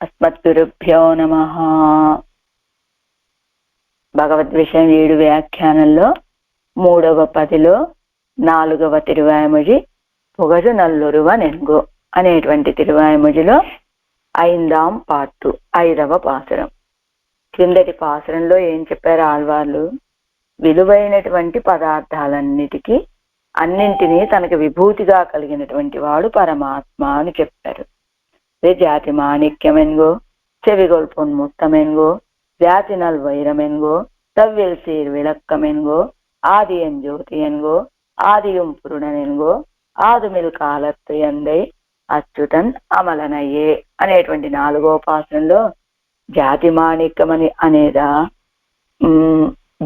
అస్మద్గురుభ్యో నమః. భగవద్విషయం 7 వ్యాఖ్యానంలో 3వ పదిలో 4వ తిరువాయ్మొഴി పుగరు నల్లురువ నెంగు అనేటువంటి తిరువాయ్మొഴിలో 5వ పార్టు 5వ పాసురం. కిందటి పాసురంలో ఏం చెప్పారు ఆళ్వార్లు? విలువైనటువంటి పదార్థాలన్నిటికీ అన్నింటినీ తనకు విభూతిగా కలిగినటువంటి వాడు పరమాత్మ అని చెప్పారు. జాతి మాణిక్యమెన్గో, చెవిగొల్పొన్ముత్తమెన్గో, జాతినల్ వైరమెన్గో, తవ్విల్ సీర్ విளக்கமென்கோ, ஆதியன் ஜோதியன்கோ, ஆதியும் పురుడనెన్గో, ఆదుమిల్ కాలత్తు ఎందై అచ్యుతన్ అమలనయ్యే అనేటువంటి 4వ పాసురంలో జాతి మాణిక్యమని అనేదా,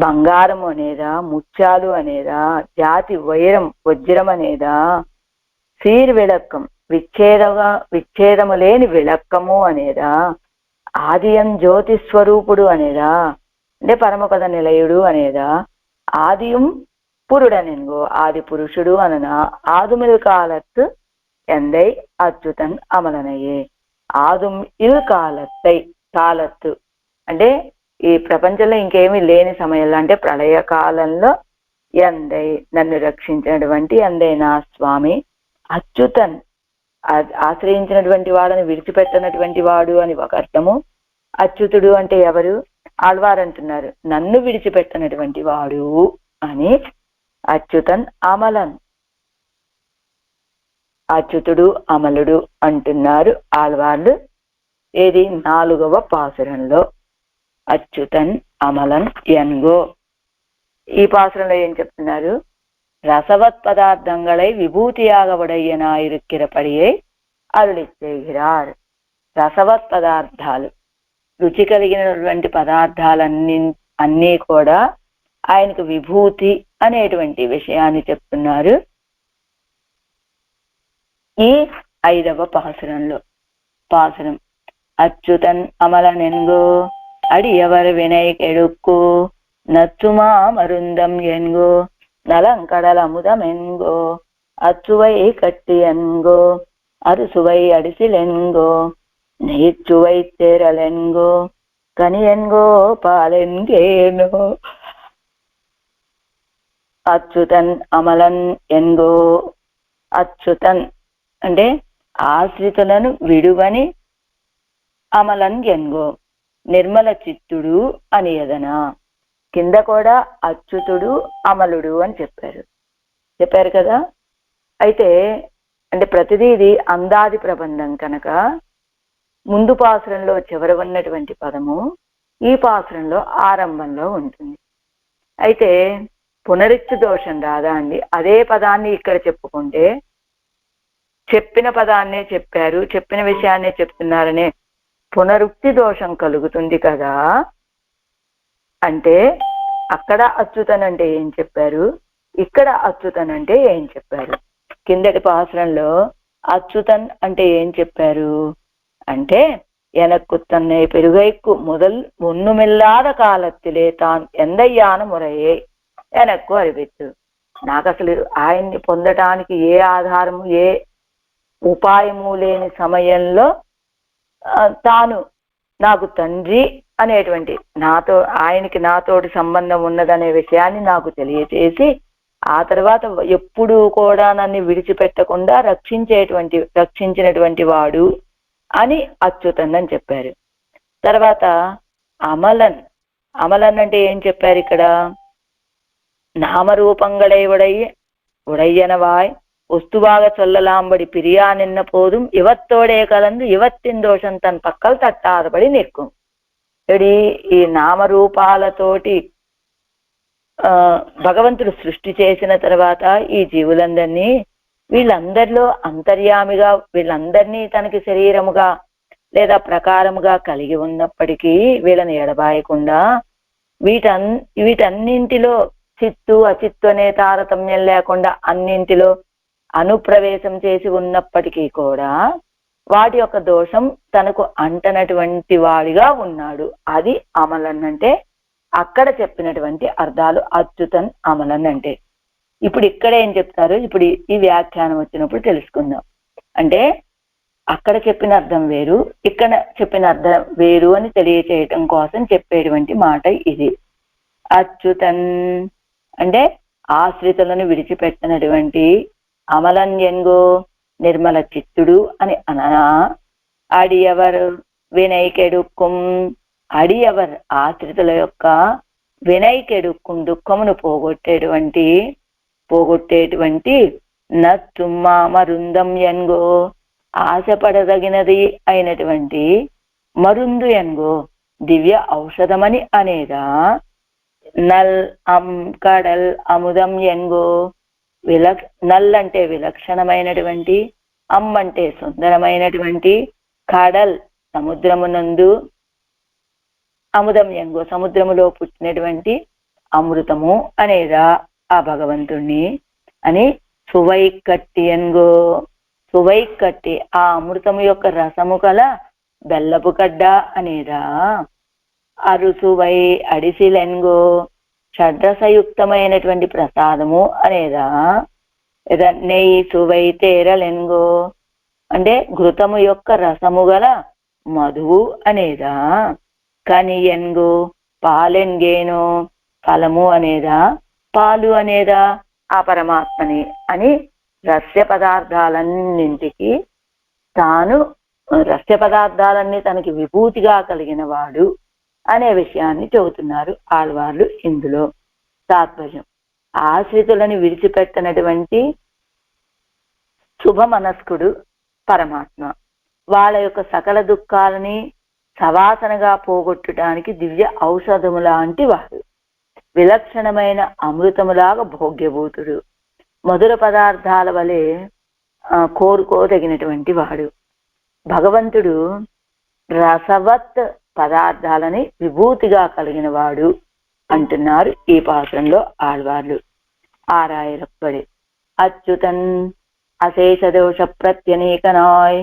బంగారం అనేదా, ముత్యాలు అనేదా, జాతి వైరం వజ్రం అనేదా, సీర్ విளக்கம் విచ్ఛేదము లేని విளக்கము అనేదా, ఆదియం జ్యోతి స్వరూపుడు అనేదా, అంటే పరమపద నిలయుడు అనేదా, ఆదియం పురుడనెన్గో ఆది పురుషుడు అననా, ఆదుమిల్ కాలత్తు ఎందై అచ్యుతన్ అమలనయ్యే. ఆదుం ఇల్ కాలత్తై, కాలత్తు అంటే ఈ ప్రపంచంలో ఇంకేమీ లేని సమయంలో, అంటే ప్రళయ కాలంలో ఎందై నన్ను రక్షించినటువంటి ఎందై నా స్వామి, అచ్యుతన్ ఆశ్రయించినటువంటి వాడని విడిచిపెట్టనటువంటి వాడు అని ఒక అర్థము. అచ్యుతుడు అంటే ఎవరు? ఆళ్వారు అంటున్నారు నన్ను విడిచిపెట్టనటువంటి వాడు అని. అచ్యుతన్ అమలన్, అచ్యుతుడు అమలుడు అంటున్నారు ఆళ్వార్లు. ఏది? 4వ పాసురంలో అచ్యుతన్ అమలన్ ఎన్గో. ఈ పాసురంలో ఏం చెప్తున్నారు? ரசவத் பதார்த்தங்களை விபூதியாக உடையனாயிருக்கிறபடியே అరుళి செய்கிறார். రసవత్ పదార్థాలు, రుచి కలిగినటువంటి పదార్థాలన్నీ కూడా ఆయనకు విభూతి అనేటువంటి విషయాన్ని చెప్తున్నారు ఈ 5వ పాసురంలో. పాసురం అచ్యుతన్ అమలనెన్గో, అడియవర్ వినై కెడుక్కో, నచ్చుమా మరుందం ఎన్గో, நலங்கடல் அமுதமென்கோ, அச்சுவை கட்டி என்கோ, அறுசுவை அடிசிலென்கோ, நெய்ச்சுவை தேரலென்கோ, கனியென்கோ பாலென்கேனோ. అచ్యుతన్ అమలన్ ఎన్గో. అచ్యుతన్ అంటే ఆశ్రితులను విడువని, అమలన్ ఎన్గో నిర్మల చిత్తుడు అని ఎదనా. కింద కూడా అచ్యుతుడు అమలుడు అని చెప్పారు కదా. అయితే అంటే ప్రతిదీ ఇది అందాది ప్రబంధం కనుక ముందు పాసురంలో చివర ఉన్నటువంటి పదము ఈ పాసురంలో ఆరంభంలో ఉంటుంది. అయితే పునరుక్తి దోషం రాదా అండి? అదే పదాన్ని ఇక్కడ చెప్పుకుంటే చెప్పిన పదాన్నే చెప్పారు, చెప్పిన విషయాన్నే చెప్తున్నారనే పునరుక్తి దోషం కలుగుతుంది కదా. అంటే అక్కడ అచ్యుతన్ అంటే ఏం చెప్పారు, ఇక్కడ అచ్యుతన్ అంటే ఏం చెప్పారు? కిందటి పాసురంలో అచ్యుతన్ అంటే ఏం చెప్పారు అంటే, ఎనక్కు తన్నే పెరుగైక్కు முதல் ஒண்ணுமில்லாத కాలத்திலே తాన్ ఎందయ్యాన మురయే ఎనక్కు అరిబెత్తు. నాకు అసలు ఆయన్ని పొందటానికి ఏ ఆధారము ఏ ఉపాయము లేని సమయంలో తాను నాకు తండ్రి అనేటువంటి ఆయనకి నాతోటి సంబంధం ఉన్నదనే విషయాన్ని నాకు తెలియచేసి ఆ తర్వాత ఎప్పుడూ కూడా నన్ను విడిచిపెట్టకుండా రక్షించినటువంటి వాడు అని అచ్యుతన్ అని చెప్పారు. తర్వాత అమలన్, అమలన్ అంటే ఏం చెప్పారు ఇక్కడ? నామరూపంగళై உடையனவாய் ஒஸ்துவாக சொல்லலாம்படி பிரியா நின்ன போதும் இவத்தோడే కలందు ఇవత్తిన్ దోషం తన పక్కలు తట్టాదబడి నిற்கும். ఈ నామరూపాలతోటి భగవంతుడు సృష్టి చేసిన తర్వాత ఈ జీవులందరినీ వీళ్ళందరిలో అంతర్యామిగా వీళ్ళందరినీ తనకి శరీరముగా లేదా ప్రకారముగా కలిగి ఉన్నప్పటికీ వీళ్ళని ఎడబాయకుండా వీటన్నింటిలో చిత్తు అచిత్తు అనే తారతమ్యం లేకుండా అన్నింటిలో అనుప్రవేశం చేసి ఉన్నప్పటికీ కూడా వాటి యొక్క దోషం తనకు అంటనటువంటి వాడిగా ఉన్నాడు. అది అమలన్ అంటే. అక్కడ చెప్పినటువంటి అర్థాలు అచ్యుతన్ అమలన్ అంటే. ఇప్పుడు ఇక్కడ ఏం చెప్తారు? ఇప్పుడు ఈ వ్యాఖ్యానం వచ్చినప్పుడు తెలుసుకుందాం. అంటే అక్కడ చెప్పిన అర్థం వేరు, ఇక్కడ చెప్పిన అర్థం వేరు అని తెలియచేయటం కోసం చెప్పేటువంటి మాట ఇది. అచ్యుతన్ అంటే ఆశ్రితులను విడిచిపెట్టినటువంటి, అమలన్యంగో నిర్మల చిత్తుడు అని అననా, అడియవర్ వినైకెడుక్కుం అడియవర్ ఆశ్రితుల యొక్క వినైకెడుక్కుం దుఃఖమును పోగొట్టేటువంటి నత్తుమ్మా మరుందం ఎన్గో ఆశపడదగినది అయినటువంటి మరుందు ఎన్గో దివ్య ఔషధమని అనేదా, నల్ కడల్ అముదం ఎన్గో నల్ అంటే విలక్షణమైనటువంటి, అంటే సుందరమైనటువంటి, కడల్ సముద్రమునందు, అముదం ఎంగో సముద్రములో పుట్టినటువంటి అమృతము అనేదా ఆ భగవంతుణ్ణి అని, సువైకట్టి ఎన్గో సువైకట్టి ఆ అమృతము యొక్క రసము కల బెల్లపు గడ్డ అనేదా, అరుసువై అడిసిలెన్గో షడ్రసయుక్తమైనటువంటి ప్రసాదము అనేదా, నెయ్యి సువై తేరలెన్గో అంటే ఘృతము యొక్క రసము గల మధువు అనేదా, కని ఎన్గో పాలెన్గేనో ఫలము అనేదా, పాలు అనేదా ఆ పరమాత్మని అని రస్య పదార్థాలన్నింటికి తాను రస్య పదార్థాలన్నీ తనకి విభూతిగా కలిగిన వాడు అనే విషయాన్ని చెబుతున్నారు ఆళ్వార్లు. ఇందులో తాత్పర్యం ఆశ్రితులను విడిచిపెట్టనటువంటి శుభ మనస్కుడు పరమాత్మ, వాళ్ళ యొక్క సకల దుఃఖాలని సవాసనగా పోగొట్టడానికి దివ్య ఔషధము లాంటి వాడు, విలక్షణమైన అమృతములాగా భోగ్యభూతుడు, మధుర పదార్థాల వలె కోరుకోదగినటువంటి వాడు. భగవంతుడు రసవత్ పదార్థాలని విభూతిగా కలిగిన వాడు అంటున్నారు ఈ పాత్రంలో ఆళ్వార్లు. ఆరాయరప్పడి అచ్యుతన్ అశేషదోష ప్రత్యనీకనాయ్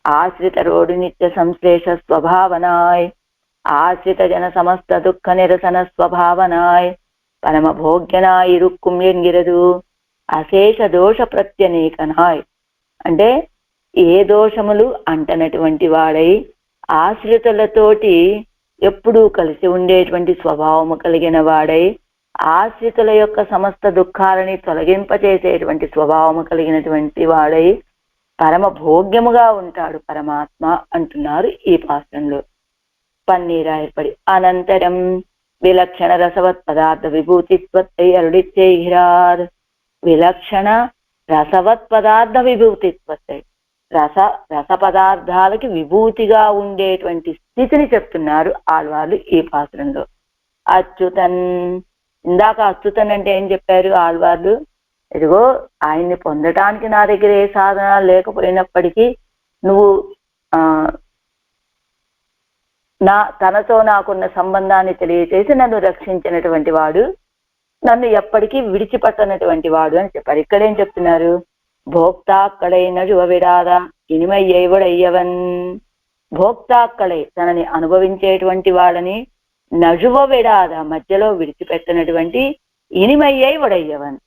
ఆశ్రితరోడు నిత్య సంశ్లేష స్వభావనాయ్ ఆశ్రిత జన సమస్త దుఃఖ నిరసన స్వభావనాయ్ పరమ భోగ్యనాయ్ ఇరుక్కుం ఎంగిరదు. అశేష దోష ప్రత్యనీకనాయ్ అంటే ఏ దోషములు అంటనటువంటి వాడై ఆశ్రితులతోటి ఎప్పుడూ కలిసి ఉండేటువంటి స్వభావము కలిగిన వాడై ఆశ్రితుల యొక్క సమస్త దుఃఖాలని తొలగింపచేసేటువంటి స్వభావము కలిగినటువంటి వాడై పరమ భోగ్యముగా ఉంటాడు పరమాత్మ అంటున్నారు ఈ పాత్రంలో. పన్నీరా ఏర్పడి అనంతరం విలక్షణ రసవత్ పదార్థ విభూతిత్వత్తై అరుడిచ్చేహిరార్. విలక్షణ రసవత్ పదార్థ విభూతిత్వత్తై రస పదార్థాలకి విభూతిగా ఉండేటువంటి స్థితిని చెప్తున్నారు ఆళ్వార్లు ఈ పాత్రంలో. అచ్యుతన్ ఇందాక అచ్యుతన్ అంటే ఏం చెప్పారు ఆళ్వార్లు, ఇదిగో ఆయన్ని పొందటానికి నా దగ్గర ఏ సాధన లేకపోయినప్పటికీ నువ్వు తనతో నాకున్న సంబంధాన్ని తెలియచేసి నన్ను రక్షించినటువంటి వాడు, నన్ను ఎప్పటికీ విడిచిపట్టనటువంటి వాడు అని చెప్పారు. ఇక్కడేం చెప్తున్నారు, భోక్తాక్కడై నజువ విడాదా ఇనిమయ్యేవడయ్యవన్. భోక్తాక్కడై తనని అనుభవించేటువంటి వాడని, నజువ విడాద మధ్యలో విడిచిపెట్టినటువంటి, ఇనిమయ్యై వడయ్యవన్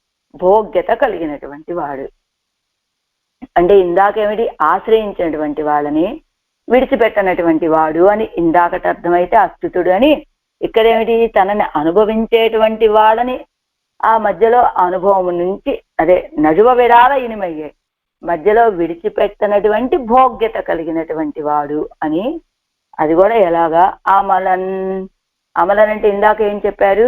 భోగ్యత కలిగినటువంటి వాడు. అంటే ఇందాకేమిటి ఆశ్రయించినటువంటి వాళ్ళని విడిచిపెట్టనటువంటి వాడు అని ఇందాకట అర్థమైతే అచ్యుతుడు అని, ఇక్కడేమిటి తనని అనుభవించేటువంటి వాళ్ళని ఆ మధ్యలో అనుభవం నుంచి అదే నజువ విడాల ఇనిమయ్యే మధ్యలో విడిచిపెట్టనటువంటి భోగ్యత కలిగినటువంటి వాడు అని. అది కూడా ఎలాగా, అమలన్. అమలన్ అంటే ఇందాక ఏం చెప్పారు,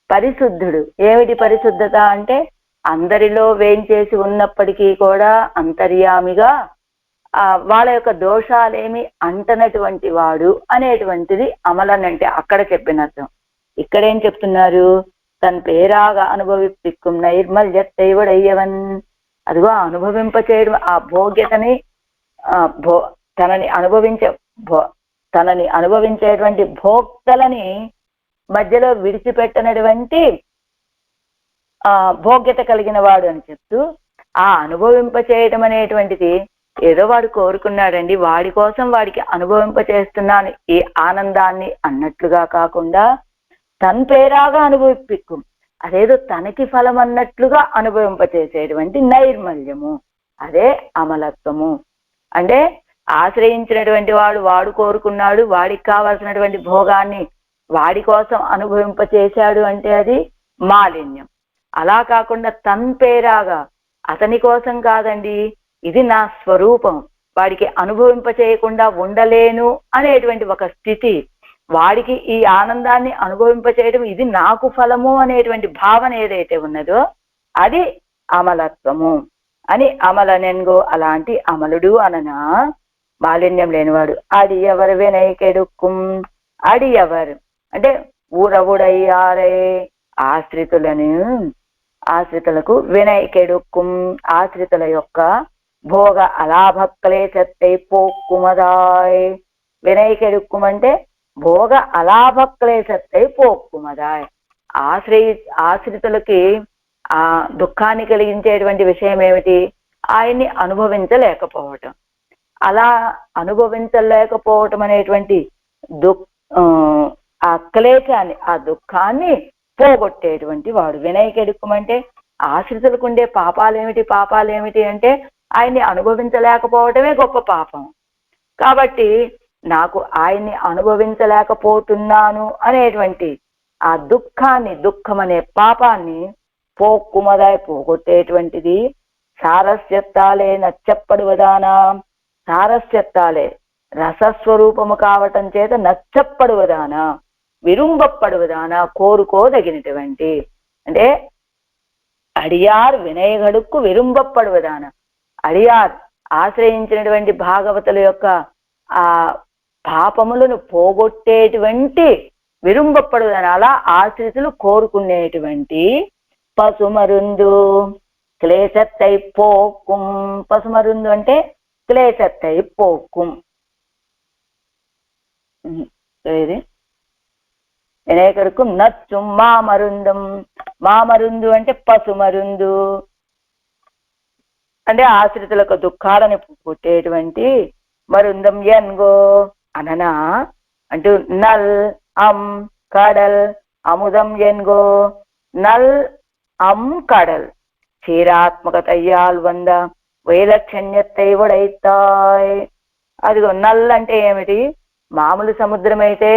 పరిశుద్ధుడు. ఏమిటి పరిశుద్ధత అంటే అందరిలో వేంచేసి ఉన్నప్పటికీ కూడా అంతర్యామిగా వాళ్ళ యొక్క దోషాలేమి అంటనటువంటి వాడు అనేటువంటిది అమలన్ అంటే అక్కడ చెప్పిన అర్థం. ఇక్కడేం చెప్తున్నారు, తన పేరాగా అనుభవిప్పిక్కుం నైర్మల్యత్తైవడయ్యవన్. అదిగో అనుభవింపచేయడం ఆ భోగ్యతని తనని అనుభవించేటువంటి భోక్తలని మధ్యలో విడిచిపెట్టనటువంటి భోగ్యత కలిగిన వాడు అని చెప్తూ, ఆ అనుభవింపచేయటం అనేటువంటిది ఏదో వాడు కోరుకున్నాడండి వాడి కోసం వాడికి అనుభవింపచేస్తున్నాను ఈ ఆనందాన్ని అన్నట్లుగా కాకుండా, తన పేరాగా అనుభవిప్పిక్కుం అదేదో తనకి ఫలం అన్నట్లుగా అనుభవింపచేసేటువంటి నైర్మల్యము, అదే అమలత్వము. అంటే ఆశ్రయించినటువంటి వాడు కోరుకున్నాడు, వాడికి కావాల్సినటువంటి భోగాన్ని వాడి కోసం అనుభవింపచేశాడు అంటే అది మాలిన్యం. అలా కాకుండా తన్పేరాగా అతని కోసం కాదండి, ఇది నా స్వరూపం, వాడికి అనుభవింప చేయకుండా ఉండలేను అనేటువంటి ఒక స్థితి, వాడికి ఈ ఆనందాన్ని అనుభవింప చేయడం ఇది నాకు ఫలము అనేటువంటి భావన ఏదైతే ఉన్నదో అది అమలత్వము అని. అమలనెన్గో అలాంటి అమలుడు అననా మాలిన్యం లేనివాడు. అడియవరు వినయకెడుక్కుం, అడియవరు అంటే ఊరవుడయ్యారే ఆశ్రితులకు వినయకెడుక్కుం ఆశ్రితుల యొక్క భోగ అలాభక్లేశత్తై పోక్కుమదాయ్. వినయకెడుక్కుం అంటే భోగ అలాభక్లేశత్తై పోక్కుమదాయ్. ఆశ్రితులకి ఆ దుఃఖాన్ని కలిగించేటువంటి విషయం ఏమిటి? ఆయన్ని అనుభవించలేకపోవటం. అలా అనుభవించలేకపోవటం అనేటువంటి ఆ క్లేశాన్ని, ఆ దుఃఖాన్ని పోగొట్టేటువంటి వాడు. వినయకెడుక్కుం అంటే ఆశ్రితులకు ఉండే పాపాలేమిటి అంటే ఆయన్ని అనుభవించలేకపోవటమే గొప్ప పాపం. కాబట్టి నాకు ఆయన్ని అనుభవించలేకపోతున్నాను అనేటువంటి ఆ దుఃఖం అనే పాపాన్ని పోక్కుమదాయి పోగొట్టేటువంటిది. సారస్యత్తాలే నచ్చப்படுవదానా, సారస్యత్తాలే రసస్వరూపము కావటం చేత నచ్చப்படுవదానా, విరుంబப்படுవదానా, కోరుకోదగినటువంటి అంటే అడియార్ వినయగడుక్కు విరుంబப்படுవదానా. అడియార్ ఆశ్రయించినటువంటి భాగవతుల యొక్క ఆ పాపములను పోగొట్టేటువంటి విరుంబப்படுవదానా, అలా ఆశ్రితులు కోరుకునేటువంటి పసుమరుందు క్లేశత్తై పోక్కుం. పసుమరుందు అంటే క్లేశత్తై పోక్కుం. ఇది వినయకడుక్కుం నచ్చుం మామరుందం. మామరుందు అంటే పసుమరుందు అంటే ఆశ్రితులకు దుఃఖాలను పుట్టేటువంటి మరుందం ఎన్గో అననా అంటూ నల్ అం కడల్ అముదం ఎన్గో. నల్ అం కడల్ క్షీరాత్మకతయ్యాల్ వంద వైలక్షణ్యత్తై ఉడైతాయ్. అదిగో నల్ అంటే ఏమిటి? మామూలు సముద్రం అయితే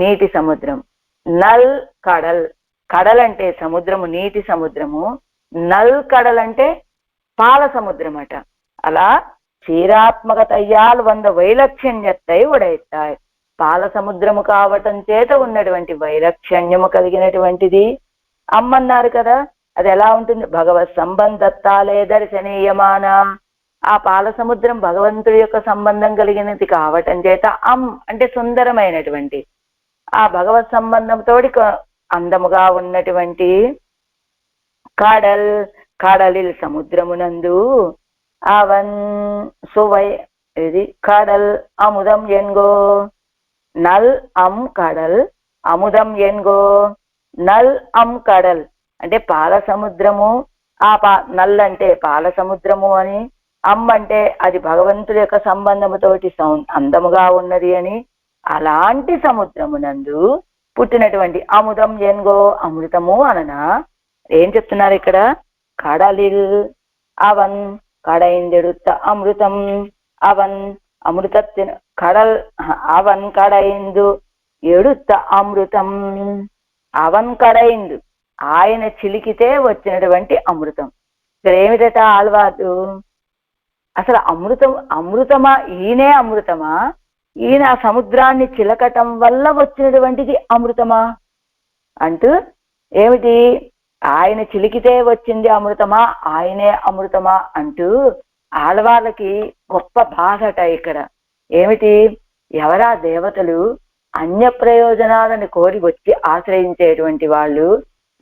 నీటి సముద్రం. నల్ కడల్, కడల్ అంటే సముద్రము, నీటి సముద్రము. నల్ కడల్ అంటే పాల సముద్రం అట. అలా క్షీరాత్మకతయ్యాల్ వంద వైలక్షణ్యత్తై ఉడైతాయ్. పాల సముద్రము కావటం చేత ఉన్నటువంటి వైలక్షణ్యము కలిగినటువంటిది అమ్మన్నారు కదా. అది ఎలా ఉంటుంది? భగవత్ సంబంధత్తాలే దర్శనీయమాన. ఆ పాల సముద్రం భగవంతుడి యొక్క సంబంధం కలిగినది కావటం చేత అంటే సుందరమైనటువంటి ఆ భగవత్ సంబంధంతో అందముగా ఉన్నటువంటి కడలిల్ సముద్రమునందు అవన్ సువై ఇది కడల్ అముదం ఎన్గో. నల్ అం కడల్ అముదం ఎన్గో. నల్ అం కడల్ అంటే పాల సముద్రము. ఆ నల్ అంటే పాల సముద్రము అని, అంటే అది భగవంతుడి యొక్క సంబంధముతోటి అందముగా ఉన్నది అని. అలాంటి సముద్రమునందు పుట్టినటువంటి అముదం ఎన్గో అమృతము అననా. ఏం చెప్తున్నారు ఇక్కడ? కడలిల్ అవన్ కడైందెడుత్త అమృతం. అవన్ అమృతత్తిన కడల్ అవన్ కడైందు ఎడుత్త అమృతం. అవన్ కడైందు ఆయన చిలికితే వచ్చినటువంటి అమృతం. ఇక్కడ ఏమిటట ఆళ్వారు? అసలు అమృతమా? ఈయనే అమృతమా? ఈయన సముద్రాన్ని చిలకటం వల్ల వచ్చినటువంటిది అమృతమా అంటూ ఏమిటి? ఆయన చిలికితే వచ్చింది అమృతమా, ఆయనే అమృతమా అంటూ ఆడవాళ్ళకి గొప్ప బాధట ఇక్కడ. ఏమిటి? ఎవరా దేవతలు అన్య ప్రయోజనాలను కోరి వచ్చి ఆశ్రయించేటువంటి వాళ్ళు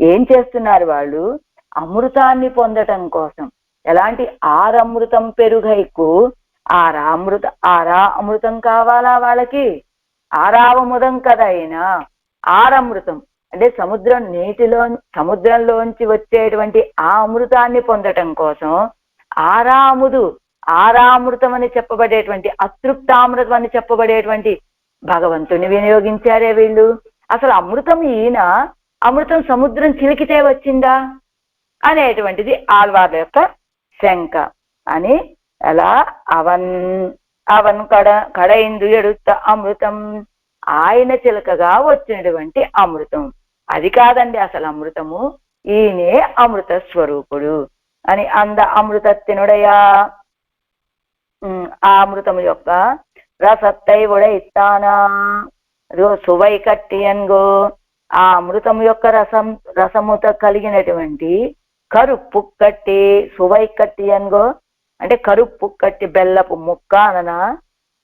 ఏం చేస్తున్నారు? వాళ్ళు అమృతాన్ని పొందటం కోసం. ఎలాంటి ఆరమృతం పెరుగైకు ఆరా అమృతం కావాలా వాళ్ళకి? ఆరావముదం కదా అయినా ఆరమృతం అంటే సముద్రంలోంచి వచ్చేటువంటి ఆ అమృతాన్ని పొందటం కోసం ఆరామృతం అని చెప్పబడేటువంటి అతృప్తామృతం అని చెప్పబడేటువంటి భగవంతుని వినియోగించారే వీళ్ళు. అసలు అమృతం ఈయన, అమృతం సముద్రం చిలికితే వచ్చిందా అనేటువంటిది ఆళ్వార్ల యొక్క శంక అని. అలా అవన్ కడైందు ఎడుత అమృతం, ఆయన చిలకగా వచ్చినటువంటి అమృతం. అది కాదండి అసలు అమృతము, ఈయనే అమృత స్వరూపుడు అని అంద అమృతత్తినుడయా. ఆ అమృతము యొక్క రసత్తై ఉడైస్తానా సువై కట్టియన్గో, ఆ అమృతము యొక్క రసముత కలిగినటువంటి కరుప్పు కట్టి, సువై కట్టియన్గో అంటే కరుప్పు కట్టి బెల్లపు ముక్క అననా.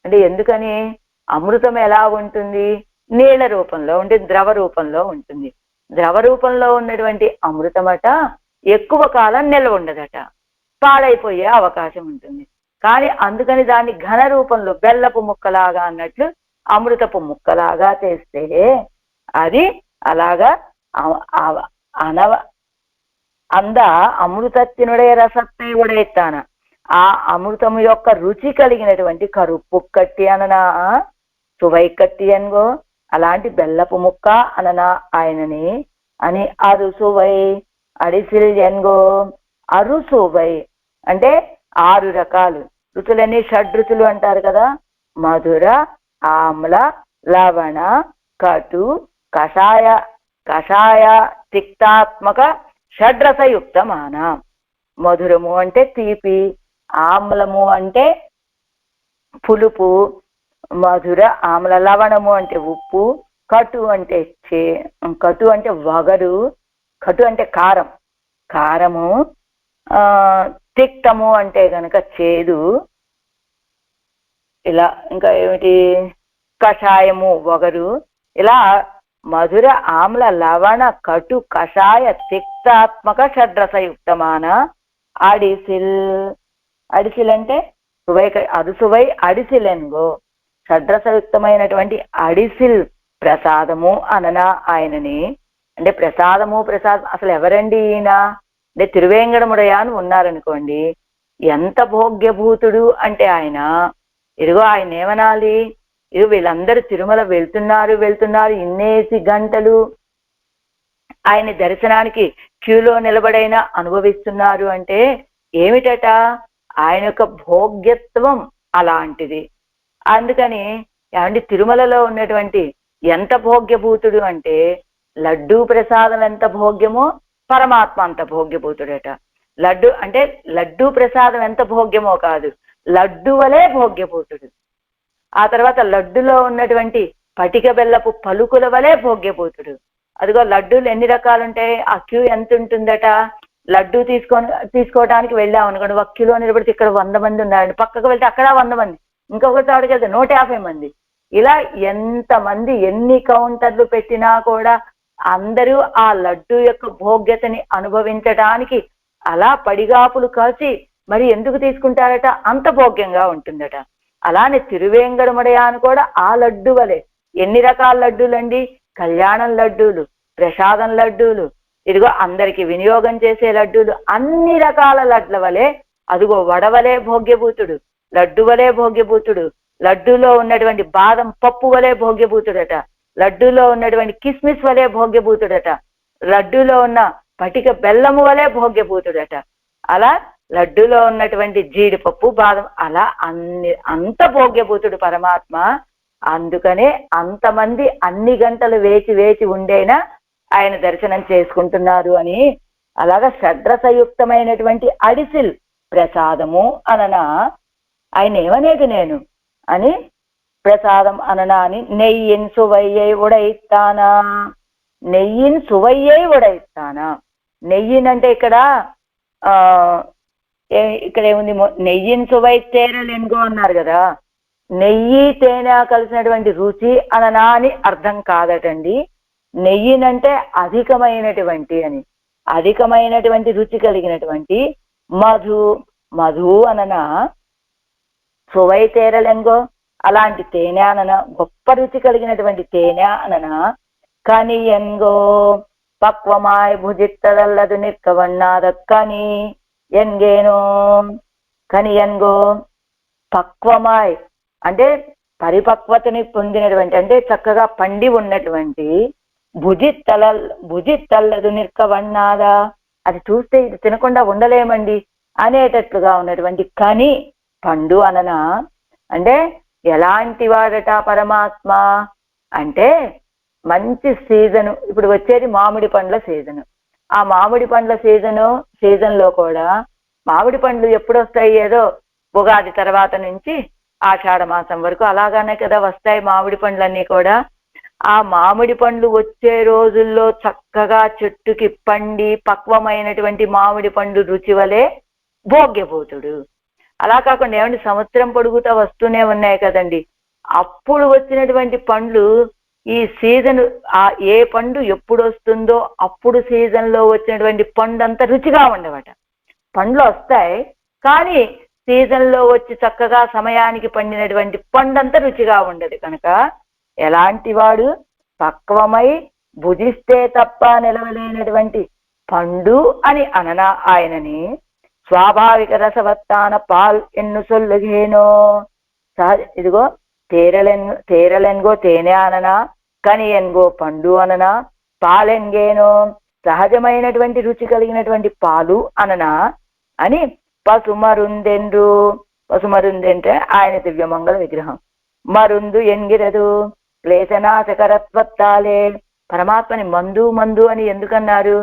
అంటే ఎందుకని అమృతం ఎలా ఉంటుంది, నీళ్ల రూపంలో ఉంటుంది, ద్రవ రూపంలో ఉంటుంది. ద్రవ రూపంలో ఉన్నటువంటి అమృతమట ఎక్కువ కాలం నిల్వ ఉండదట, పాడైపోయే అవకాశం ఉంటుంది. కానీ అందుకని దాన్ని ఘన రూపంలో బెల్లపు ముక్కలాగా అన్నట్లు అమృతపు ముక్కలాగా చేస్తే అది అలాగా అంద అమృతత్తినుడే రసత్తై ఉడైతాన, ఆ అమృతము యొక్క రుచి కలిగినటువంటి కరుప్పు కట్టి అననా సువై కట్టి అన్గో, అలాంటి బెల్లపు ముక్క అననా ఆయనని అని. అరుసువై అడిసిల్ ఎన్గో, అరుసువై అంటే 6 రకాలు రుచులన్నీ షడ్రుచులు అంటారు కదా, మధుర ఆమ్ల లవణ కటు కషాయ తిక్తాత్మక షడ్రసయుక్తమాన. మధురము అంటే తీపి, ఆమ్లము అంటే పులుపు, మధుర ఆమ్ల లవణము అంటే ఉప్పు, కటు అంటే వగరు, కటు అంటే కారము, తిక్తము అంటే గనక చేదు, ఇలా ఇంకా ఏమిటి కషాయము వగరు. ఇలా మధుర ఆమ్ల లవణ కటు కషాయ తిక్తాత్మక షడ్రసయుక్తమాన అడిసిల్ అంటే అరుసువై అడిసిలెన్గో, షడ్రసయుక్తమైనటువంటి అడిసిల్ ప్రసాదము అననా ఆయనని. అంటే ప్రసాదం అసలు ఎవరండి ఈయన అంటే తిరువేంగడముడయా అని ఉన్నారనుకోండి, ఎంత భోగ్యభూతుడు అంటే ఆయన. ఇదిగో ఆయన ఏమనాలి, ఇదిగో వీళ్ళందరూ తిరుమల వెళ్తున్నారు ఇన్నేసి గంటలు ఆయన దర్శనానికి క్యూలో నిలబడైనా అనుభవిస్తున్నారు అంటే ఏమిటట, ఆయన యొక్క భోగ్యత్వం అలాంటిది. అందుకని ఏమండి తిరుమలలో ఉన్నటువంటి ఎంత భోగ్యభూతుడు అంటే, లడ్డూ ప్రసాదం ఎంత భోగ్యమో పరమాత్మ అంత భోగ్యభూతుడట. లడ్డూ ప్రసాదం ఎంత భోగ్యమో కాదు, లడ్డు వలే భోగ్యభూతుడు. ఆ తర్వాత లడ్డులో ఉన్నటువంటి పటిక బెల్లపు పలుకుల వలే భోగ్యభూతుడు. అదిగో లడ్డూలు ఎన్ని రకాలు ఉంటాయి, ఆ క్యూ ఎంత ఉంటుందట. లడ్డూ తీసుకోవడానికి వెళ్ళాం అనుకోండి, 1 కిలో నిలబడితే ఇక్కడ 100 మంది ఉన్నారండి, పక్కకు వెళ్తే అక్కడ 100 మంది, ఇంకొకరి తాడికి వెళ్తే 150 మంది. ఇలా ఎంతమంది ఎన్ని కౌంటర్లు పెట్టినా కూడా అందరూ ఆ లడ్డు యొక్క భోగ్యతని అనుభవించడానికి అలా పడిగాపులు కాచి మరి ఎందుకు తీసుకుంటారట, అంత భోగ్యంగా ఉంటుందట. అలానే తిరువేంగడముడయాను కూడా ఆ లడ్డు వలె. ఎన్ని రకాల లడ్డూలండి, కళ్యాణం లడ్డూలు, ప్రసాదం లడ్డూలు, ఇదిగో అందరికి వినియోగం చేసే లడ్డూలు, అన్ని రకాల లడ్ల వలె అదిగో వడవలే భోగ్యభూతుడు, లడ్డు వలే భోగ్యభూతుడు, లడ్డూలో ఉన్నటువంటి బాదం పప్పు వలె భోగ్యభూతుడట, లడ్డూలో ఉన్నటువంటి కిస్మిస్ వలె భోగ్యభూతుడట, లడ్డూలో ఉన్న పటిక బెల్లము వలె భోగ్యభూతుడట. అలా లడ్డూలో ఉన్నటువంటి జీడిపప్పు బాదం అలా అంత భోగ్యభూతుడు పరమాత్మ. అందుకనే అంతమంది అన్ని గంటలు వేచి ఉండేనా ఆయన దర్శనం చేసుకుంటున్నారు అని. అలాగా షడ్రసయుక్తమైనటువంటి అడిసిల్ ప్రసాదము అననా ఆయన ఏమనేది నేను అని, ప్రసాదం అననా అని. నెయ్యిన్ సువయ్యై ఉడైస్తానా, నెయ్యిన్ సువయ్యై ఉడైస్తానా. నెయ్యినంటే ఇక్కడ ఏముంది, నెయ్యిన్ సువై తేనెలెన్గో అన్నారు కదా, నెయ్యి తేనె కలిసినటువంటి రుచి అననా అని అర్థం కాదటండి. నెయ్యినంటే అధికమైనటువంటి అని, అధికమైనటువంటి రుచి కలిగినటువంటి మధు అననా. సువై తేరలెంగో అలాంటి తేనె అననా, గొప్ప రుచి కలిగినటువంటి తేనె అననా. కనియన్గో పక్వమాయ్ భుజిత్తదల్లదు నిక్కవన్నాద కని ఎన్గేనో. కనియన్గో పక్వమాయ్ అంటే పరిపక్వతని పొందినటువంటి, అంటే చక్కగా పండి ఉన్నటువంటి, భుజిత్తల్లదు నిక్కవన్నాదా అది చూస్తే ఇది తినకుండా ఉండలేమండి అనేటట్లుగా ఉన్నటువంటి కని పండు అననా. అంటే ఎలాంటి వాడట పరమాత్మ అంటే మంచి సీజను. ఇప్పుడు వచ్చేది మామిడి పండ్ల సీజను. ఆ మామిడి పండ్ల సీజన్లో కూడా మామిడి పండ్లు ఎప్పుడు వస్తాయి? ఏదో ఉగాది తర్వాత నుంచి ఆషాఢ మాసం వరకు అలాగానే కదా వస్తాయి మామిడి పండ్లన్నీ కూడా. ఆ మామిడి పండ్లు వచ్చే రోజుల్లో చక్కగా చెట్టుకి పండి పక్వమైనటువంటి మామిడి పండు రుచి వలె భోగ్యభూతుడు. అలా కాకుండా ఏమంటే సంవత్సరం పొడుగుతా వస్తూనే ఉన్నాయి కదండి. అప్పుడు వచ్చినటువంటి పండ్లు ఈ సీజన్ ఏ పండు ఎప్పుడు వస్తుందో అప్పుడు సీజన్లో వచ్చినటువంటి పండు అంత రుచిగా ఉండవట. పండ్లు వస్తాయి కానీ సీజన్లో వచ్చి చక్కగా సమయానికి పండినటువంటి పండు అంత రుచిగా ఉండదు. కనుక ఎలాంటి వాడు? పక్వమై భుజిస్తే తప్ప నిలవలేనటువంటి పండు అని అననా ఆయనని. స్వాభావిక రసవత్తాన పాల్ ఎన్ను సొల్లుగేనో. ఇదిగో తేరలెన్గో తేనె అననా, కని ఎన్గో పండు అననా, పాలెన్గేనో సహజమైనటువంటి రుచి కలిగినటువంటి పాలు అననా అని పసుమరుందెండ్రు. పసుమరుందంటే ఆయన దివ్యమంగళ విగ్రహం. మరుందు ఎన్గిరదు క్లేశనాశకరత్వత్తాలే. పరమాత్మని మందు అని ఎందుకన్నారు?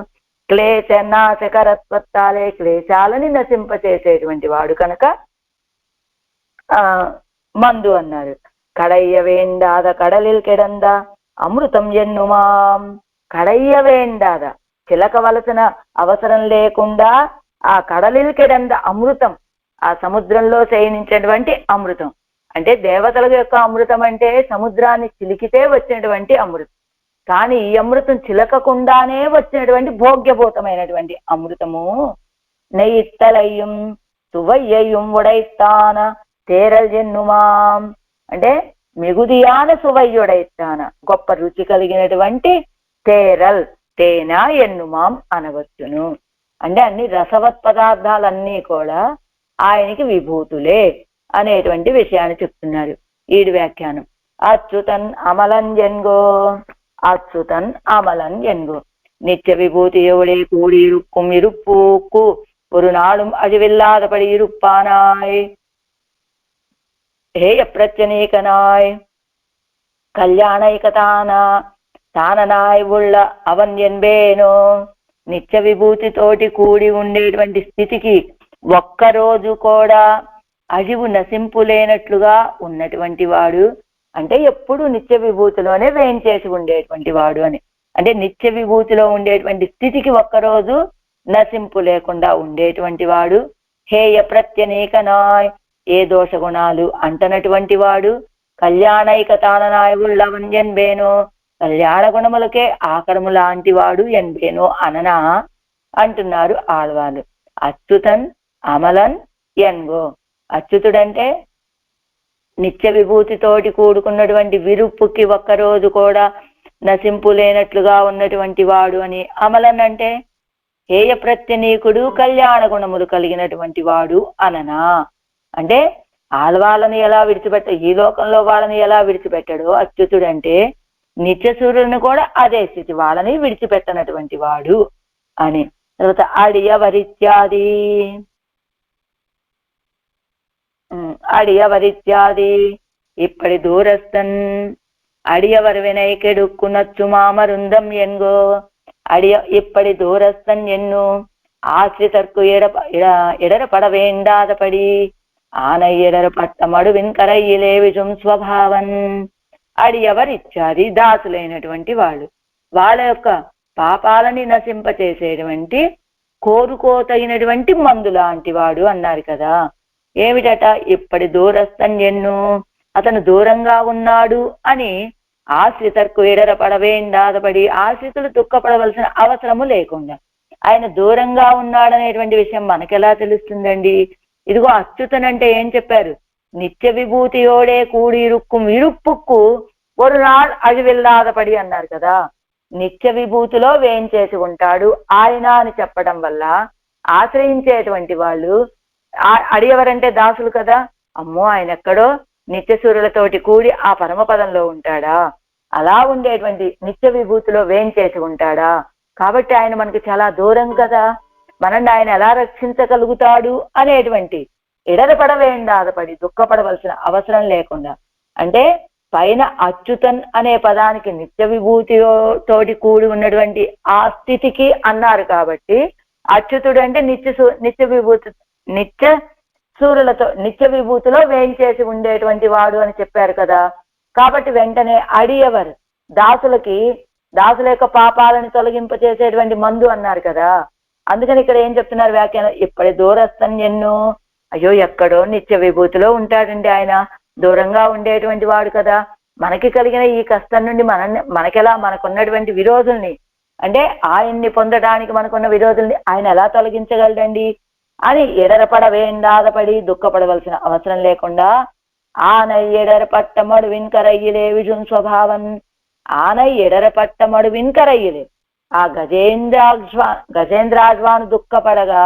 క్లేశనాశకరత్వత్తాలే, క్లేశాలని నశింపచేసేటువంటి వాడు కనుక మందు అన్నారు. కడయ్య వేండాద కడలిల్ కెడంద అమృతం ఎన్నుమాం. కడయ్య వేండాద చిలకవలసిన అవసరం లేకుండా ఆ కడలిల్ కెడంద అమృతం, ఆ సముద్రంలో శయనించినటువంటి అమృతం. అంటే దేవతల యొక్క అమృతం అంటే సముద్రాన్ని చిలికితే వచ్చినటువంటి అమృతం. కానీ ఈ అమృతం చిలకకుండానే వచ్చినటువంటి భోగ్యభూతమైనటువంటి అమృతము. నెయ్యిత్తలయ్యం సువయ్యయ్యం ఉడైస్తాన తేరల్ ఎన్నుమాం. అంటే మిగుదియాన సువయ్యుడైస్తాన, గొప్ప రుచి కలిగినటువంటి తేరల్ తేనె ఎన్నుమాం అనవచ్చును. అంటే అన్ని రసవత్ పదార్థాలన్నీ కూడా ఆయనకి విభూతులే అనేటువంటి విషయాన్ని చెప్తున్నారు. ఈడు వ్యాఖ్యానం. అచ్యుతన్ అమలన్ ఎన్గో. அச்சுதன் அமலன் என்கோ. நித்திய விபூதியோடே கூடியிருக்கும் இருப்பூக்கு ஒரு நாளும் அழிவில்லாதபடி இருப்பானாய். ஹேய பிரச்சனீகனாய் కళ్యాణైకతానా తాననాయ్ ఉళ్ళ అవన్ ఎన్బేనో. నిత్య విభూతితోటి కూడి ఉండేటువంటి స్థితికి ఒక్కరోజు కూడా అజివు నశింపులేనట్లుగా ఉన్నటువంటి వాడు. అంటే ఎప్పుడు నిత్య విభూతిలోనే వేయించేసి ఉండేటువంటి వాడు అని. అంటే నిత్య విభూతిలో ఉండేటువంటి స్థితికి ఒక్కరోజు నశింపు లేకుండా ఉండేటువంటి వాడు. హేయ ప్రత్యనీకనాయ్ ఏ దోష గుణాలు అంటనటువంటి వాడు. కళ్యాణైకతాననాయుళ్ళ ఎన్బేనో కళ్యాణ గుణములకే ఆకరము లాంటి వాడు ఎన్బేనో అననా అంటున్నారు ఆళ్వాళ్ళు. అచ్యుతన్ అమలన్ ఎన్గో. అచ్యుతుడంటే నిత్య విభూతితోటి కూడుకున్నటువంటి విరుప్పుకి ఒక్కరోజు కూడా నశింపు లేనట్లుగా ఉన్నటువంటి వాడు అని. అమలన్ అంటే హేయ ప్రత్యనీకుడు కళ్యాణ గుణములు కలిగినటువంటి వాడు అననా. అంటే ఆళ్వాళ్ళని ఎలా ఈ లోకంలో వాళ్ళని ఎలా విడిచిపెట్టాడో అచ్యుతుడంటే నిత్య సూర్యులను కూడా అదే స్థితి, వాళ్ళని విడిచిపెట్టనటువంటి వాడు అని. తర్వాత అడియవరిత్యాది అడియవరిత్యాది ఇప్పటి దూరస్థన్ అడియవర్ వినై కెడుక్కు నచ్చు మామరుందం ఎన్గో. ఇప్పటి దూరస్థన్ ఎన్ను ఆశ్రితర్కు ఎడర పడవేండాదపడి ఆనై ఎడర పట్ట మడువిన్ కరయ్యిలే విజుం స్వభావన్. అడియవరిత్యాది దాసులైనటువంటి వాళ్ళు, వాళ్ళ యొక్క పాపాలని నశింపచేసేటువంటి కోరుకోతగినటువంటి మందు లాంటి వాడు అన్నారు కదా. ఏమిటట? ఇప్పటి దూరస్థన్ ఎన్ను అతను దూరంగా ఉన్నాడు అని. ఆశ్రితర్కు ఎడర పడవేండాదపడి ఆశ్రితులు దుఃఖపడవలసిన అవసరము లేకుండా ఆయన దూరంగా ఉన్నాడనేటువంటి విషయం మనకెలా తెలుస్తుందండి? ఇదిగో అచ్యుతనంటే ఏం చెప్పారు? నిత్య విభూతియోడే కూడి ఇరుక్కుం ఇరుప్పుక్కు ఒక నాడు అழிవిల్లాదపడి అన్నారు కదా. నిత్య విభూతిలో వేయించేసి ఉంటాడు ఆయన అని చెప్పడం వల్ల ఆశ్రయించేటువంటి వాళ్ళు అడియవరంటే దాసులు కదా. అమ్మో ఆయన ఎక్కడో నిత్య సూర్యులతోటి కూడి ఆ పరమపదంలో ఉంటాడా, అలా ఉండేటువంటి నిత్య విభూతిలో వేయించేసి ఉంటాడా, కాబట్టి ఆయన మనకి చాలా దూరం కదా, మనల్ని ఆయన ఎలా రక్షించగలుగుతాడు అనేటువంటి ఎడరపడ వేండాదపడి దుఃఖపడవలసిన అవసరం లేకుండా. అంటే పైన అచ్యుతన్ అనే పదానికి నిత్య విభూతి తోటి కూడి ఉన్నటువంటి ఆ స్థితికి అన్నారు కాబట్టి, అచ్యుతుడు అంటే నిత్య విభూతి నిత్య సూర్యులతో నిత్య విభూతిలో వేయించేసి ఉండేటువంటి వాడు అని చెప్పారు కదా. కాబట్టి వెంటనే అడియవరు దాసుల యొక్క పాపాలను తొలగింపచేసేటువంటి మందు అన్నారు కదా. అందుకని ఇక్కడ ఏం చెప్తున్నారు వ్యాఖ్యానం, ఇప్పటి దూరస్థం ఎన్నో, అయ్యో ఎక్కడో నిత్య విభూతిలో ఉంటాడండి ఆయన, దూరంగా ఉండేటువంటి వాడు కదా, మనకి కలిగిన ఈ కష్టం నుండి మనకెలా మనకున్నటువంటి విరోధుల్ని అంటే ఆయన్ని పొందడానికి మనకున్న విరోధుల్ని ఆయన ఎలా తొలగించగలడండి అని ఎడరపడ వేండాదపడి దుఃఖపడవలసిన అవసరం లేకుండా ఆనై ఎడరపట్టమడు విన్కరయ్యలే విజున్ స్వభావం, ఆనై ఎడరపట్టమడు విన్కరయ్యలే, ఆ గజేంద్రాజ్వాను దుఃఖపడగా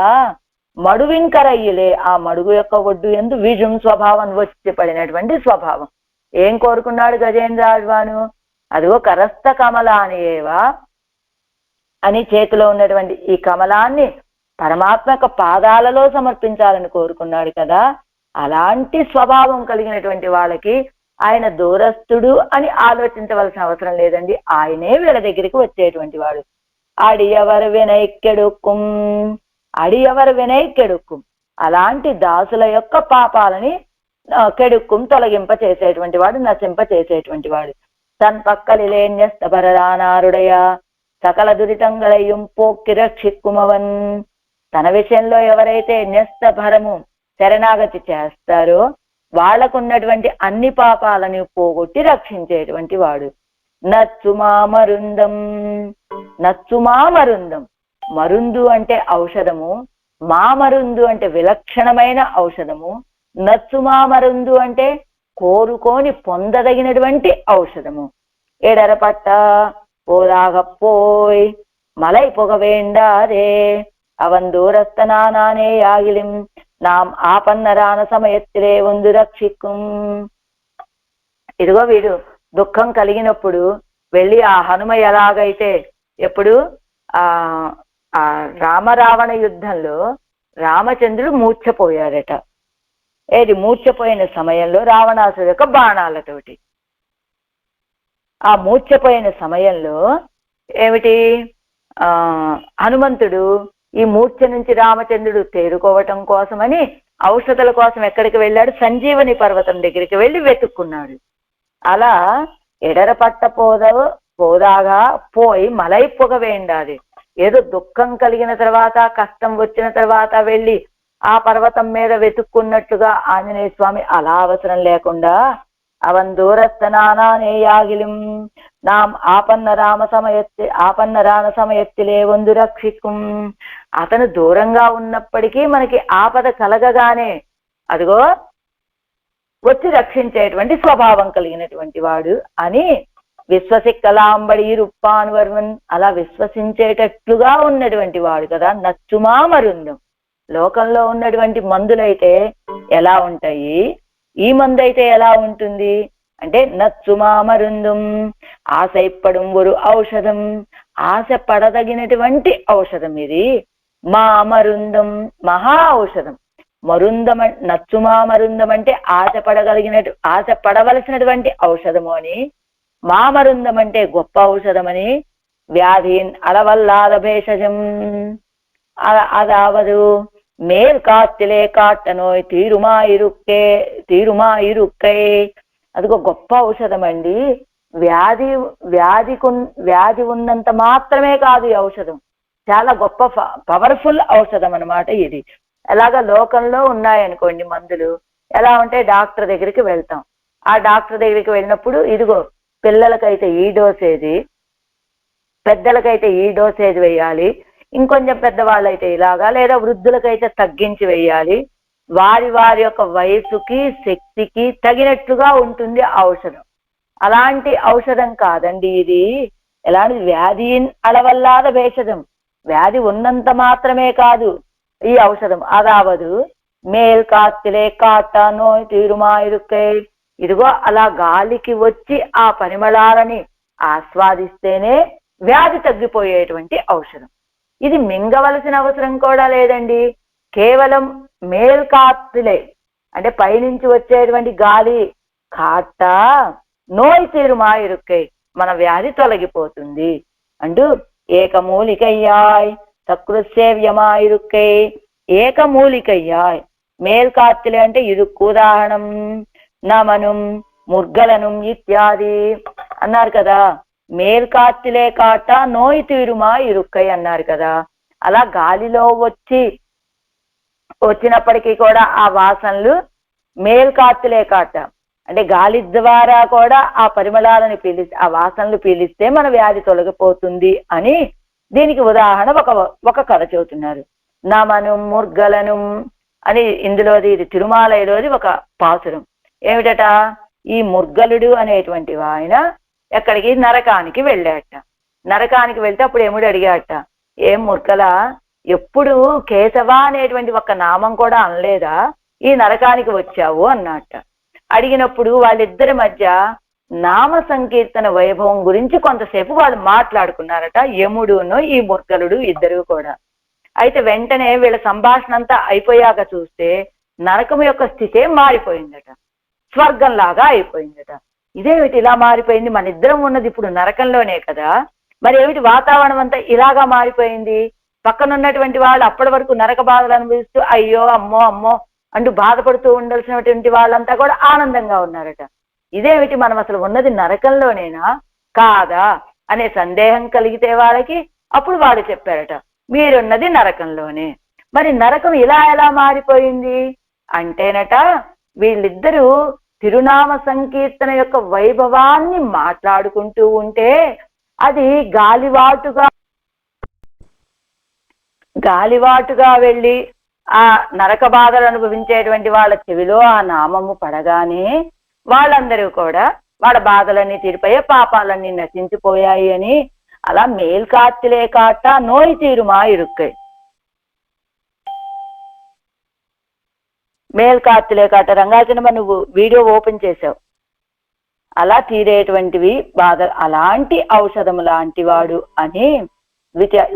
మడువింకరయ్యలే, ఆ మడుగు యొక్క ఒడ్డు ఎందు విజుం స్వభావం వచ్చి పడినటువంటి స్వభావం. ఏం కోరుకున్నాడు గజేంద్రాజ్వాను, అదిగో కరస్థ కమలాని ఏవా అని చేతిలో ఉన్నటువంటి ఈ కమలాన్ని పరమాత్మ యొక్క పాదాలలో సమర్పించాలని కోరుకున్నాడు కదా. అలాంటి స్వభావం కలిగినటువంటి వాళ్ళకి ఆయన దూరస్థుడు అని ఆలోచించవలసిన అవసరం లేదండి, ఆయనే వీళ్ళ దగ్గరికి వచ్చేటువంటి వాడు. అడియవరు వినైక్కెడుక్కుం, అడియవరు వినైక్కెడుక్కుం, అలాంటి దాసుల యొక్క పాపాలని కెడుక్కుం తొలగింప చేసేటువంటి వాడు, నశింప చేసేటువంటి వాడు. తన్ పక్కలిలేన్యస్తపరరానారుడయ సకల దురితంగళయ్యం పోక్కి రక్షిక్కుమవన్, తన విషయంలో ఎవరైతే న్యస్తభరము శరణాగతి చేస్తారో వాళ్లకున్నటువంటి అన్ని పాపాలని పోగొట్టి రక్షించేటువంటి వాడు. నచ్చుమామరుందం, నచ్చుమామరుందం, మరుందు అంటే ఔషధము, మామరుందు అంటే విలక్షణమైన ఔషధము, నచ్చుమామరుందు అంటే కోరుకొని పొందదగినటువంటి ఔషధము. ఎడరపట్ట పోరాగపోయ్ మలై పొగ వేండారే అవన్ దూరస్తనానే యాగిలిం నాం ఆపన్నరాన సమయత్తిరే వందు రక్షిక్కుం. ఇదిగో వీడు దుఃఖం కలిగినప్పుడు వెళ్ళి ఆ హనుమ ఎలాగైతే ఎప్పుడు ఆ రామరావణ యుద్ధంలో రామచంద్రుడు మూర్ఛపోయాడట. ఏది మూర్ఛపోయిన సమయంలో రావణాసుడు యొక్క బాణాలతోటి, ఆ మూర్ఛపోయిన సమయంలో ఏమిటి హనుమంతుడు ఈ మూర్ఛ నుంచి రామచంద్రుడు తేరుకోవటం కోసమని ఔషధాల కోసం ఎక్కడికి వెళ్ళాడు, సంజీవని పర్వతం దగ్గరికి వెళ్ళి వెతుక్కున్నాడు. అలా ఎడరపట్ట పోదాగా పోయి మలై పొగ వేండాది, ఏదో దుఃఖం కలిగిన తర్వాత కష్టం వచ్చిన తర్వాత వెళ్ళి ఆ పర్వతం మీద వెతుక్కున్నట్టుగా ఆంజనేయ స్వామి అలా అవసరం లేకుండా అవన్ దూరస్థనానే యాగిలిం నాం ఆపన్న రాన సమయత్తిలే వందు రక్షిక్కుం, అతను దూరంగా ఉన్నప్పటికీ మనకి ఆపద కలగగానే అదిగో వచ్చి రక్షించేటువంటి స్వభావం కలిగినటువంటి వాడు అని విశ్వసిక్కలాంబడి రుప్పాన్వర్వన్, అలా విశ్వసించేటట్లుగా ఉన్నటువంటి వాడు కదా. నచ్చుమామరుందం, లోకంలో ఉన్నటువంటి మందులైతే ఎలా ఉంటాయి, ఈ మందు అయితే ఎలా ఉంటుంది అంటే నచ్చుమామరుందం ఆశపడం ఒక ఔషధం, ఆశ పడదగినటువంటి ఔషధం ఇది. మామరుందం మహా ఔషధం, మరుందం నచ్చుమామరుందం అంటే ఆశ పడవలసినటువంటి ఔషధము అని, మామరుందం అంటే గొప్ప ఔషధమని. వ్యాధీన్ అలవల్లాద భేషజం అదావదు మేల్ కాత్తిలే కాట్టనోయ్ తీరుమాయిరుక్కై, అదిగో గొప్ప ఔషధం అండి. వ్యాధి ఉన్నంత మాత్రమే కాదు ఈ ఔషధం, చాలా గొప్ప పవర్ఫుల్ ఔషధం అన్నమాట ఇది. ఎలాగ లోకంలో ఉన్నాయనుకోండి మందులు, ఎలా ఉంటే డాక్టర్ దగ్గరికి వెళ్తాం, ఆ డాక్టర్ దగ్గరికి వెళ్ళినప్పుడు ఇదిగో పిల్లలకైతే ఈ డోసేజ్, పెద్దలకైతే ఈ డోసేజ్ వేయాలి, ఇంకొంచెం పెద్దవాళ్ళైతే ఇలాగా, లేదా వృద్ధులకైతే తగ్గించి వేయాలి, వారి వారి యొక్క వయసుకి శక్తికి తగినట్లుగా ఉంటుంది ఔషధం. అలాంటి ఔషధం కాదండి ఇది. ఎలాంటి వ్యాధి అలవల్లాద భేషజం, వ్యాధి ఉన్నంత మాత్రమే కాదు ఈ ఔషధం. అదావదు మేల్ కాత్తిలే కాటనో తీరుమాయిరుక్కై, ఇదిగో అలా గాలికి వచ్చి ఆ పరిమళాలని ఆస్వాదిస్తేనే వ్యాధి తగ్గిపోయేటువంటి ఔషధం. ఇది మింగవలసిన అవసరం కూడా లేదండి, కేవలం మేల్కాత్తులే అంటే పైనుంచి వచ్చేటువంటి గాలి కాట నోయి తీరుమా ఇరుక్కై మన వ్యాధి తొలగిపోతుంది అంటూ ఏకమూలికయ్యాయ్ సకృత్సేవ్యమా ఇరుక్కై ఏకమూలికయ్యాయ్ మేల్కాత్తులే అంటే ఇరుక్కు ఉదాహరణం నమనం ముర్గలనం ఇత్యాది అన్నారు కదా. మేల్కాత్తులే కాట నోయి తీరుమా ఇరుక్కై అన్నారు కదా. అలా గాలిలో వచ్చినప్పటికీ కూడా ఆ వాసనలు మేల్కాత్తులే కాట అంటే గాలి ద్వారా కూడా ఆ పరిమళాలను ఆ వాసనలు పీలిస్తే మన వ్యాధి తొలగిపోతుంది అని దీనికి ఉదాహరణ ఒక కథ చెబుతున్నారు. నమను ముర్గలను అని ఇందులోది ఇది తిరుమాలయలోది ఒక పాసురం ఏమిటట. ఈ ముర్గలుడు అనేటువంటి ఆయన ఎక్కడికి నరకానికి వెళ్ళాట. నరకానికి వెళ్తే అప్పుడు ఎముడు అడిగాట, ఏం ముర్గల ఎప్పుడు కేశవ అనేటువంటి ఒక నామం కూడా అనలేదా, ఈ నరకానికి వచ్చావు అన్నట్ట. అడిగినప్పుడు వాళ్ళిద్దరి మధ్య నామ సంకీర్తన వైభవం గురించి కొంతసేపు వాళ్ళు మాట్లాడుకున్నారట, యముడును ఈ ముర్గలుడు ఇద్దరు కూడా. అయితే వెంటనే వీళ్ళ సంభాషణ అంతా అయిపోయాక చూస్తే నరకం యొక్క స్థితే మారిపోయిందట, స్వర్గంలాగా అయిపోయిందట. ఇదేమిటి ఇలా మారిపోయింది, మన ఇద్దరం ఉన్నది ఇప్పుడు నరకంలోనే కదా, మరి ఏమిటి వాతావరణం అంతా ఇలాగా మారిపోయింది. పక్కనున్నటువంటి వాళ్ళు అప్పటి వరకు నరక బాధలు అనుభవిస్తూ అయ్యో అమ్మో అమ్మో అంటూ బాధపడుతూ ఉండాల్సినటువంటి వాళ్ళంతా కూడా ఆనందంగా ఉన్నారట. ఇదేమిటి మనం అసలు ఉన్నది నరకంలోనేనా కాదా అనే సందేహం కలిగితే వాళ్ళకి అప్పుడు వాళ్ళు చెప్పారట, మీరున్నది నరకంలోనే. మరి నరకం ఇలా ఎలా మారిపోయింది అంటేనట, వీళ్ళిద్దరూ తిరునామ సంకీర్తన యొక్క వైభవాన్ని మాట్లాడుకుంటూ ఉంటే అది గాలివాటుగా వెళ్ళి ఆ నరక బాధలు అనుభవించేటువంటి వాళ్ళ చెవిలో ఆ నామము పడగానే వాళ్ళందరూ కూడా వాళ్ళ బాధలన్నీ తీరిపోయే పాపాలన్నీ నశించిపోయాయి అని అలా మేల్కాత్తులే కాట నోయి తీరుమా ఇరుక్కై. మేల్కాత్తులే కాట రంగాచనమ్మ నువ్వు వీడియో ఓపెన్ చేసావు. అలా తీరేటువంటివి బాధ, అలాంటి ఔషధము లాంటి వాడు అని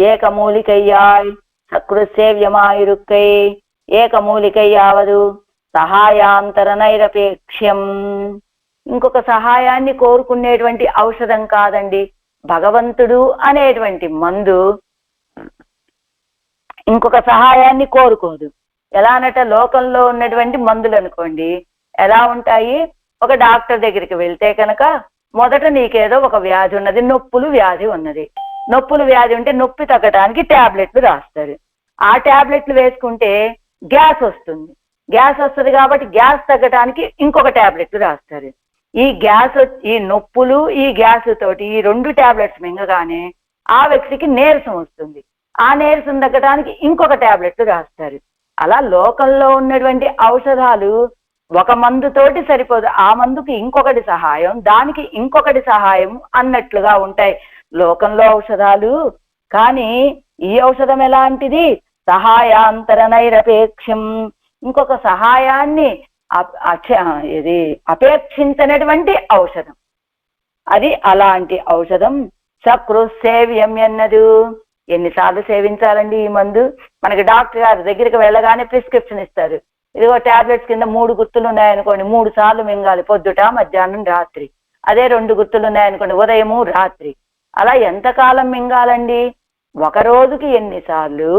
ఏకమూలికయ్యాయ్ సకృత్సేవ్యమాయిరుక్కై ఏకమూలికయ్యావదు సహాయాంతర నైరపేక్ష్యం. ఇంకొక సహాయాన్ని కోరుకునేటువంటి ఔషధం కాదండి. భగవంతుడు అనేటువంటి మందు ఇంకొక సహాయాన్ని కోరుకోదు. ఎలా అనట, లోకంలో ఉన్నటువంటి మందులు అనుకోండి ఎలా ఉంటాయి, ఒక డాక్టర్ దగ్గరికి వెళ్తే కనుక మొదట నీకేదో ఒక వ్యాధి ఉన్నది, నొప్పులు వ్యాధి ఉన్నది. నొప్పులు వ్యాధి ఉంటే నొప్పి తగ్గడానికి ట్యాబ్లెట్లు రాస్తారు. ఆ ట్యాబ్లెట్లు వేసుకుంటే గ్యాస్ వస్తుంది. గ్యాస్ వస్తుంది కాబట్టి గ్యాస్ తగ్గడానికి ఇంకొక ట్యాబ్లెట్లు రాస్తారు. ఈ నొప్పులు ఈ గ్యాస్ తోటి ఈ 2 ట్యాబ్లెట్స్ మింగగానే ఆ వ్యక్తికి నీరసం వస్తుంది. ఆ నీరసం తగ్గడానికి ఇంకొక ట్యాబ్లెట్లు రాస్తారు. అలా లోకంలో ఉన్నటువంటి ఔషధాలు ఒక మందుతోటి సరిపోదు, ఆ మందుకి ఇంకొకటి సహాయం, దానికి ఇంకొకటి సహాయం అన్నట్లుగా ఉంటాయి లోకంలో ఔషధాలు. కానీ ఈ ఔషధం ఎలాంటిది, సహాయాంతర నైరపేక్షం, ఇంకొక సహాయాన్ని అపేక్షించినటువంటి ఔషధం. అది అలాంటి ఔషధం. సకృత్సేవ్యం ఎన్నదు, ఎన్నిసార్లు సేవించాలండి ఈ మందు. మనకి డాక్టర్ గారి దగ్గరికి వెళ్ళగానే ప్రిస్క్రిప్షన్ ఇస్తారు, ఇదిగో టాబ్లెట్స్ కింద 3 గుర్తులు ఉన్నాయనుకోండి 3 సార్లు మింగాలి, పొద్దుట మధ్యాహ్నం రాత్రి. అదే 2 గుర్తులు ఉన్నాయనుకోండి ఉదయము రాత్రి. అలా ఎంతకాలం మింగాలండి, ఒక రోజుకి ఎన్నిసార్లు,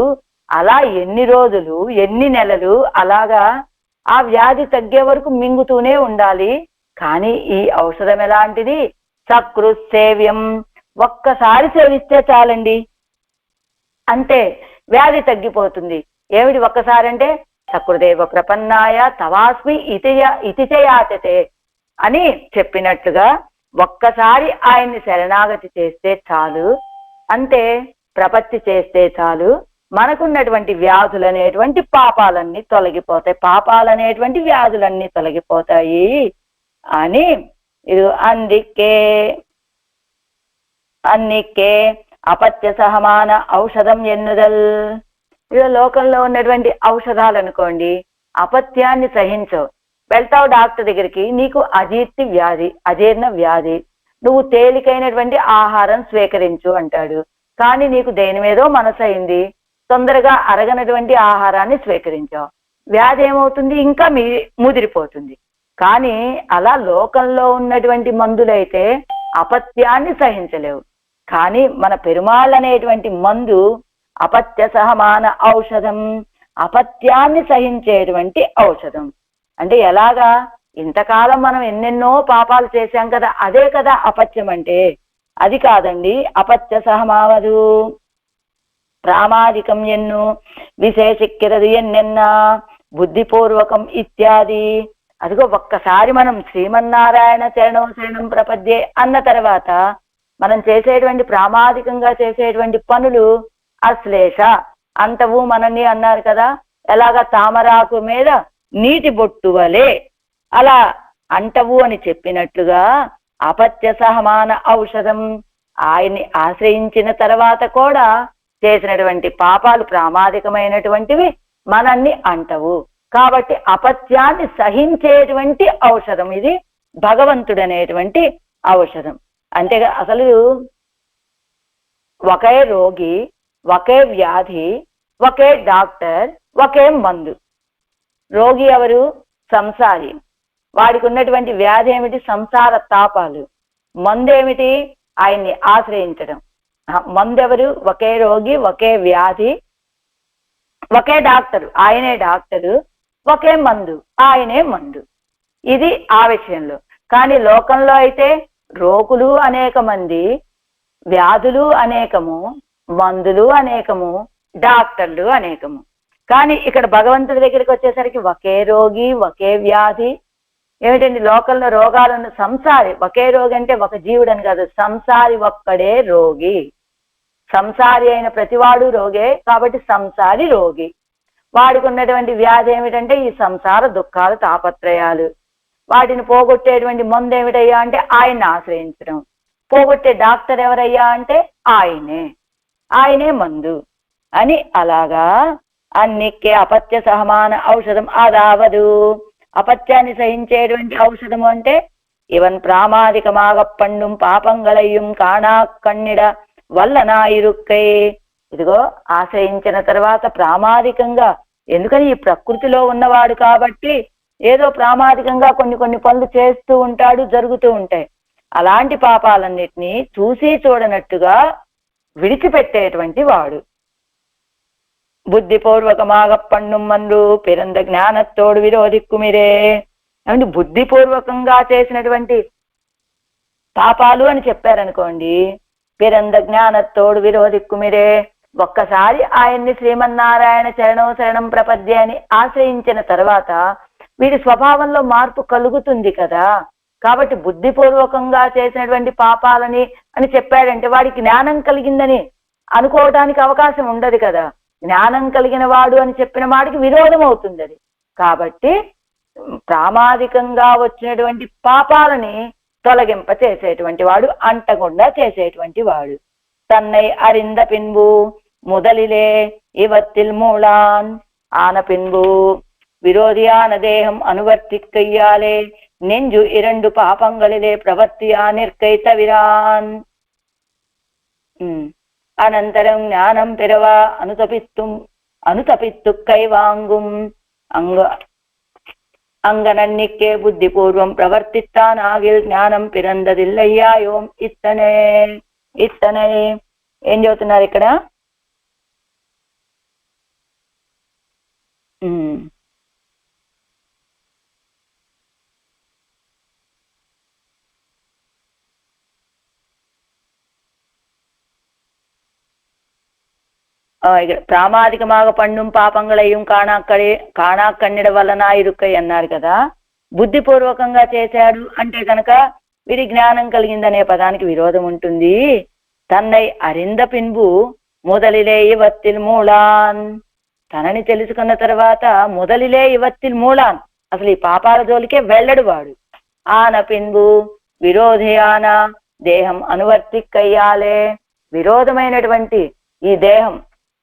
అలా ఎన్ని రోజులు ఎన్ని నెలలు, అలాగా ఆ వ్యాధి తగ్గే వరకు మింగుతూనే ఉండాలి. కానీ ఈ ఔషధం ఎలాంటిది, సకృత్సేవ్యం, ఒక్కసారి సేవిస్తే చాలండి అంతే వ్యాధి తగ్గిపోతుంది. ఏమిటి ఒక్కసారి అంటే, సకృదేవ ప్రపన్నాయ తవాస్మి ఇతిచయాచతే అని చెప్పినట్లుగా ఒక్కసారి ఆయన్ని శరణాగతి చేస్తే చాలు, అంతే ప్రపత్తి చేస్తే చాలు, మనకున్నటువంటి వ్యాధులనేటువంటి పాపాలన్నీ తొలగిపోతాయి, పాపాలనేటువంటి వ్యాధులన్నీ తొలగిపోతాయి అని ఇది అన్నికే అపత్య సహమాన ఔషధం ఎన్నుదల్. ఇక లోకంలో ఉన్నటువంటి ఔషధాలు అనుకోండి, అపత్యాన్ని సహించవు. వెళ్తావు డాక్టర్ దగ్గరికి, నీకు అజీర్ణ వ్యాధి, నువ్వు తేలికైనటువంటి ఆహారం స్వీకరించు అంటాడు. కానీ నీకు దేని మీదో మనసు అయింది, తొందరగా అరగనటువంటి ఆహారాన్ని స్వీకరించావు, వ్యాధి ఏమవుతుంది, ఇంకా ముదిరిపోతుంది. కానీ అలా లోకంలో ఉన్నటువంటి మందులైతే అపత్యాన్ని సహించలేవు. కానీ మన పెరుమాళ్ అనేటువంటి మందు అపత్య సహమాన ఔషధం, అపత్యాన్ని సహించేటువంటి ఔషధం. అంటే ఎలాగా, ఇంతకాలం మనం ఎన్నెన్నో పాపాలు చేశాం కదా, అదే కదా అపత్యం అంటే. అది కాదండి, అపత్య సహమావదు ప్రామాదికం ఎన్ను విశేషిక్కిరది ఎన్నెన్నా బుద్ధిపూర్వకం ఇత్యాది. అదిగో ఒక్కసారి మనం శ్రీమన్నారాయణ శరణం శరణం ప్రపద్యే అన్న తర్వాత మనం చేసేటువంటి ప్రామాదికంగా చేసేటువంటి పనులు అశ్లేష అంతవు మనని అన్నారు కదా. ఎలాగా తామరాకు మీద నీటి బొట్టు వలె అలా అంటవు అని చెప్పినట్లుగా అపత్య సహమాన ఔషధం. ఆయన్ని ఆశ్రయించిన తర్వాత కూడా చేసినటువంటి పాపాలు ప్రామాదికమైనటువంటివి మనల్ని అంటవు. కాబట్టి అపత్యాన్ని సహించేటువంటి ఔషధం ఇది భగవంతుడనేటువంటి ఔషధం. అంతేగా, అసలు ఒకే రోగి, ఒకే వ్యాధి, ఒకే డాక్టర్, ఒకే మందు. రోగి ఎవరు? సంసారి. వాడికి ఉన్నటువంటి వ్యాధి ఏమిటి? సంసార తాపాలు. మందు ఏమిటి? ఆయన్ని ఆశ్రయించడం. మందెవరు? ఒకే రోగి, ఒకే వ్యాధి, ఒకే డాక్టరు, ఆయనే డాక్టరు, ఒకే మందు, ఆయనే మందు. ఇది ఆ విషయంలో. కానీ లోకంలో అయితే రోగులు అనేక మంది, వ్యాధులు అనేకము, మందులు అనేకము, డాక్టర్లు అనేకము. కానీ ఇక్కడ భగవంతుడి దగ్గరికి వచ్చేసరికి ఒకే రోగి, ఒకే వ్యాధి. ఏమిటండి లోకంలో రోగాలను? సంసారి. ఒకే రోగి అంటే ఒక జీవుడని కాదు, సంసారి ఒక్కడే రోగి. సంసారి అయిన ప్రతివాడు రోగే, కాబట్టి సంసారి రోగి. వాడికి ఉన్నటువంటి వ్యాధి ఏమిటంటే ఈ సంసార దుఃఖాలు, తాపత్రయాలు. వాటిని పోగొట్టేటువంటి మందు ఏమిటయ్యా అంటే ఆయన్ని ఆశ్రయించడం. పోగొట్టే డాక్టర్ ఎవరయ్యా అంటే ఆయనే మందు అని. అలాగా అన్నికే అపత్య సహమాన ఔషధం అదావదు. అపత్యాన్ని సహించేటువంటి ఔషధము అంటే ఇవన్ ప్రామాదికమాగ పండుం పాపంగళయ్యం కాణా కన్నిడ వల్ల నా ఇరుక్కై. ఇదిగో ఆశ్రయించిన తర్వాత ప్రామాదికంగా, ఎందుకని ఈ ప్రకృతిలో ఉన్నవాడు కాబట్టి ఏదో ప్రామాదికంగా కొన్ని పనులు చేస్తూ ఉంటాడు, జరుగుతూ ఉంటాయి. అలాంటి పాపాలన్నిటినీ చూసి చూడనట్టుగా విడిచిపెట్టేటువంటి వాడు. బుద్ధిపూర్వకమాగ పన్నుం మన్రు పిరంద జ్ఞానత్తోడు విరోధిక్కుమిరే. ఏమంటే బుద్ధిపూర్వకంగా చేసినటువంటి పాపాలు అని చెప్పారనుకోండి, పిరంద జ్ఞానత్తోడు విరోధిక్కుమిరే. ఒక్కసారి ఆయన్ని శ్రీమన్నారాయణ శరణం శరణం ప్రపద్య అని ఆశ్రయించిన తర్వాత వీడి స్వభావంలో మార్పు కలుగుతుంది కదా. కాబట్టి బుద్ధిపూర్వకంగా చేసినటువంటి పాపాలని అని చెప్పాడంటే వాడికి జ్ఞానం కలిగిందని అనుకోవడానికి అవకాశం ఉండదు కదా. జ్ఞానం కలిగిన వాడు అని చెప్పిన వాడికి విరోధం అవుతుంది అది. కాబట్టి ప్రామాదికంగా వచ్చినటువంటి పాపాలని తొలగింప చేసేటువంటి వాడు, అంటకుండా చేసేటువంటి వాడు. తన్నై అరింద పిన్బు முதலிலே இவத்தில் மூளான் ஆன பின்பு விரோதியான தேகம் அனுவர்த்திக்கையாலே நெஞ்சு இரண்டு பாபங்களிலே பிரவர்த்தியா நிற்கை தவிரான். அனந்தரம் ஞானம் பெறவா அனுதபித்து கை வாங்கும் அங்கனன்னிக்கே புத்திபூர்வம் பிரவர்த்தித்தான் ஆகில் జ్ఞానం పిరందదిల్లయ్యాయోం ఇత్తనే. ఏం చెబుతున్నారు ఇక్కడ? ప్రామాదికమాగ పండుం పాపంగళయ్యం కాణా కన్నిడ వలన ఇరుక్కై అన్నారు కదా. బుద్ధిపూర్వకంగా చేశాడు అంటే కనుక వీడి జ్ఞానం కలిగిందనే పదానికి విరోధం ఉంటుంది. తన్నై అరింద పిన్బు మొదలిలే ఇవత్తిల్ మూలాన్. తనని తెలుసుకున్న తర్వాత మొదలిలే ఇవత్తిల్ మూలాన్, అసలు ఈ పాపాల జోలికే వెళ్ళడు వాడు. ఆన పిన్బు విరోధియాన దేహం అనువర్తిక్కయ్యాలే. విరోధమైనటువంటి ఈ దేహం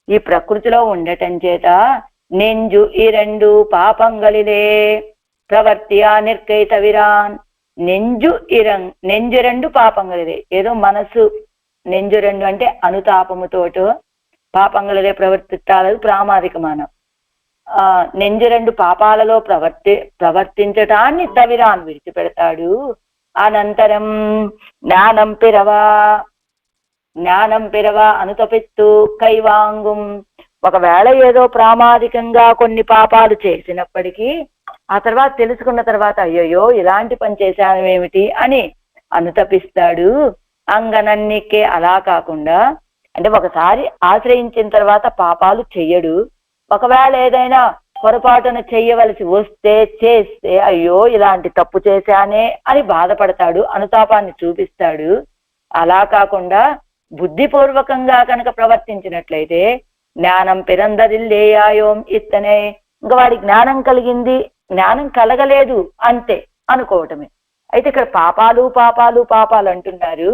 ఈ ప్రకృతిలో ఉండటం చేత నెంజు ఈ రెండు పాపంగలిలే ప్రవర్తియా నిర్కై తవిరాన్. నెంజు రెండు పాపంగలిలే. ఏదో మనసు నెంజు రెండు అంటే అనుతాపముతోటో పాపంగళరే ప్రవర్తించాలది ప్రామాదికమానం. నెంజు రెండు పాపాలలో ప్రవర్తించటాన్ని తవిరాన్ విడిచిపెడతాడు. అనంతరం జ్ఞానం పిరవ అనుతపిత్తు కైవాంగుం. ఒకవేళ ఏదో ప్రామాదికంగా కొన్ని పాపాలు చేసినప్పటికీ ఆ తర్వాత తెలుసుకున్న తర్వాత అయ్యయ్యో ఇలాంటి పని చేశానేమిటి అని అనుతపిస్తాడు. అంగనన్నికే అలా కాకుండా, అంటే ఒకసారి ఆశ్రయించిన తర్వాత పాపాలు చెయ్యడు. ఒకవేళ ఏదైనా పొరపాటున చెయ్యవలసి వస్తే చేస్తే అయ్యో ఇలాంటి తప్పు చేశానే అని బాధపడతాడు, అనుతాపాన్ని చూపిస్తాడు. అలా కాకుండా బుద్ధిపూర్వకంగా కనుక ప్రవర్తించినట్లయితే జ్ఞానం పిరందరిల్లేయాయోం ఇత్తనే, ఇంకా వాడి జ్ఞానం కలిగింది, జ్ఞానం కలగలేదు అంతే అనుకోవటమే. అయితే ఇక్కడ పాపాలు పాపాలు పాపాలు అంటున్నారు.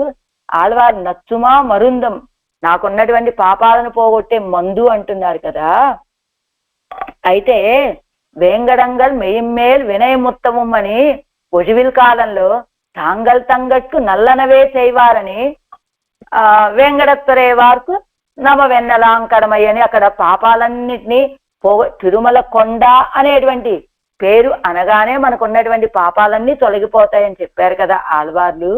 ఆళ్వారు నచ్చుమా మరుందం, నాకున్నటువంటి పాపాలను పోగొట్టే మందు అంటున్నారు కదా. అయితే వేంగడంగల్ మెయిమ్మేల్ వినయముత్తమం అని ఒజివిల్ కాలంలో తాంగల్ తంగట్కు నల్లనవే చేయవారని వేంగడత్తరే వార్కు నమ వెన్నలాంకడమయ్య అని అక్కడ పాపాలన్నిటినీ తిరుమల కొండ అనేటువంటి పేరు అనగానే మనకున్నటువంటి పాపాలన్నీ తొలగిపోతాయని చెప్పారు కదా ఆళ్వార్లు.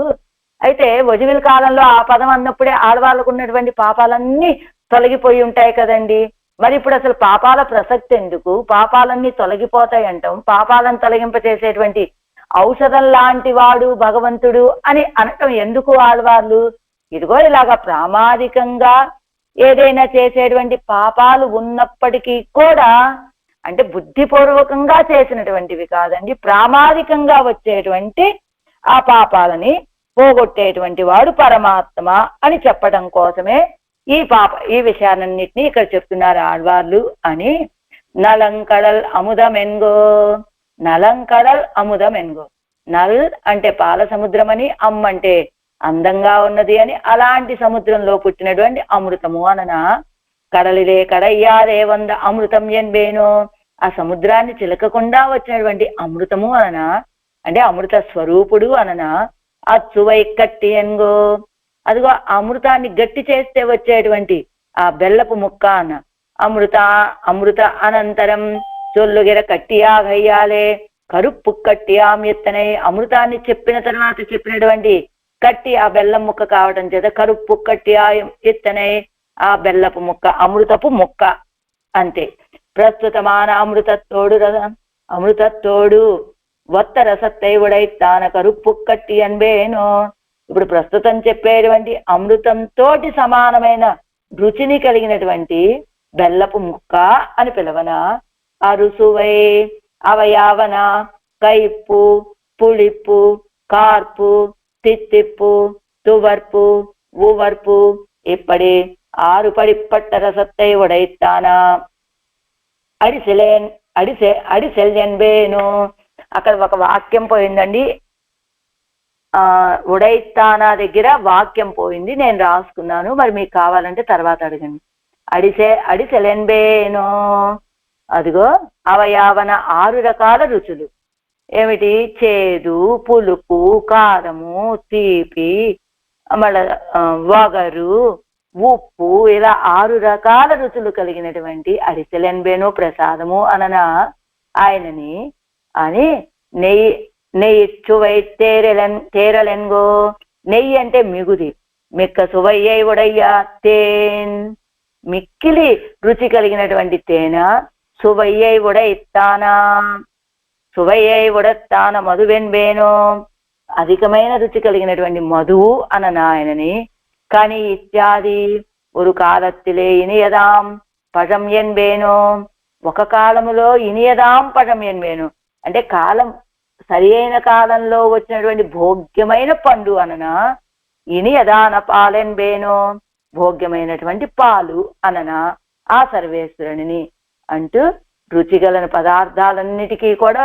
అయితే ఒజివిల్ కాలంలో ఆ పదం అన్నప్పుడే ఆళ్వార్లకు ఉన్నటువంటి పాపాలన్నీ తొలగిపోయి ఉంటాయి కదండి. మరి ఇప్పుడు అసలు పాపాల ప్రసక్తి ఎందుకు? పాపాలన్నీ తొలగిపోతాయి అంటాం. పాపాలను తొలగింపచేసేటువంటి ఔషధం లాంటి వాడు భగవంతుడు అని అనటం ఎందుకు ఆళ్వార్లు? ఇదిగో ఇలాగా ప్రామాదికంగా ఏదైనా చేసేటువంటి పాపాలు ఉన్నప్పటికీ కూడా, అంటే బుద్ధిపూర్వకంగా చేసినటువంటివి కాదండి, ప్రామాదికంగా వచ్చేటువంటి ఆ పాపాలని పోగొట్టేటువంటి వాడు పరమాత్మ అని చెప్పడం కోసమే ఈ విషయాలన్నిటినీ ఇక్కడ చెప్తున్నారు ఆళ్వార్లు అని. నలంకడల్ అముదమెన్గో, నలంకడల్ అముదమెన్గో. నల్ అంటే పాల సముద్రం అని, అమ్ అంటే అందంగా ఉన్నది అని, అలాంటి సముద్రంలో పుట్టినటువంటి అమృతము అననా. కడలిరే కడయ్యారే వంద అమృతం ఎన్బేనో, ఆ సముద్రాన్ని చిలకకుండా వచ్చినటువంటి అమృతము అననా, అంటే అమృత స్వరూపుడు అననా. అచ్చువై కట్టి ఎన్గో, అదిగో అమృతాన్ని గట్టి చేస్తే వచ్చేటువంటి ఆ బెల్లపు ముక్క అన్న. అమృత అనంతరం చొల్లుగిర కట్టియా గయ్యాలే కరుప్పు కట్టియాం ఎత్తనై. అమృతాన్ని చెప్పిన తర్వాత చెప్పినటువంటి కట్టి ఆ బెల్లం ముక్క కావటం చేత కరుప్పు కట్టియా ఎత్తనై, ఆ బెల్లపు ముక్క అమృతపు ముక్క అంతే. ప్రస్తుతమాన అమృతత్తోడు ఒత్త రసత్తై ఉడైతాన కరుప్పు కట్టి అన్బేనో. ఇప్పుడు ప్రస్తుతం చెప్పేటువంటి అమృతంతోటి సమానమైన రుచిని కలిగినటువంటి బెల్లపు ముక్క అని పిలవన. అరుసువై అవయావన కైప్పు పుళిప్పు కార్పు తిత్తిప్పు తువర్పు ఉవర్పు ఇప్పటి 6 படிப்பட்ட ரசத்தை உடைத்தானா అడిసెల్యన్బేను. అక్కడ ఒక వాక్యం పోయిందండి. ఉడైతానా దగ్గర వాక్యం పోయింది, నేను రాసుకున్నాను, మరి మీకు కావాలంటే తర్వాత అడగండి. అడిసెలెన్బేనో. అదిగో అవయావన 6 రకాల రుచులు ఏమిటి? చేదు, పులుపు, కారము, తీపి, మళ్ళా వగరు, ఉప్పు, ఇలా 6 రకాల రుచులు కలిగినటువంటి అడిసెలెన్బేను ప్రసాదము అననా ఆయనని అని. నెయ్యి చువై తేరలెన్గో. నెయ్యి అంటే మిగుది. మిక్క సువయ్యై ఉడయ్యా తేన్, మిక్కిలి రుచి కలిగినటువంటి తేన. సువయ్యై ఉడైతానా, సువయ్యై ఉడత్తాన మధువెన్బేనో. అధికమైన రుచి కలిగినటువంటి మధువు అననాయనని. కానీ ఇత్యాది ఒక కాలత్తిలే ఇనియదాం పజం ఎన్బేనో. ఒక కాలములో ఇనియదాం పజం ఎన్బేను అంటే కాలం సరి అయిన కాలంలో వచ్చినటువంటి భోగ్యమైన పండు అననా. ఇనియదాన పాలెన్బేనో, భోగ్యమైనటువంటి పాలు అననా ఆ సర్వేశ్వరుని అంటూ రుచిగల పదార్థాలన్నిటికీ కూడా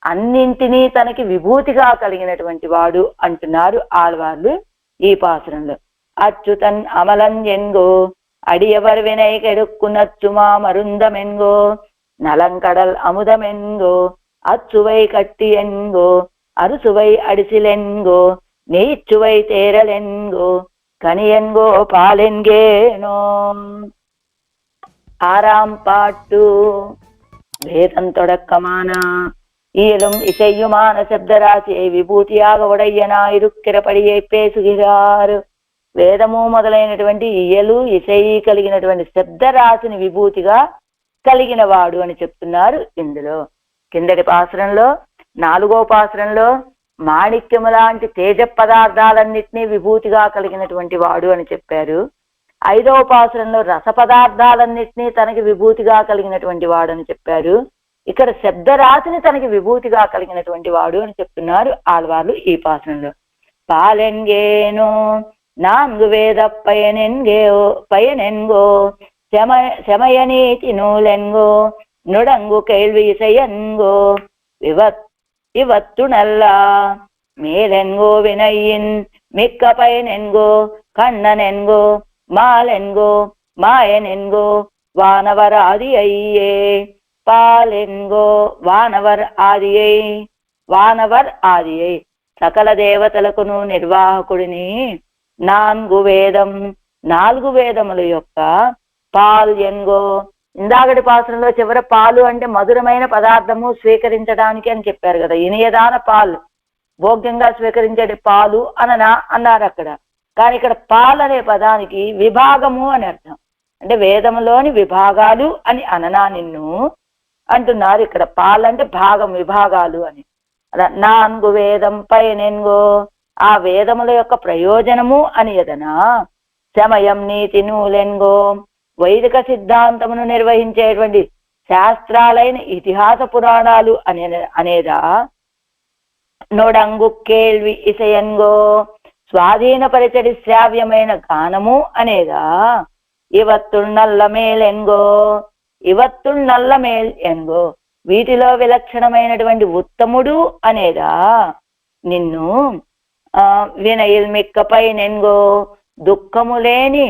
అన్నింటినీ తనకి విభూతిగా కలిగినటువంటి వాడు అంటున్నారు ఆళ్వార్లు ఈ పాసురంలో. అచ్యుతన్ అమలన్ ఎన్గో అడియవర్ వినై కెడుక్కు నచ్చుమా మరుందమెన్గో. నలంకడల్ అముదమెన్గో అచ్చువై కట్టి ఎన్గో అరుసువై అడిసిలెన్గో నెయ్చువై తేరలెన్గో కనియన్గో పాలెన్గేనో. ஆறாம் பாட்டு. வேதம் தொடக்கமான இயலும் இசையுமான சப்தராசியை விபூதியாக உடையனாயிருக்கிறபடியை పేసుகிறாరు. వేదము మొదలైనటువంటి ఇయలు ఇసై కలిగినటువంటి శబ్దరాశిని విభూతిగా కలిగిన వాడు అని చెప్తున్నారు ఇందులో. కిందటి పాసురంలో 4వ పాసురంలో మాణిక్యము లాంటి తేజ పదార్థాలన్నింటినీ విభూతిగా కలిగినటువంటి వాడు అని చెప్పారు. 5వ పాసురంలో రస పదార్థాలన్నింటినీ తనకి విభూతిగా కలిగినటువంటి వాడు అని చెప్పారు. ఇక్కడ శబ్దరాశిని తనకి విభూతిగా కలిగినటువంటి వాడు అని చెప్తున్నారు ఆళ్వార్లు ఈ పాసురంలో. పాలెన్గేనో 4 వేద பயனென்கோ செமயநீதி நூலென்கோ நுடங்கு கேள்வி இசையென்கோ இவத்து நல்லா மேலென்கோ வினையின் மிக்க பயனென்கோ கண்ணனென்கோ மாலென்கோ மாயனென்கோ வானவர் ஆதியையே. పాలెన్గో వానవర్ ఆదియై సకల దేవతలకును నిర్వాహకుడిని. 4 వేదముల యొక్క పాల్యన్గో. ఇందాకటి పాత్రలో చివర పాలు అంటే మధురమైన పదార్థము స్వీకరించడానికి అని చెప్పారు కదా. ఇనియదాన పాలు భోగ్యంగా స్వీకరించే పాలు అన్నారు అక్కడ. కానీ ఇక్కడ పాలు అనే పదానికి విభాగము అని అర్థం. అంటే వేదములోని విభాగాలు అని అననా నిన్ను అంటున్నారు. ఇక్కడ పాలంటే భాగం, విభాగాలు అని. అలా 4 వేదం పైనెన్గో ఆ వేదముల యొక్క ప్రయోజనము అని ఎదనా. సమయం నీతి నూలెన్గో వైదిక సిద్ధాంతమును నిర్వహించేటువంటి శాస్త్రాలైన ఇతిహాస పురాణాలు అనేదా. నొడంగు కేల్వి ఇసయన్గో స్వాధీనపరిచడి శ్రావ్యమైన గానము అనేదా. ఇవత్తున్నల్ల మేల్ ఎన్గో వీటిలో విలక్షణమైనటువంటి ఉత్తముడు అనేదా నిన్ను. వినయిల్ మిక్కపై నెన్గో దుఃఖము లేని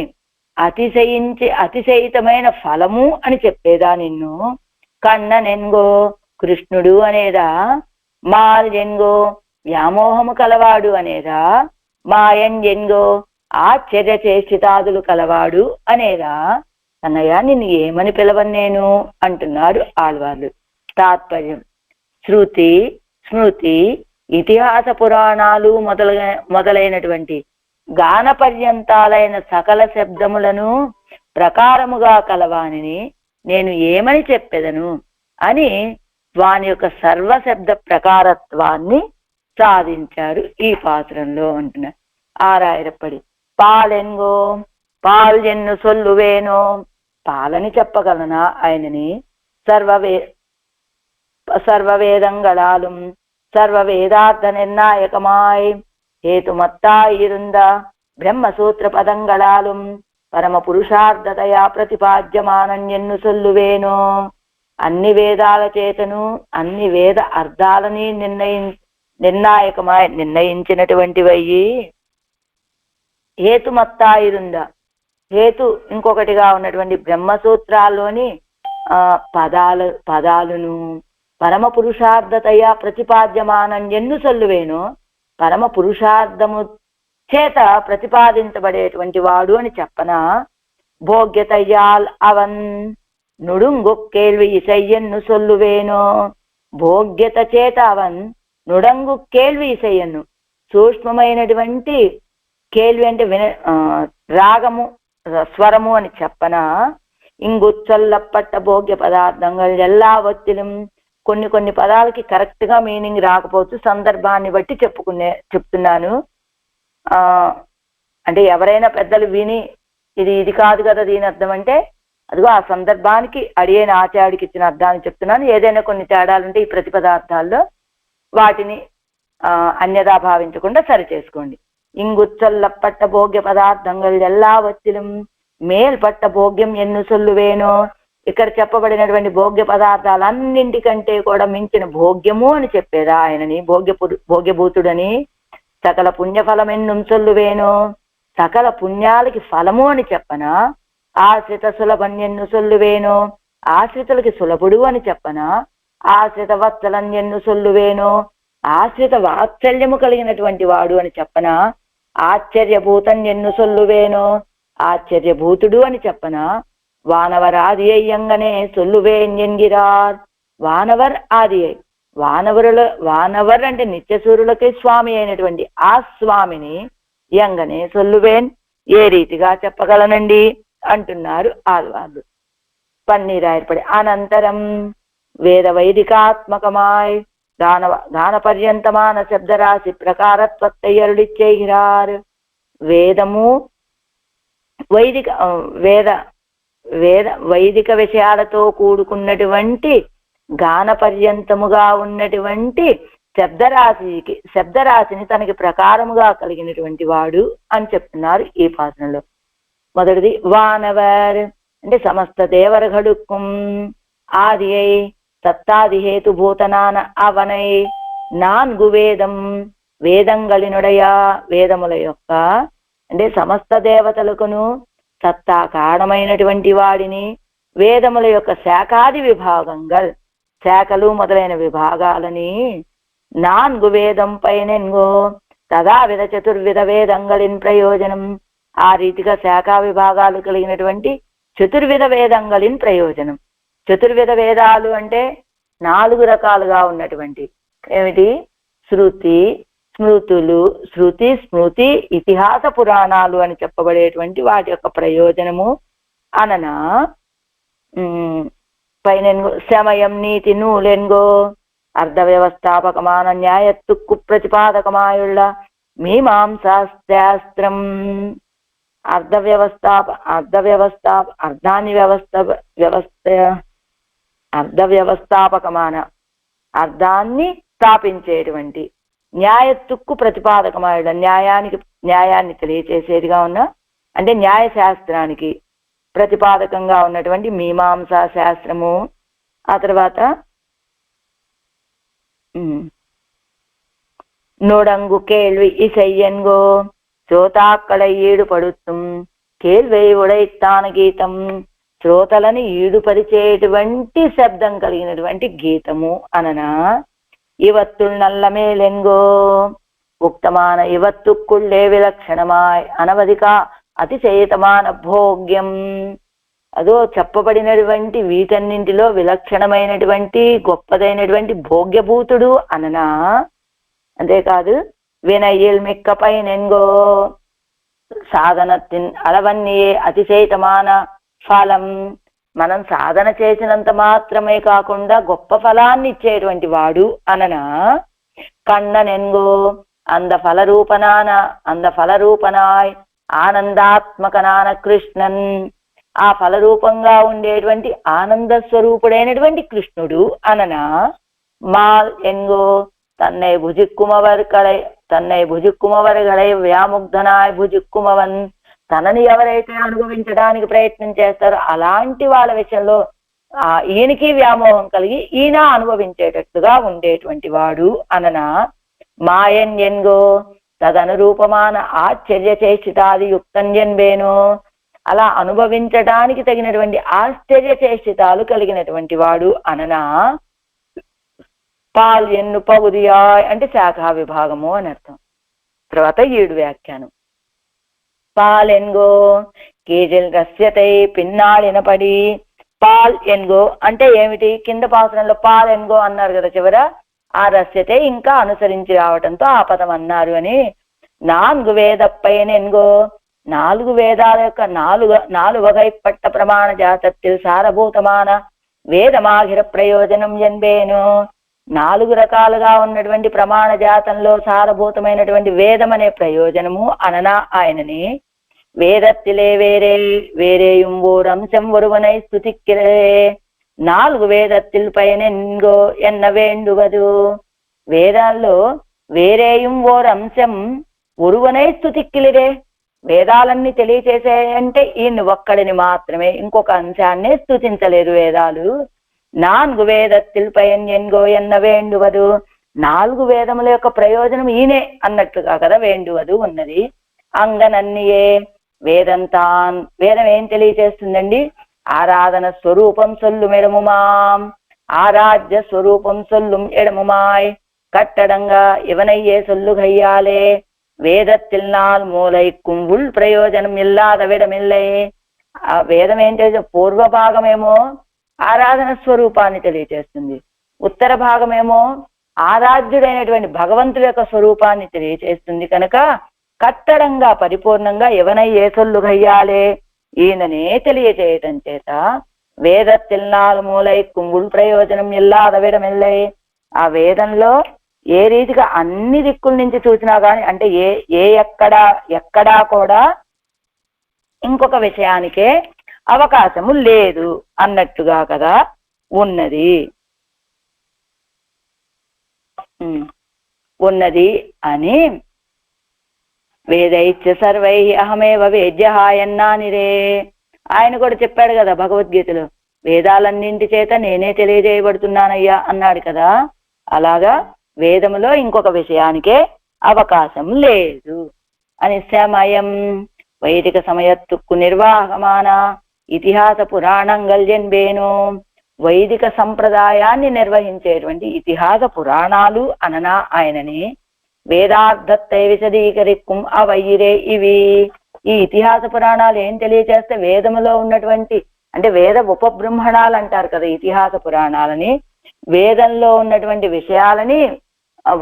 అతిశయితమైన ఫలము అని చెప్పేదా నిన్ను. కన్ననెన్గో కృష్ణుడు అనేదా. మాల్యన్గో వ్యామోహము కలవాడు అనేదా. మాయన్ ఎన్గో ఆశ్చర్య చేష్టితాదులు కలవాడు అనేదా. అన్నయ్య నిన్ను ఏమని పిలవను నేను అంటున్నారు ఆళ్వార్లు. తాత్పర్యం: శృతి, స్మృతి, ఇతిహాస పురాణాలు మొదలైనటువంటి గాన పర్యంతాలైన సకల శబ్దములను ప్రకారముగా కలవానిని నేను ఏమని చెప్పెదను అని వాని యొక్క సర్వశబ్ద ప్రకారత్వాన్ని సాధించారు ఈ పాత్రంలో అంటున్నారు. ఆరాయిరప్పడి పాలెన్గో పాల్యన్ను సొల్లువేనో పాలని చెప్పగలనా ఆయనని. సర్వవేదంగళాலும் సర్వ వేదార్థ నిర్ణాయకమాయ్ హేతుమత్తాயிருந்த బ్రహ్మసూత్ర పదంగళాலும் పరమ పురుషార్థతయా ప్రతిపాద్యమానం ఎన్ను సొల్లువేనో. అన్ని వేదాల చేతను అన్ని వేద అర్థాలని నిర్ణయించినటువంటివయ్యి హేతుమత్తాயிருంద హేతు ఇంకొకటిగా ఉన్నటువంటి బ్రహ్మసూత్రాల్లోని పదాలను పరమ పురుషార్థతయా ప్రతిపాద్యమానం ఎన్ను సొల్లువేనో పరమ పురుషార్థము చేత ప్రతిపాదించబడేటువంటి వాడు అని చెప్పనా. భోగ్యతయ్యాల్ అవన్ నుడుంగు కేల్వి ఇసయ్యన్ను సొల్లువేనో. భోగ్యత చేత అవన్ నుడంగు కేల్వి ఇసయ్యన్ను సూక్ష్మమైనటువంటి కేల్వి అంటే రాగము స్వరము అని చెప్పనా. ఇంగుచ్చల్లప్పట్ట భోగ్య పదార్థంగా ఎల్లావత్తిలం. కొన్ని పదాలకి కరెక్ట్ గా మీనింగ్ రాకపోవచ్చు, సందర్భాన్ని బట్టి చెప్తున్నాను. అంటే ఎవరైనా పెద్దలు విని ఇది కాదు కదా దీని అర్థం అంటే అదిగో ఆ సందర్భానికి అడిగిన ఆచార్యుడికి ఇచ్చిన అర్థాన్ని చెప్తున్నాను. ఏదైనా కొన్ని తేడాలు ఉంటే ఈ ప్రతిపదార్థాల్లో వాటిని అన్యదా భావించకుండా సరి చేసుకోండి. ఇంగుచ్చల్లప్పట్ట భోగ్య పదార్థంగా ఎల్లావత్తిలం మేల్పట్ట భోగ్యం ఎన్ను సొల్లువేనో. ఇక్కడ చెప్పబడినటువంటి భోగ్య పదార్థాలన్నింటికంటే కూడా మించిన భోగ్యము అని చెప్పేదా ఆయనని భోగ్యభూతుడని. సకల పుణ్యఫలమెన్ను సొల్లువేనో. సకల పుణ్యాలకి ఫలము అని చెప్పనా. ఆశ్రిత సులభన్యన్ను సొల్లువేనో. ఆశ్రితులకి సులభుడు అని చెప్పనా. ఆశ్రిత వత్సలన్యన్ను సొల్లువేనో. ఆశ్రిత వాత్సల్యము కలిగినటువంటి వాడు అని చెప్పనా. ఆశ్చర్యభూతన్యన్ను సొల్లువేనో. ఆశ్చర్యభూతుడు అని చెప్పనా. வானவர் ஆதியை எங்கனே சொல்லுவேன் என்கிறார். వానవర్ ఆది అయి వానవర్ అంటే నిత్యసూరులకి స్వామి అయినటువంటి ఆ స్వామిని ఎంగనే సొల్లువేన్ ఏ రీతిగా చెప్పగలనండి అంటున్నారు ఆళ్వార్లు. పన్నీరాయర్పడి అనంతరం వేద వైదికాత్మకమాయ్ గాన పర్యంతమాన శబ్దరాశి ప్రకారత్వத்தை அருளிச் செய்கிறார். వేదము వైదిక విషయాలతో కూడుకున్నటువంటి గాన పర్యంతముగా ఉన్నటువంటి శబ్దరాశిని తనకి ప్రకారముగా కలిగినటువంటి వాడు అని చెప్తున్నారు ఈ పాసనలో. మొదటిది వానవర్ అంటే సమస్త దేవరగడుక్కుం ఆదియై సత్తాది హేతుభూతనాన అవనై నాన్గు వేదంగళినుడయ వేదముల యొక్క అంటే సమస్త దేవతలకును సత్తా కారణమైనటువంటి వాడిని వేదముల యొక్క శాఖాది విభాగంగా శాఖలు మొదలైన విభాగాలని నాన్గు వేదం పైనెన్గో తదావిధ చతుర్విధ వేదంగళిన్ ప్రయోజనం ఆ రీతిగా శాఖా విభాగాలు కలిగినటువంటి చతుర్విధ వేదంగళిన్ ప్రయోజనం. చతుర్విధ వేదాలు అంటే 4 రకాలుగా ఉన్నటువంటి ఏమిటి? శృతి, స్మృతి, ఇతిహాస పురాణాలు అని చెప్పబడేటువంటి వాటి యొక్క ప్రయోజనము అననా పైనెన్గో సమయం నీతి నూలెన్గో అర్ధ వ్యవస్థాపకమాన న్యాయత్తుక్కు ప్రతిపాదకమాయుళ్ళ మీమాంసాస్త్రం అర్ధ వ్యవస్థాపకమాన అర్ధాన్ని స్థాపించేటువంటి న్యాయత్తుక్కు ప్రతిపాదకమాయుళ్ళ న్యాయాన్ని తెలియచేసేదిగా ఉన్న అంటే న్యాయ శాస్త్రానికి ప్రతిపాదకంగా ఉన్నటువంటి మీమాంసా శాస్త్రము. ఆ తర్వాత నోడంగు కేள்வி ఇసయ్యన్గో శ్రోతాక్కడై ఈడుపడుతుం కేள்వై ఉడైత్తాన గీతం శ్రోతలని ఈడుపరిచేటువంటి శబ్దం కలిగినటువంటి గీతము అననా ఇవత్తుల్ నల్లమేలెన్గో ఉక్తమాన ఇవత్తుక్కుళ్ళే విలక్షణమాయ్ అనవధిక అతిశయతమాన భోగ్యం అదో చెప్పబడినటువంటి వీటన్నింటిలో విలక్షణమైనటువంటి గొప్పదైనటువంటి భోగ్యభూతుడు అననా. అంతేకాదు వినయ్యల్ మిక్కపై నెన్గో సాధనத்தின் அளவన్నియే అతిశయతమాన ఫలం మనం సాధన చేసినంత మాత్రమే కాకుండా గొప్ప ఫలాన్ని ఇచ్చేటువంటి వాడు అననా. కண்ணనెన్గో అంద ఫలరూపనాయ్ ఆనందాత్మకనాన కృష్ణన్ ఆ ఫలరూపంగా ఉండేటువంటి ఆనంద స్వరూపుడైనటువంటి కృష్ణుడు అననా. మాల్ ఎన్గో తన్னை భుజిక్కుమవర్గడై వ్యాముగ్ధనాయ్ భుజిక్కుమవన్ తనని ఎవరైతే అనుభవించడానికి ప్రయత్నం చేస్తారో అలాంటి వాళ్ళ విషయంలో ఈయనకి వ్యామోహం కలిగి ఈయన అనుభవించేటట్టుగా ఉండేటువంటి వాడు అననా. మాయన్ ఎన్గో తదనురూపమాన ఆశ్చర్య చేష్టితాది యుక్తంజన్బేనో అలా అనుభవించడానికి తగినటువంటి ఆశ్చర్య చేష్టితాలు కలిగినటువంటి వాడు అననా. పాల్యన్ను పగుదియాయ్ అంటే శాఖా విభాగము అని అర్థం. తర్వాత 7 వ్యాఖ్యానం. పాలెన్గో కేజల్ రస్యతై పిన్నాళినపడి పాల్ ఎన్గో అంటే ఏమిటి? కింద పాసనంలో పాలెన్గో అన్నారు కదా చివర, ఆ రస్యతే ఇంకా అనుసరించి రావటంతో ఆ పదం అన్నారు అని. 4 వేదప్పైనెన్గో 4 వేదాల యొక్క 4 వగైపట్ట ప్రమాణ జాతத்தில் సారభూతమాన వేదమాగిర ప్రయోజనం ఎన్బేను 4 రకాలుగా ఉన్నటువంటి ప్రమాణ జాతంలో సారభూతమైనటువంటి వేదం అనే ప్రయోజనము అననా ఆయనని. వేదత్తిలే వేరేயும் ஓர் அம்சம் ஒருவனை ஸ்துதிக்கிறே 4 వేదత్తిల్ పైనెన్గో ఎన్న వేండువదు వేదాల్లో వేరేயும் ఓర్ అంశం ఒరువనై స్తుతిక్కిలిరే వేదాలన్నీ తెలియచేసే అంటే ఈయన్ని ఒక్కడిని మాత్రమే, ఇంకొక అంశాన్ని స్తుతించలేరు వేదాలు. 4 వేదత్తిల్ పైనెన్గో ఎన్న వేండువదు 4 వేదముల యొక్క ప్రయోజనం ఈయనే అన్నట్లుగా కదా వేండువదు ఉన్నది. అంగనన్నియే వేదంతాన్ వేదం ఏం తెలియచేస్తుందండి? ఆరాధన స్వరూపం సొల్లు మెడముమాం ఆరాధ్య స్వరూపం సొల్లు ఎడముమాయ్ కట్టడంగా ఇవనయ్యే సొల్లుగయ్యాలే వేదத்தில் 4 மூலைக்கும் உள் பிரயோஜனம் இல்லாத விடமில்லை ఆ వేదం ఏం చేసే పూర్వ భాగమేమో ఆరాధన స్వరూపాన్ని తెలియచేస్తుంది, ఉత్తర భాగమేమో ఆరాధ్యుడైనటువంటి భగవంతుడి యొక్క స్వరూపాన్ని తెలియచేస్తుంది. కనుక కట్టడంగా పరిపూర్ణంగా ఎవనై ఏసొల్లు గయ్యాలే ఈయననే తెలియచేయటం చేత వేదத்தில் 4 మూలైக்கும் ఉள் ప్రయోజనం ఇల్లాద విడమిల్లై, ఆ వేదంలో ఏ రీతిగా అన్ని దిక్కుల నుంచి చూసినా గాని అంటే ఎక్కడా కూడా ఇంకొక విషయానికే అవకాశము లేదు అన్నట్టుగా కదా ఉన్నది అని వేదైత్య సర్వై అహమేవ వేద్యహాయన్నానిరే ఆయన కూడా చెప్పాడు కదా భగవద్గీతలో, వేదాలన్నింటి చేత నేనే తెలియజేయబడుతున్నానయ్యా అన్నాడు కదా. అలాగా వేదములో ఇంకొక విషయానికే అవకాశం లేదు అని సమయం వైదిక సమయత్తుక్కు నిర్వాహమాన ఇతిహాస పురాణం గల్జెన్బేను, వైదిక సంప్రదాయాన్ని నిర్వహించేటువంటి ఇతిహాస పురాణాలు అననా ఆయనని వేదార్థத்தை విశదీకరిక్కుం అవయ్యిరే ఇవి. ఈ ఇతిహాస పురాణాలు ఏం తెలియచేస్తే వేదములో ఉన్నటువంటి అంటే వేద ఉపబ్రహ్మణాలు అంటారు కదా ఇతిహాస పురాణాలని, వేదంలో ఉన్నటువంటి విషయాలని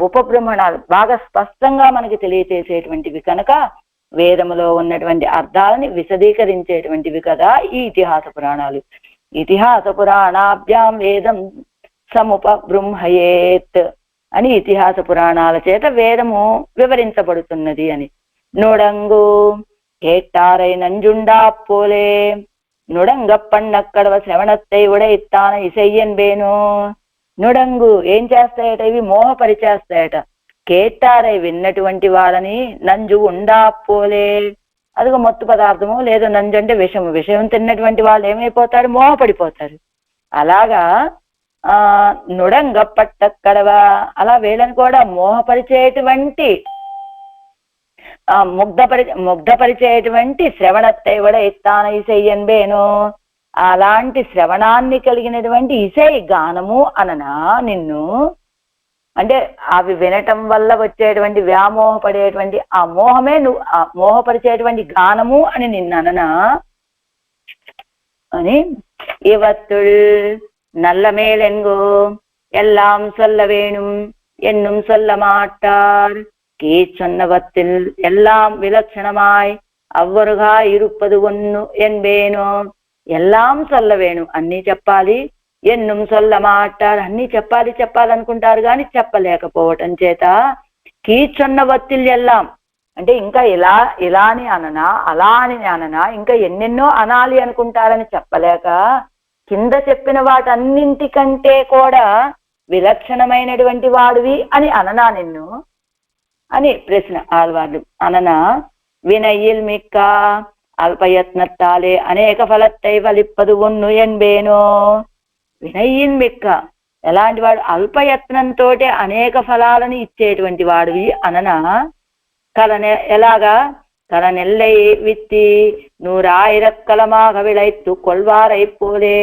ఉపబ్రహ్మణాలు బాగా స్పష్టంగా మనకి తెలియచేసేటువంటివి కనుక వేదములో ఉన్నటువంటి అర్థాలని విశదీకరించేటువంటివి కదా ఈ ఇతిహాస పురాణాలు. ఇతిహాస పురాణాభ్యాం వేదం సముపబృంహయేత్ అని ఇతిహాస పురాణాల చేత వేదము వివరించబడుతున్నది అని. నుడంగు కేట్టారై నంజుండా పోలే నుడంగప్పన్నక్కడవ శ్రవణత్తై ఉడైత్తాన ఇసయ్యన్ బేను. నుడంగు ఏం చేస్తాయట, ఇవి మోహపరిచేస్తాయట. కేట్టారై విన్నటువంటి వాళ్ళని నంజు ఉండా పోలే, అదిగో మత్తు పదార్థము లేదు, నంజు అంటే విషము, విషయం తిన్నటువంటి వాళ్ళు ఏమైపోతారు, మోహపడిపోతారు. అలాగా నుడంగప్పట్టక్కడవ అలా వీళ్ళని కూడా మోహపరిచేటువంటి ముగ్ధపరిచేటువంటి శ్రవణత్తై కూడా ఇస్తాన ఇసయ్యన్ బేను, అలాంటి శ్రవణాన్ని కలిగినటువంటి ఇసై గానము అననా నిన్ను. అంటే అవి వినటం వల్ల వచ్చేటువంటి వ్యామోహపడేటువంటి ఆ మోహమే నువ్వు ఆ మోహపరిచేటువంటి గానము అని నిన్నననా అని. ఇవత్తుల్ நல்லமேலென்கோ எல்லாம் சொல்ல வேணும் என்னும் சொல்ல மாட்டார், கீ சொன்னவத்தில் எல்லாம் விலட்சணமாய் అవ్వరుగా ఇరుపదు ఒన్ను ఎన్బేనో. ఎల్లాం సొల్ల వేణు అన్ని చెప్పాలి, ఎన్నుం సొల్ల మాటారు అన్ని చెప్పాలనుకుంటారు కానీ చెప్పలేకపోవటం చేత కీచొన్న వత్తిల్ ఎల్లాం అంటే ఇంకా ఇలా అని అననా అలా అని అననా ఇంకా ఎన్నెన్నో అనాలి అనుకుంటారని చెప్పలేక కింద చెప్పిన వాటన్నింటికంటే కూడా విలక్షణమైనటువంటి వాడివి అని అననా నిన్ను అని ప్రశ్న ఆళ్వార్లు అననా. వినయిల్ మిక్క అల్పయత్నత్తాలే అనేక ఫలత్తై వలిప్పదు ఒన్ను ఎన్బేనో. వినయిల్ మిక్క ఎలాంటి వాడు, అల్పయత్నంతో అనేక ఫలాలను ఇచ్చేటువంటి వాడివి అననా. ఎలాగా కలనెల్లై విత్తి 100,000 విళైత్తు కొల్వారై పోలే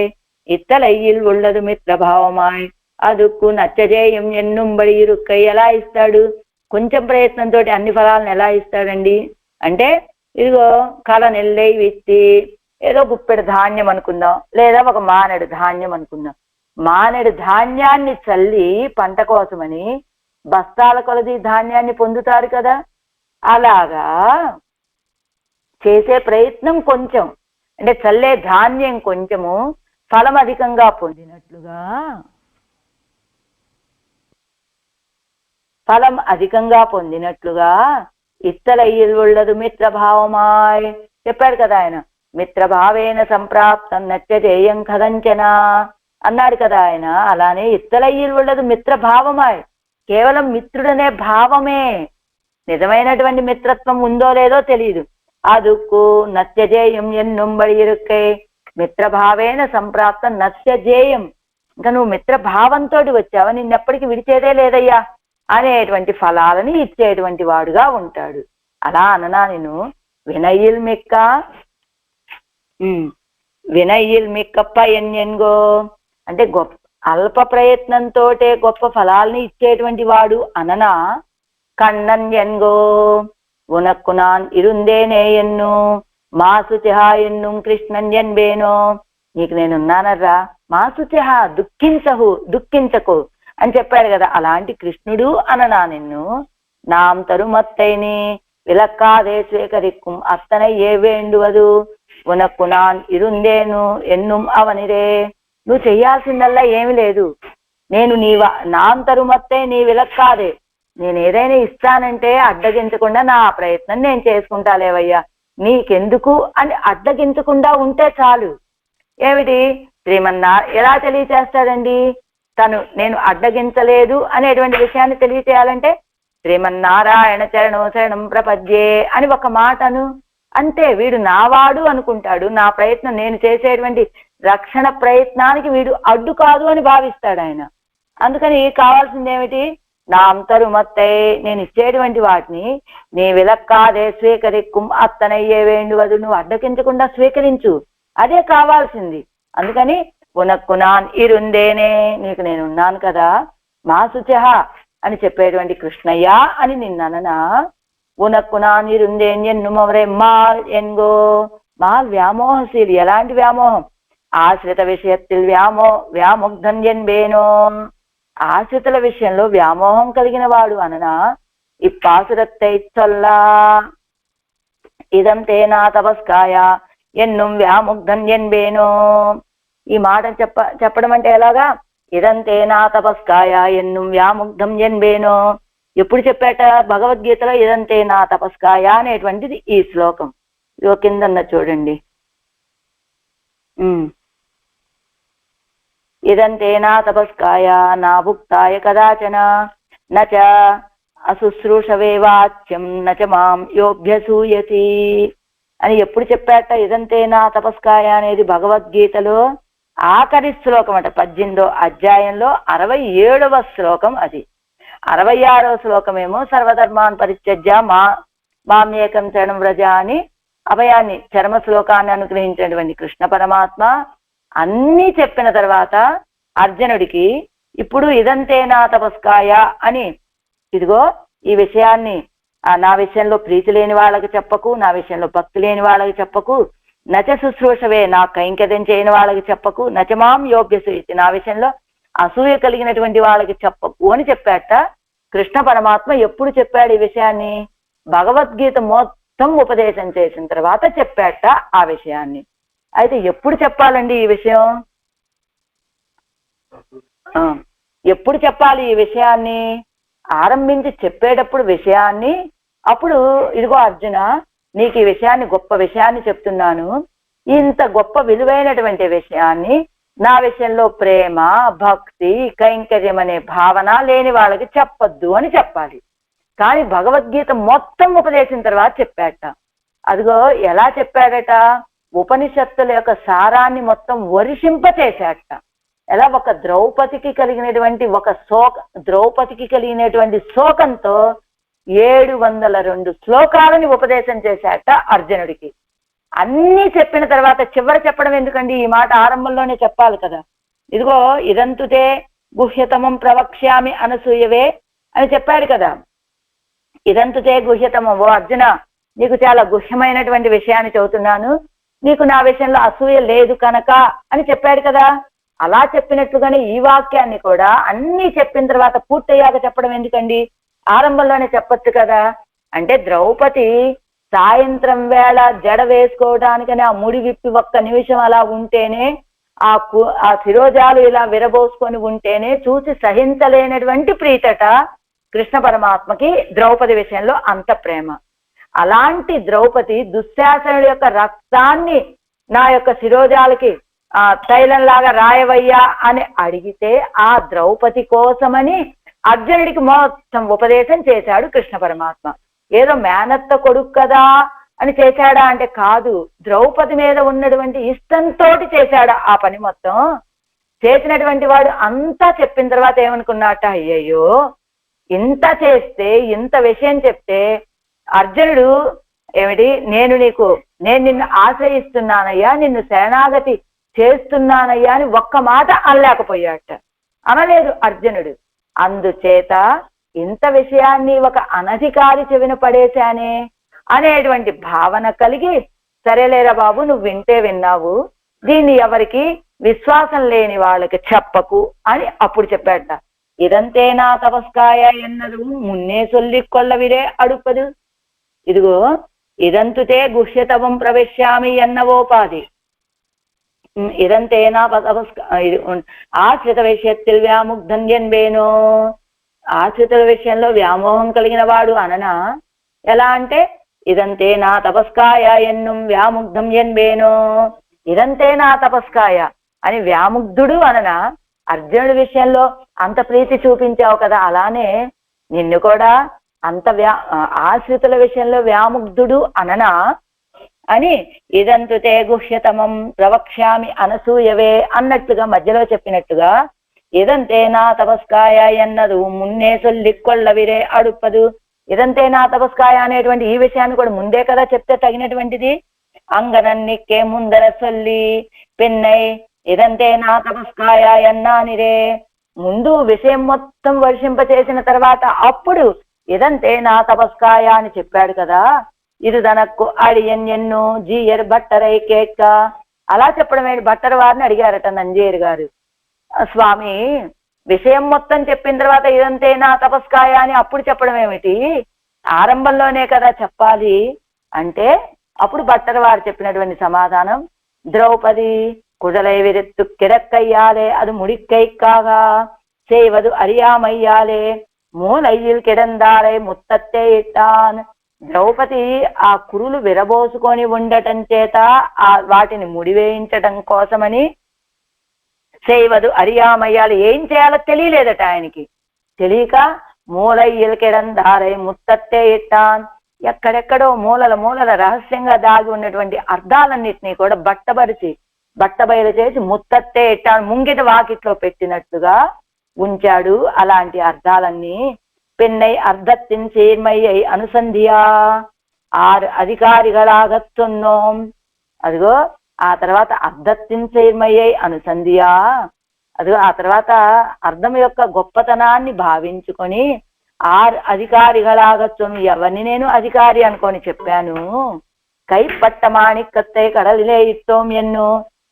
ఇత్తలయ్యిల్ உள்ளது మిత్రభావమాయ్ అదుక్కు నచ్చజేయం ఎన్నుంబడి ఇరుక్కై. ఎలా ఇస్తాడు, కొంచెం ప్రయత్నంతో అన్ని ఫలాలను ఎలా ఇస్తాడండి అంటే, ఇదిగో కలనెల్లై విత్తి ఏదో గుప్పెడు ధాన్యం అనుకుందాం, లేదా ఒక మానెడు ధాన్యం అనుకుందాం. మానెడు ధాన్యాన్ని చల్లి పంట కోసమని బస్తాల కొలది ధాన్యాన్ని పొందుతారు కదా, అలాగా చేసే ప్రయత్నం కొంచెం అంటే చల్లే ధాన్యం కొంచెము ఫలం అధికంగా పొందినట్లుగా ఇత్తలయ్యిల్ உள்ளது మిత్రభావమాయ్ చెప్పాడు కదా ఆయన. మిత్రభావేన సంప్రాప్తం నత్యజేయం కదంచన అన్నాడు కదా ఆయన. అలానే ఇత్తలయ్యిల్ உள்ளது మిత్రభావమాయ్, కేవలం మిత్రుడనే భావమే, నిజమైనటువంటి మిత్రత్వం ఉందో లేదో తెలియదు. అదుక్కు నత్యజేయం ఎన్నుంబడి ఇరుక్కై మిత్రభావేన సంప్రాప్తం నత్యజేయం, ఇంకా నువ్వు మిత్రభావంతో వచ్చావా, నిన్నెప్పటికీ విడిచేదే లేదయ్యా అనేటువంటి ఫలాలని ఇచ్చేటువంటి వాడుగా ఉంటాడు. అలా అననా నేను. వినయిల్ మిక్కప్ప ఎన్యన్గో అంటే గొప్ప అల్ప ప్రయత్నంతో గొప్ప ఫలాల్ని ఇచ్చేటువంటి వాడు అననా. కన్నన్ ఎన్గో ఉనక్కు నాన్ ఇరుందేనే ఎన్ను మా శుచిహ ఎన్నుం కృష్ణన్ ఎన్బేనో, నీకు నేనున్నానర్రా, మా శుచిహ దుఃఖించకు అని చెప్పాడు కదా. అలాంటి కృష్ణుడు అననా నిన్ను, నాం తరుమత్తైని విలక్కాదే స్వీకరిక్కుం అత్తనై ఏ వేండువదు ఉనక్కు నాన్ ఇరుందేను ఎన్నుం అవనిరే. నువ్వు చెయ్యాల్సిందల్లా ఏమి లేదు, నేను నాం తరుమత్తై నీ విలక్కాదే, నేను ఏదైనా ఇస్తానంటే అడ్డగించకుండా నా ప్రయత్నం నేను చేసుకుంటా లేవయ్యా, నీకెందుకు అని అడ్డగించకుండా ఉంటే చాలు. ఏమిటి ఎలా తెలియచేస్తాడండి తను నేను అడ్డగించలేదు అనేటువంటి విషయాన్ని తెలియచేయాలంటే శ్రీమన్నారాయణ చరణో శరణం ప్రపద్యే అని ఒక మాటను అంటే వీడు నావాడు అనుకుంటాడు. నా ప్రయత్నం నేను చేసేటువంటి రక్షణ ప్రయత్నానికి వీడు అడ్డు కాదు అని భావిస్తాడు ఆయన. అందుకని కావాల్సింది ఏమిటి, నా అంతరుమత్తై నేను ఇచ్చేటువంటి వాటిని నీ విలక్కాదే స్వీకరిక్కుం అత్తనయ్యే వేండువదు, నువ్వు అడ్డకించకుండా స్వీకరించు, అదే కావాల్సింది. అందుకని ఉనక్కు నాన్ ఇరుందేనే, నీకు నేనున్నాను కదా, మా శుచహ అని చెప్పేటువంటి కృష్ణయ్య అని నిన్నననా. ఉనక్కు నాన్ ఇరుందేన్ ఎన్నుమవరే మాల్ ఎన్గో, మాల్ వ్యామోహశీలి. ఎలాంటి వ్యామోహం, ఆశ్రిత విషయத்தில் వ్యాముగ్ధన్ ఎన్బేనో, ఆశ్రితుల విషయంలో వ్యామోహం కలిగిన వాడు అననా. ఇప్పాసురత్తై చొల్లా ఇదం తేనా తపస్కాయ ఎన్నుం వ్యాముగ్ధన్ ఎన్బేనో. ఈ మాట చెప్పడం అంటే ఎలాగా, ఇదంతే నా తపస్కాయ ఎన్నుం వ్యాముగ్ధం ఎన్బేనో. ఎప్పుడు చెప్పాట భగవద్గీతలో ఇదంతే నా తపస్కాయ అనేటువంటిది ఈ శ్లోకం. ఇదో కిందన్న చూడండి, ఇదంతే నా తపస్కాయ నా భుక్తాయ కదాచన నచ అశుశ్రూషవే వాచ్యం నచ మాం యోభ్యసూయతి అని ఎప్పుడు చెప్పాట. ఇదంతే నా తపస్కాయ అనేది భగవద్గీతలో ఆఖరి శ్లోకం అట, 18వ అధ్యాయంలో 67వ శ్లోకం అది. 66వ శ్లోకమేమో సర్వధర్మాన్ పరిత్యజ్య మామేకం శరణం వ్రజ అని అభయాన్ని చర్మ శ్లోకాన్ని అనుగ్రహించినటువంటి కృష్ణ పరమాత్మ అన్నీ చెప్పిన తర్వాత అర్జునుడికి ఇప్పుడు ఇదంతే నా తపస్కాయ అని, ఇదిగో ఈ విషయాన్ని నా విషయంలో ప్రీతి లేని వాళ్ళకి చెప్పకు, నా విషయంలో భక్తి లేని వాళ్ళకి చెప్పకు, నచ శుశ్రూషవే నా కైంకర్యం చేయని వాళ్ళకి చెప్పకు, నచమాం యోగ్యసూయతి నా విషయంలో అసూయ కలిగినటువంటి వాళ్ళకి చెప్పకు అని చెప్పాట కృష్ణ పరమాత్మ. ఎప్పుడు చెప్పాడు ఈ విషయాన్ని, భగవద్గీత మొత్తం ఉపదేశం చేసిన తర్వాత చెప్పాట ఆ విషయాన్ని. అయితే ఎప్పుడు చెప్పాలండి ఈ విషయం, ఎప్పుడు చెప్పాలి ఈ విషయాన్ని, ఆరంభించి చెప్పేటప్పుడు విషయాన్ని, అప్పుడు ఇదిగో అర్జున నీకు ఈ విషయాన్ని గొప్ప విషయాన్ని చెప్తున్నాను, ఇంత గొప్ప విలువైనటువంటి విషయాన్ని నా విషయంలో ప్రేమ భక్తి కైంకర్యం అనే భావన లేని వాళ్ళకి చెప్పొద్దు అని చెప్పాలి. కానీ భగవద్గీత మొత్తం ఉపదేశించిన తర్వాత చెప్పాట. అదిగో ఎలా చెప్పాడట, ఉపనిషత్తుల యొక్క సారాన్ని మొత్తం వర్షింపచేశాట. ఎలా ఒక ద్రౌపదికి కలిగినటువంటి ద్రౌపదికి కలిగినటువంటి శోకంతో 702 శ్లోకాలని ఉపదేశం చేశాట అర్జునుడికి. అన్నీ చెప్పిన తర్వాత చివరి చెప్పడం ఎందుకండి, ఈ మాట ఆరంభంలోనే చెప్పాలి కదా. ఇదిగో ఇదంతుతే గుహ్యతమం ప్రవక్ష్యామి అనసూయవే అని చెప్పాడు కదా. ఇదంతుతే గుహ్యతమం, ఓ అర్జున నీకు చాలా గుహ్యమైనటువంటి విషయాన్ని చెబుతున్నాను, నీకు నా విషయంలో అసూయ లేదు కనుక అని చెప్పాడు కదా. అలా చెప్పినట్లుగానే ఈ వాక్యాన్ని కూడా అన్నీ చెప్పిన తర్వాత పూర్తయ్యాక చెప్పడం ఎందుకండి, ఆరంభంలోనే చెప్పొచ్చు కదా. అంటే ద్రౌపది సాయంత్రం వేళ జడ వేసుకోవడానికని ఆ ముడి విప్పి ఒక్క నిమిషం అలా ఉంటేనే, ఆ శిరోజాలు ఇలా విరబోసుకొని ఉంటేనే చూసి సహించలేనటువంటి ప్రీతట కృష్ణ పరమాత్మకి ద్రౌపది విషయంలో అంత ప్రేమ. అలాంటి ద్రౌపది దుశ్శాసనుడి యొక్క రక్తాన్ని నా యొక్క శిరోజాలకి తైలంలాగా రాయవయ్యా అని అడిగితే ఆ ద్రౌపది కోసమని అర్జునుడికి మొత్తం ఉపదేశం చేశాడు కృష్ణ పరమాత్మ. ఏదో మేనత్త కొడుకు కదా అని చేశాడా అంటే కాదు, ద్రౌపది మీద ఉన్నటువంటి ఇష్టంతో చేశాడు ఆ పని మొత్తం. చేసినటువంటి వాడు అంతా చెప్పిన తర్వాత ఏమనుకున్నట్ట, అయ్యయ్యో ఇంత చేస్తే ఇంత విషయం చెప్తే అర్జునుడు ఏమిటి, నేను నిన్ను ఆశ్రయిస్తున్నానయ్యా, నిన్ను శరణాగతి చేస్తున్నానయ్యా అని ఒక్క మాట అనలేకపోయాట, అనలేదు అర్జునుడు. అందుచేత ఇంత విషయాన్ని ఒక అనధికారి చెవిన పడేశానే అనేటువంటి భావన కలిగి సరేలేరా బాబు, నువ్వు వింటే విన్నావు, దీన్ని ఎవరికి విశ్వాసం లేని వాళ్ళకి చెప్పకు అని అప్పుడు చెప్పాట. ఇదంతేనా తపస్కాయ ఎన్నదు మున్నే సొల్లికొల్లవిరే అడుపదు. ఇదిగో ఇదంతుతే గుహ్యతవం ప్రవేశ్యామి ఎన్నవోపాధి. ఇదంతేనా ఆశ్రిత విషయത്തിൽ వ్యాముగ్ధన్యన్వేనో. ఆశ్రిత విషయంలో వ్యామోహం కలిగిన వాడు అననా ఎలా అంటే, ఇదంతే నా తపస్కాయ ఎన్నుం వ్యాముగ్ధం ఎన్వేనో. ఇదంతే నా తపస్కాయ అని వ్యాముగ్ధుడు అననా. అర్జునుడి విషయంలో అంత ప్రీతి చూపించావు కదా, అలానే నిన్ను కూడా అంత ఆశ్రితుల విషయంలో వ్యాముగ్ధుడు అననా అని ఇదంతుతే గుహ్యతమం ప్రవక్ష్యామి అనసూయవే అన్నట్టుగా మధ్యలో చెప్పినట్టుగా ఇదంతే నా తపస్కాయ ఎన్నదు మున్నే సొల్లికొల్లవిరే అడుపదు. ఇదంతే నా తపస్కాయ అనేటువంటి ఈ విషయాన్ని కూడా ముందే కదా చెప్తే తగినటువంటిది. అంగనన్నిక్కే ముందర సొల్లి పెన్నై ఇదంతే నా తపస్కాయ ఎన్నానిరే. ముందు విషయం మొత్తం వర్షింపచేసిన తర్వాత అప్పుడు ఇదంతే నా తపస్కాయ అని చెప్పాడు కదా. ఇది తనకు అడియన్ ఎన్ను జీయర్ భట్టరై కేక్క. అలా చెప్పడం ఏంటి? భట్టర్ వారిని అడిగారట నంజేరు గారు, స్వామి విషయం మొత్తం చెప్పిన తర్వాత ఇదంతే నా తపస్కాయ అని అప్పుడు చెప్పడం ఏమిటి, ఆరంభంలోనే కదా చెప్పాలి అంటే అప్పుడు భట్టర్ వారు చెప్పినటువంటి సమాధానం, ద్రౌపది కుడలై విరెత్తు కిడక్కయ్యాలే అది ముడిక్కైక్కాగా செய்வது அறியாமையாலே మూలయ్యిల్ కిడందారై ముత్తత్తే ఇట్టాన్. ద్రౌపది ఆ కురులు విరబోసుకొని ఉండటం చేత వాటిని ముడివేయించటం కోసమని చేయవదు అరియామయ్యాలు ఏం చేయాలో తెలియలేదట ఆయనకి. తెలియక మూలయ్యిల్ కిడందారై ముత్తత్తే ఇట్టాన్. ఎక్కడెక్కడో మూలల రహస్యంగా దాగి ఉన్నటువంటి అర్థాలన్నిటినీ కూడా బట్టబయలు చేసి ముత్తత్తే ఇట్టాన్ ముంగిట వాకిట్లో పెట్టినట్టుగా ఉంచాడు. అలాంటి అర్థాలన్నీ పెన్నై అర్ధத்தின் சேர்மையை అనుసంధియా 6 అధికారిగளாகச்சொன்னோம். అదిగో ఆ తర్వాత అర్ధத்தின் சேர்மையை అనుసంధియా, అదిగో ఆ తర్వాత అర్థం యొక్క గొప్పతనాన్ని భావించుకొని 6 అధికారిగளாகச்சொன்னு. ఎవరిని నేను అధికారి అనుకొని చెప్పాను. కైపట్ట మాణిక్కత్తై కడలిలే ఇట్టోం ఎన్ను.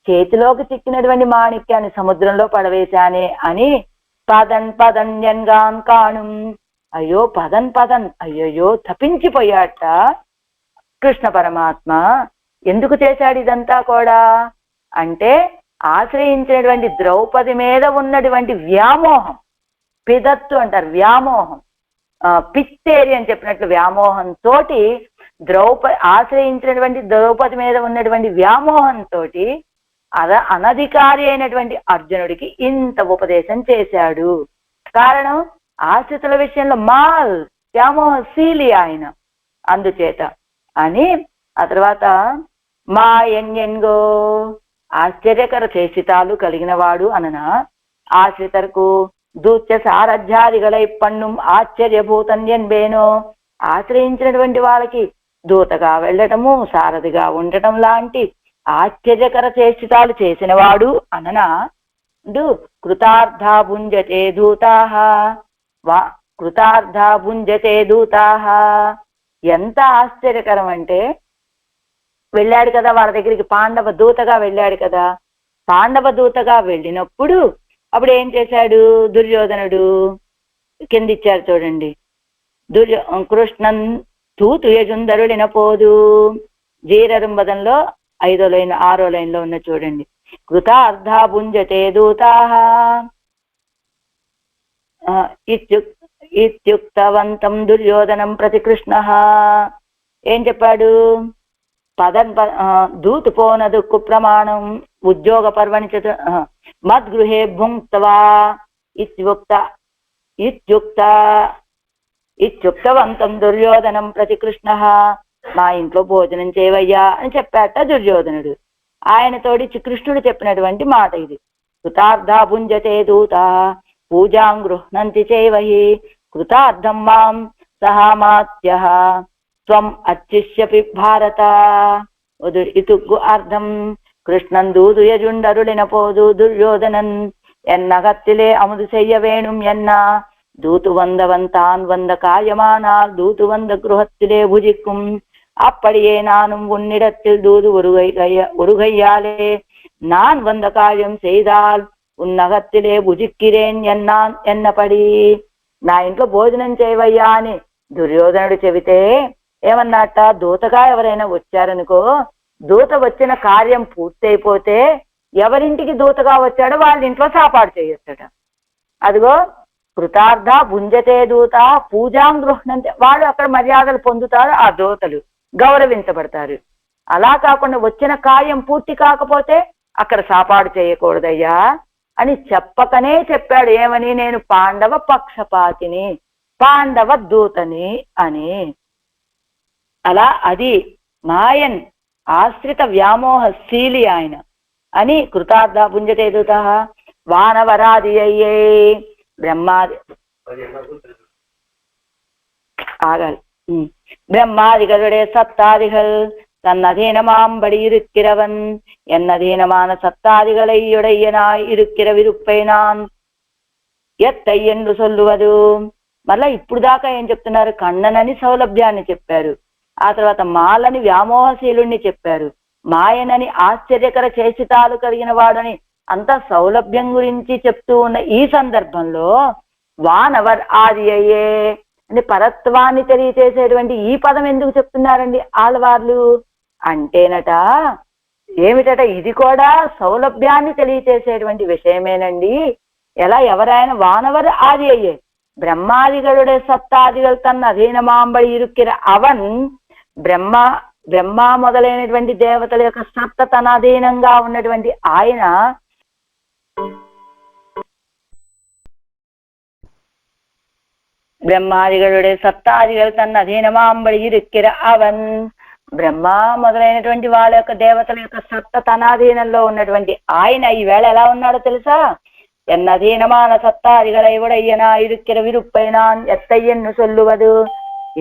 చేతిలోకి చిక్కినటువంటి మాణిక్యాన్ని సముద్రంలో పడవేశానే అని పదన్ కాణుం. అయ్యో పదన్ అయ్యో తప్పించిపోయాట కృష్ణ పరమాత్మ. ఎందుకు చేశాడు ఇదంతా కూడా అంటే ఆశ్రయించినటువంటి ద్రౌపది మీద ఉన్నటువంటి వ్యామోహం, పిదత్తు అంటారు వ్యామోహం, పిత్తేరి అని చెప్పినట్లు వ్యామోహంతో ఆశ్రయించినటువంటి ద్రౌపది మీద ఉన్నటువంటి వ్యామోహంతో అనధికారి అయినటువంటి అర్జునుడికి ఇంత ఉపదేశం చేశాడు. కారణం ఆశ్రితుల విషయంలో వ్యామోహశీలి ఆయన, అందుచేత అని. ఆ తర్వాత మా ఎన్గో ఆశ్చర్యకర చేసితాలు కలిగిన వాడు అననా. ఆశ్రితర్కు దూత్య సారథ్యాదిగలై పన్నుం ఆశ్చర్యభూతం ఎన్బేనో. ఆశ్రయించినటువంటి వాళ్ళకి దూతగా వెళ్ళటము సారథిగా ఉండటం లాంటి ఆశ్చర్యకర చేష్టితాలు చేసిన వాడు అననా. కృతార్థా భుంజతే దూతాః కృతార్థా భుంజతే దూతాః. ఎంత ఆశ్చర్యకరం అంటే వెళ్ళాడు కదా వాళ్ళ దగ్గరికి, పాండవ దూతగా వెళ్ళాడు కదా. పాండవ దూతగా వెళ్ళినప్పుడు అప్పుడు ఏం చేశాడు దుర్యోధనుడు, కిందిచ్చారు చూడండి. కృష్ణన్ తూతు యజుందరుడిన పోదు. జీరరుంబదంలో 5వ లైన్ 6వ లైన్లో ఉన్న చూడండి. కృతార్థా భుంజతే దూతాః ఇత్యుక్తవంతం దుర్యోధనం ప్రతి కృష్ణః. ఏం చెప్పాడు? దూతు పోనదు కుప్రమాణం ఉద్యోగ పర్వణి మద్గృహే భుంక్త్వా ఇత్యుక్తవంతం దుర్యోధనం ప్రతి కృష్ణః. మా ఇంట్లో భోజనం చేయవయ్యా అని చెప్పాట దుర్యోధనుడు. ఆయనతోటి కృష్ణుడు చెప్పినటువంటి మాట ఇది. కృతార్థా భుంజతే దూత పూజాం గృహ్ణంతి చైవహి కృతార్థం మాం సహామాత్యః త్వం అచ్చిష్యపి భారత. ఇతుగ్గు అర్థం కృష్ణం దూదు యజుండరుడిన పోదు దుర్యోధనన్ ఎన్నగత్తిలే అముదు చెయ్య వేణుం ఎన్న దూతు వందవంతాన్ వంద కాయమానాల్ దూతు వంద గృహత్తిలే భుజిక్కుం அப்படியே நானும் உன்னிடத்தில் தூது உருகையாலே நான் வந்த காரியம் செய்தால் ఉన్నగత్తిలే భుజిక్కిరేన్ ఎన్నాన్ ఎన్నపడి. నా ఇంట్లో భోజనం చేయవయ్యా అని దుర్యోధనుడు చెబితే ఏమన్నట్ట, దూతగా ఎవరైనా వచ్చారనుకో, దూత వచ్చిన కార్యం పూర్తయిపోతే ఎవరింటికి దూతగా వచ్చాడో వాళ్ళ ఇంట్లో సాపాటు చేయొచ్చట. అదిగో కృతార్థ భుంజతే దూత పూజాం గృహ్ణంతే, వాళ్ళు అక్కడ మర్యాదలు పొందుతారు, ఆ దూతలు గౌరవించబడతారు. అలా కాకుండా వచ్చిన కార్యం పూర్తి కాకపోతే అక్కడ సాపాటు చేయకూడదయ్యా అని చెప్పకనే చెప్పాడు. ఏమని? నేను పాండవ పక్షపాతిని, పాండవ దూతని అని. అలా అది మాయన్ ఆశ్రిత వ్యామోహశీలి ఆయన అని కృతార్థ భుంజతే దూత వానవరాది అయ్యే బ్రహ్మాది ஆகல் பிரம்மாதிகளுடைய சத்தாதிகள் தன் அதீனமாம்படி இருக்கிறவன், என் அதீனமான சத்தாதிகளை உடையனாய் இருக்கிற విరుప్పై நான் ఎత్తై என்று சொல்லுவது. మళ్ళా ఇప్పుడు దాకా ఏం చెప్తున్నారు? కన్ననని సౌలభ్యాన్ని చెప్పారు, ఆ తర్వాత మాలని వ్యామోహశీలుణ్ణి చెప్పారు, మాయనని ఆశ్చర్యకర చేసితాలు కలిగిన వాడని అంత సౌలభ్యం గురించి చెప్తూ ఉన్న ఈ సందర్భంలో వానవర్ ఆది అయ్యే అంటే పరత్వాన్ని తెలియచేసేటువంటి ఈ పదం ఎందుకు చెప్తున్నారండి ఆళ్వార్లు అంటేనట, ఏమిటట, ఇది కూడా సౌలభ్యాన్ని తెలియచేసేటువంటి విషయమేనండి. ఎలా? ఎవరైనా వానవర్ ఆది అయ్యే బ్రహ్మాదిగలుడే సత్తాదిగలు తన అధీనమాంబడి ఇరుక్కిర అవన్, బ్రహ్మ మొదలైనటువంటి దేవతల యొక్క సత్త తన అధీనంగా ఉన్నటువంటి ఆయన బ్రహ్మాదిగలుడే సత్తాదిగలు తన అధీనమాంబడి ఇరుక్కిర అవన్, బ్రహ్మ మొదలైనటువంటి వాళ్ళ యొక్క దేవతల యొక్క సత్త తన అధీనంలో ఉన్నటువంటి ఆయన ఈవేళ ఎలా ఉన్నాడో తెలుసా? ఎన్నధీనమాన సత్తాదిగలై ఉడయ్యనా ఇరుక్కిర విరుప్పై நான் ఎత్తయ్యన్ను సొల్లువదు.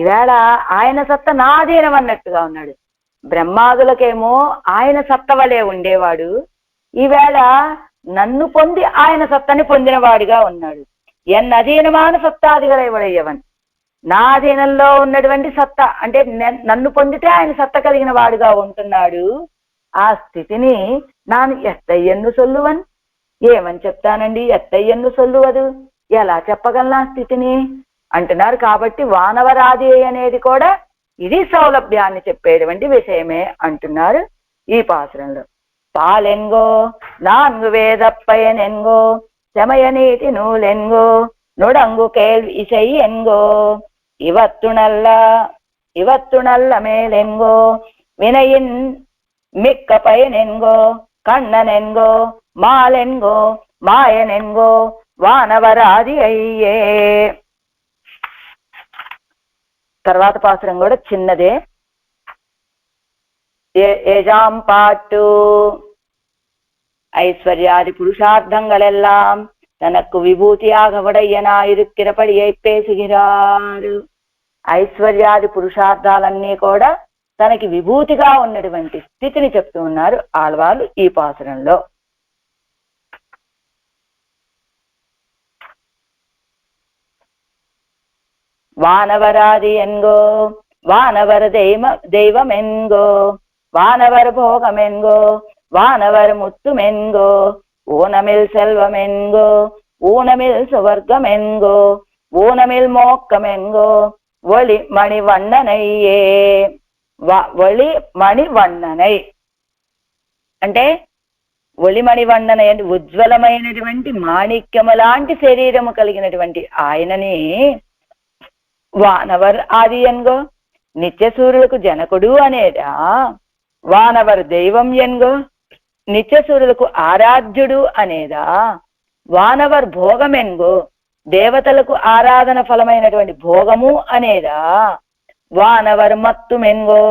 ఈవేళ ఆయన సత్త నా అధీనం అన్నట్టుగా ఉన్నాడు. బ్రహ్మాదులకేమో ఆయన సత్త వలె ఉండేవాడు, ఈవేళ నన్ను పొంది ఆయన సత్తని పొందినవాడిగా ఉన్నాడు. ఎన్ అధీనమాన సత్తాదిగలై ఉడయ్యవన్, నా అధీనంలో ఉన్నటువంటి సత్తా అంటే నన్ను పొందితే ఆయన సత్త కలిగిన వాడుగా ఉంటున్నాడు. ఆ స్థితిని నాను ఎత్తయ్యన్ను సొల్లువన్, ఏమని చెప్తానండి? ఎత్తయ్యన్ను సొల్లువదు, ఎలా చెప్పగలను ఆ స్థితిని అంటున్నారు. కాబట్టి వానవరాది అనేది కూడా ఇది సౌలభ్యాన్ని చెప్పేటువంటి విషయమే అంటున్నారు ఈ పాసురంలో. పాలెన్గో నాన్గు వేద పయనెన్గో శమయ నీటి నూలెన్గో నుడంగు కేల్వి ఇసై ఎన్గో ఇవత్తునల్ల మేలెన్గో వినయిన్ మిక్క పయనెన్గో కண்ணనెన్గో మాలెన్గో మాయనెన్గో వానవరాది అయ్యే. తర్వాత పాసురం కూడా చిన్నదే. ఏజాం పాటు ஐஸ்வர்யாதி புருஷார்த்தங்கள் எல்லாம் தனக்கு விபூதியாக உடையனாயிருக்கிறபடியை பேசுகிறாరు. ఐశ్వర్యాది పురుషార్థాలన్నీ కూడా తనకి విభూతిగా ఉన్నటువంటి స్థితిని చెప్తూ ఉన్నారు ఆళ్వార్లు ఈ పాసురంలో. వానవరాది ఎన్గో వానవర దైవం ఎన్గో వానవర భోగం ఎన్గో వానవర ముత్తుం ఎన్గో ஊனமில் செல்வம் என்கோ ஊனமில் சுவர்க்கம் என்கோ ஊனமில் மோக்கம் என்கோ ஒளி మణివన్ననయ్యే. ఒళి మణివన్ననై అంటే ఒళిమణివన్నన అంటే ఉజ్వలమైనటువంటి మాణిక్యము లాంటి శరీరము కలిగినటువంటి ఆయనని వానవర్ ఆది ఎన్గో నిత్య సూర్యులకు జనకుడు అనేదా, వానవర్ దైవం ఎన్గో నిత్య సూర్యులకు ఆరాధ్యుడు అనేదా, వానవర్ భోగం ఎన్గో దేవతలకు ఆరాధన ఫలమైనటువంటి భోగము అనేదా, వానవర్ మత్తుమెన్గో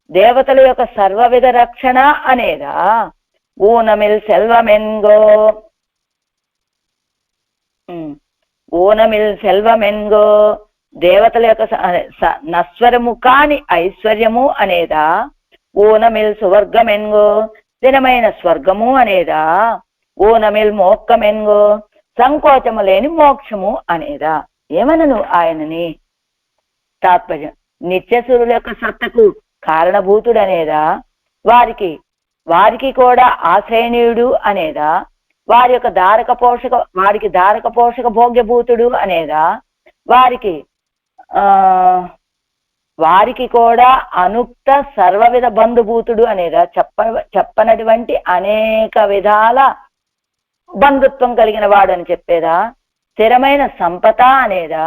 దేవతల యొక్క సర్వవిధ రక్షణ అనేదా, ఊనమిల్ సెల్వమెన్గో ఊనమిల్ సెల్వమెన్గో దేవతల యొక్క నశ్వరము కాని ఐశ్వర్యము అనేదా, ఊనమిల్ సువర్గమెన్గో స్థిరమైన స్వర్గము అనేదా, ఊనమిల్ మోక్కమెన్గో సంకోచము లేని మోక్షము అనేదా. ఏమనను ఆయనని? తాత్పర్యం, నిత్యసూరుల యొక్క సత్తకు కారణభూతుడు అనేదా, వారికి కూడా ఆశ్రయణీయుడు అనేదా, వారికి దారక పోషక భోగ్యభూతుడు అనేదా, వారికి కూడా అనుక్త సర్వవిధ బంధుభూతుడు అనేదా, చెప్పనటువంటి అనేక విధాల బంధుత్వం కలిగిన వాడు అని చెప్పేదా, స్థిరమైన సంపద అనేదా,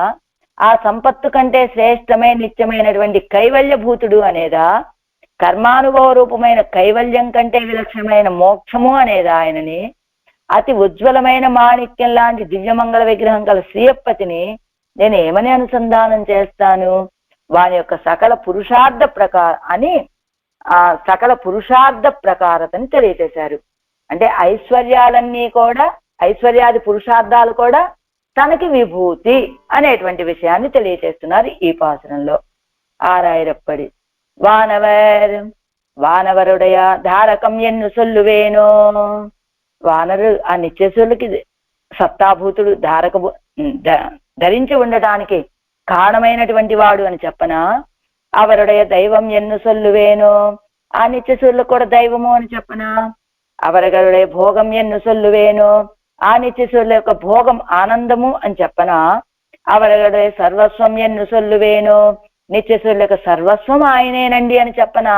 ఆ సంపత్తు కంటే శ్రేష్టమైన నిత్యమైనటువంటి కైవల్యభూతుడు అనేదా, కర్మానుభవ రూపమైన కైవల్యం కంటే విలక్షణమైన మోక్షము అనేదా ఆయనని, అతి ఉజ్వలమైన మాణిక్యం లాంటి దివ్యమంగళ విగ్రహం గల శ్రీయప్పతిని నేను ఏమని అనుసంధానం చేస్తాను? వాని యొక్క సకల పురుషార్థ ప్రకారతని తెలియచేశారు. అంటే ఐశ్వర్యాది పురుషార్థాలు కూడా తనకి విభూతి అనేటువంటి విషయాన్ని తెలియచేస్తున్నారు ఈ పాసురంలో. ఆరాయిరప్పడి వానవరుడయ ధారకం ఎన్ను సొల్లువేనో. వానరు ఆ నిత్యసులకి సత్తాభూతుడు, ధరించి ఉండటానికి కారణమైనటువంటి వాడు అని చెప్పనా? అవరుడయ దైవం ఎన్ను సొల్లువేనో. ఆ నిత్యసూరులకు కూడా దైవము అని చెప్పనా? అవరగరుడే భోగం ఎన్ను సొల్లువేనో. ఆ నిత్యసూరుల యొక్క భోగం ఆనందము అని చెప్పనా? అవరగరుడే సర్వస్వం ఎన్ను సొల్లువేనో. నిత్యసూరుల యొక్క సర్వస్వం ఆయనేనండి అని చెప్పనా?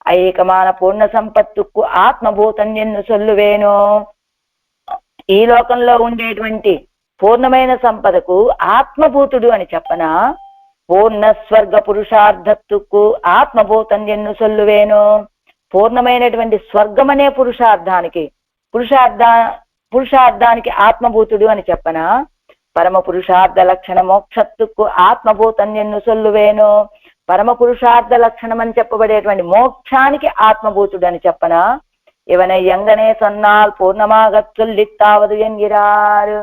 ఐకమాన పూర్ణ సంపత్తుకు ఆత్మభూతం ఎన్ను సొల్లువేనో. ఈ లోకంలో ఉండేటువంటి పూర్ణమైన సంపదకు ఆత్మభూతుడు అని చెప్పనా? పూర్ణ స్వర్గ పురుషార్థత్తుకు ఆత్మభూతం ఎన్ను సొల్లువేనో. పూర్ణమైనటువంటి స్వర్గం అనే పురుషార్థానికి ఆత్మభూతుడు అని చెప్పనా? పరమ పురుషార్థ లక్షణ మోక్షత్తుకు ఆత్మభూతం ఎన్ను సొల్లువేనో. పరమ పురుషార్థ లక్షణం అని చెప్పబడేటువంటి మోక్షానికి ఆత్మభూతుడు అని చెప్పనా? ఇవన ఎంగనే సొన్నాల్ పూర్ణమాగ చొల్లిత్తావదు ఎన్గిరారు.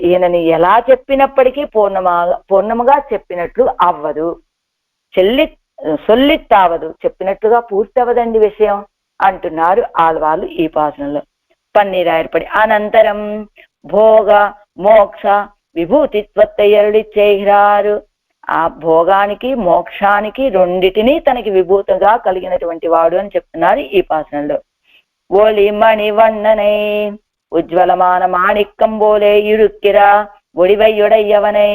ఈయనని ఎలా చెప్పినప్పటికీ పూర్ణముగా చెప్పినట్లు అవ్వదు. సొల్లిత్తావదు, చెప్పినట్లుగా పూర్తి అవ్వదండి విషయం అంటున్నారు ఆళ్వాళ్ళు ఈ పాసనంలో. పన్నీరాయర్పడి అనంతరం భోగ మోక్ష విభూతిత్వత్తయ్యరుడిచ్చేయిరారు. ఆ భోగానికి మోక్షానికి రెండిటినీ తనకి విభూతగా కలిగినటువంటి వాడు అని చెప్తున్నారు ఈ పాసనంలో. ఓలి మణివన్ననై ఉజ్వలమాన మాణిక్యం బోలే ఇరుక్కిరా ఒడివయ్యుడయ్యవనై.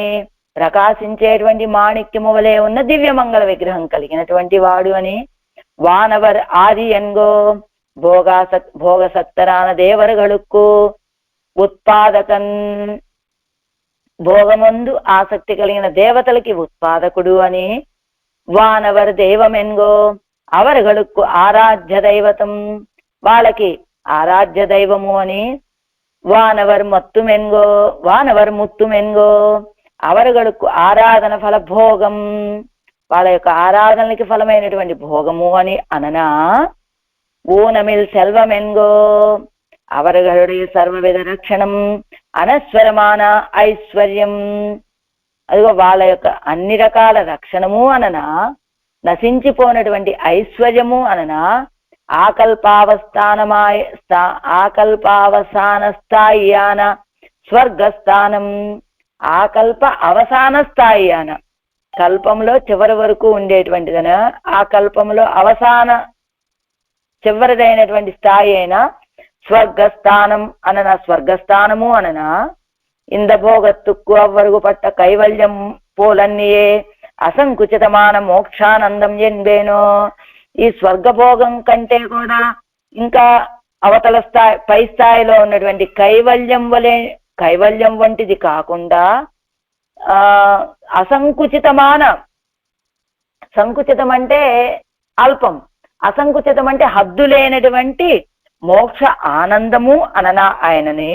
ప్రకాశించేటువంటి మాణిక్యము వలె ఉన్న దివ్యమంగళ విగ్రహం కలిగినటువంటి వాడు అని. వానవర్ ఆది ఎన్గో భోగసక్తరాన దేవరుగళుక్కు ఉత్పాదకన్. భోగమందు ఆసక్తి కలిగిన దేవతలకి ఉత్పాదకుడు అని. వానవర్ దైవమెన్గో అవరుగళుక్కు ఆరాధ్య దైవతం, వాళ్ళకి ఆరాధ్య దైవము అని. వానవర్ ముత్తుమెన్గో అవరుగళుక్కు ఆరాధన ఫల భోగం, వాళ్ళ యొక్క ఆరాధనలకి ఫలమైనటువంటి భోగము అని అననా. ఊనమిల్ సెల్వమెన్గో అవరుగళుడి సర్వవిధ రక్షణం అనస్వరమాన ఐశ్వర్యం. అదిగో వాళ్ళ యొక్క అన్ని రకాల రక్షణము అననా, నశించిపోయినటువంటి ఐశ్వర్యము అననా. ఆకల్పావసాన స్థాయియాన స్వర్గస్థానం. ఆకల్ప అవసాన స్థాయియాన, కల్పంలో చివరి వరకు ఉండేటువంటిదన, ఆ కల్పంలో చివరిదైనటువంటి స్థాయి అయినా స్వర్గస్థానం అననా, స్వర్గస్థానము అననా. ఇందభోగత్తుక్కు అవ్వరుగు పట్ట కైవల్యం పోలన్నీయే అసంకుచితమాన మోక్షానందం ఎన్బేనో. ఈ స్వర్గభోగం కంటే కూడా ఇంకా అవతల పై స్థాయిలో ఉన్నటువంటి కైవల్యం వంటిది కాకుండా సంకుచితం అంటే అల్పం, అసంకుచితం అంటే హద్దు లేనటువంటి మోక్ష ఆనందము అననా ఆయనని.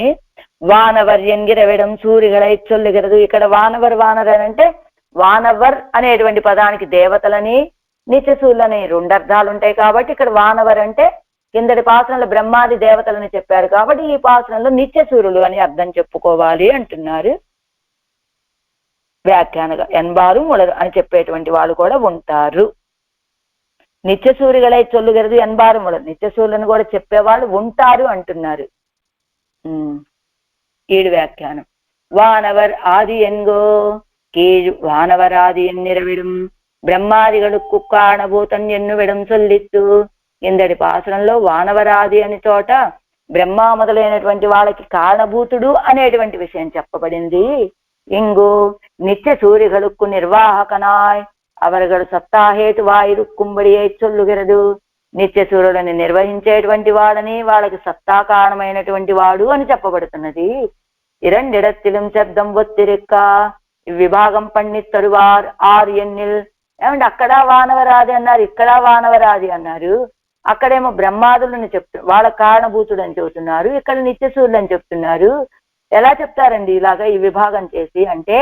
వానవర్యంగిరవిడం సూరిగలై చొల్లుగిరదు. ఇక్కడ వానర్ అంటే వానవర్ అనేటువంటి పదానికి దేవతలని నిత్యసూరులని రెండు అర్థాలు ఉంటాయి కాబట్టి ఇక్కడ వానవర్ అంటే కిందటి పాసనంలో బ్రహ్మాది దేవతలని చెప్పారు కాబట్టి ఈ పాసనంలో నిత్యసూరులు అని అర్థం చెప్పుకోవాలి అంటున్నారు వ్యాఖ్యానగా. ఎన్బారు ములరు అని చెప్పేటువంటి వాళ్ళు కూడా ఉంటారు. నిత్యసూరిగలై చొల్లుగరదు ఎన్బారు ములరు, నిత్యసూరులను కూడా చెప్పేవాళ్ళు ఉంటారు అంటున్నారు. ఈడు వ్యాఖ్యానం. వానవర్ ఆది ఎన్గో కీజు వానవర్ ఆది ఎన్నిరవిడం బ్రహ్మాదిగళుక్కు కారణభూతం ఎన్నువిడం చొల్లిత్తు. ఇందడి పాసురంలో వానవరాది అని చోట బ్రహ్మ మొదలైనటువంటి వాళ్ళకి కారణభూతుడు అనేటువంటి విషయం చెప్పబడింది. ఇంగు నిత్య సూర్యగళుక్కు నిర్వాహకనాయ్ అవరగడు సత్తాహేతువాయిరుక్కుంబడియే చొల్లుగిరదు. నిత్య సూర్యులని నిర్వహించేటువంటి వాడని, వాళ్ళకి సత్తా కారణమైనటువంటి వాడు అని చెప్పబడుతున్నది. ఇరండిడత్తిలం శబ్దం ఒత్తిరిక్క విభాగం పన్నిత్తరువార్ ఆరు ఎన్నిల్. ఏమంటే అక్కడ వానవరాది అన్నారు, ఇక్కడ వానవరాది అన్నారు. అక్కడేమో బ్రహ్మాదులని వాళ్ళ కారణభూతుడు అని చెబుతున్నారు, ఇక్కడ నిత్యసూర్యులు అని చెప్తున్నారు. ఎలా చెప్తారండి ఇలాగా ఈ విభాగం చేసి? అంటే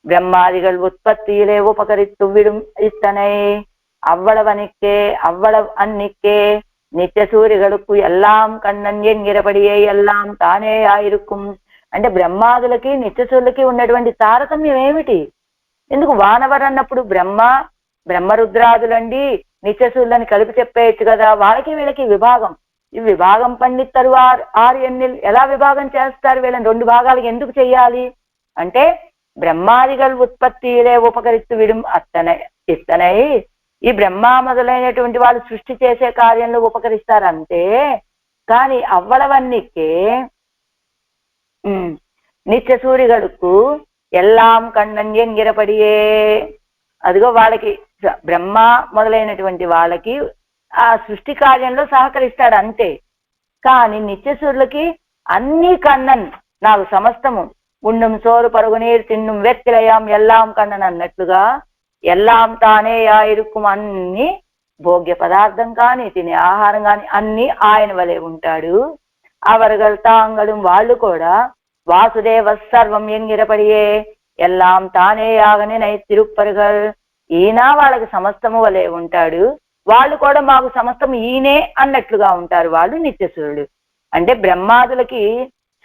బ్రహ్మాదిகள் ఉత్పత్తిயிலே ఉపకரித்து விடும் இத்தனை அவ்வளவனுக்கே அவ்வளவு அன்னிக்கே நித்திய சூரியகளுக்கு எல்லாம் கண்ணன் என்கிறபடியே எல்லாம் తానే ఆయిరుக்கும். అంటే బ్రహ్మాదులకి నిత్యసూర్యులకి ఉన్నటువంటి తారతమ్యం ఏమిటి? ఎందుకు వానవర్ అన్నప్పుడు బ్రహ్మరుద్రాదులండి నిత్యసూర్యులని కలిపి చెప్పేయచ్చు కదా. వాళ్ళకి వీళ్ళకి విభాగం, ఈ విభాగం పండిస్తారు. ఆరు ఎన్నిల్ ఎలా విభాగం చేస్తారు? వీళ్ళని రెండు భాగాలకు ఎందుకు చెయ్యాలి అంటే బ్రహ్మాదిగల్ ఉత్పత్తిలే ఉపకరిస్తూ విడుం ఇత్తనై ఈ బ్రహ్మ మొదలైనటువంటి వాళ్ళు సృష్టి చేసే కార్యంలో ఉపకరిస్తారు అంతే. కానీ అవ్వడవన్నికే నిత్య సూర్యుగడుకు ఎల్లాం కണ്ണన్ ఎంగిరపడియే. అదిగో వాళ్ళకి బ్రహ్మ మొదలైనటువంటి వాళ్ళకి ఆ సృష్టి కార్యంలో సహకరిస్తాడు అంతే. కానీ నిత్యసూర్యులకి అన్ని కണ്ണన్ నాకు సమస్తము ఉండం సోరు పరుగు నీరు తిన్నం వెత్తిలయాం ఎల్లాం కണ്ണన్ అన్నట్లుగా ఎల్లాం తానే ఆయిరుక్కుం. అన్ని భోగ్య పదార్థం కానీ తినే ఆహారం కానీ అన్ని ఆయన వలె ఉంటాడు. అవరగల్ తాంగడం వాళ్ళు కూడా వాసుదేవ సర్వం ఎంగిరపడియే ఎల్లాం తానే యాగని నై తిరుప్పరుగల్. ఈయన వాళ్ళకి సమస్తము వలె ఉంటాడు, వాళ్ళు కూడా మాకు సమస్తం ఈయనే అన్నట్లుగా ఉంటారు వాళ్ళు నిత్యసూర్యుడు. అంటే బ్రహ్మాదులకి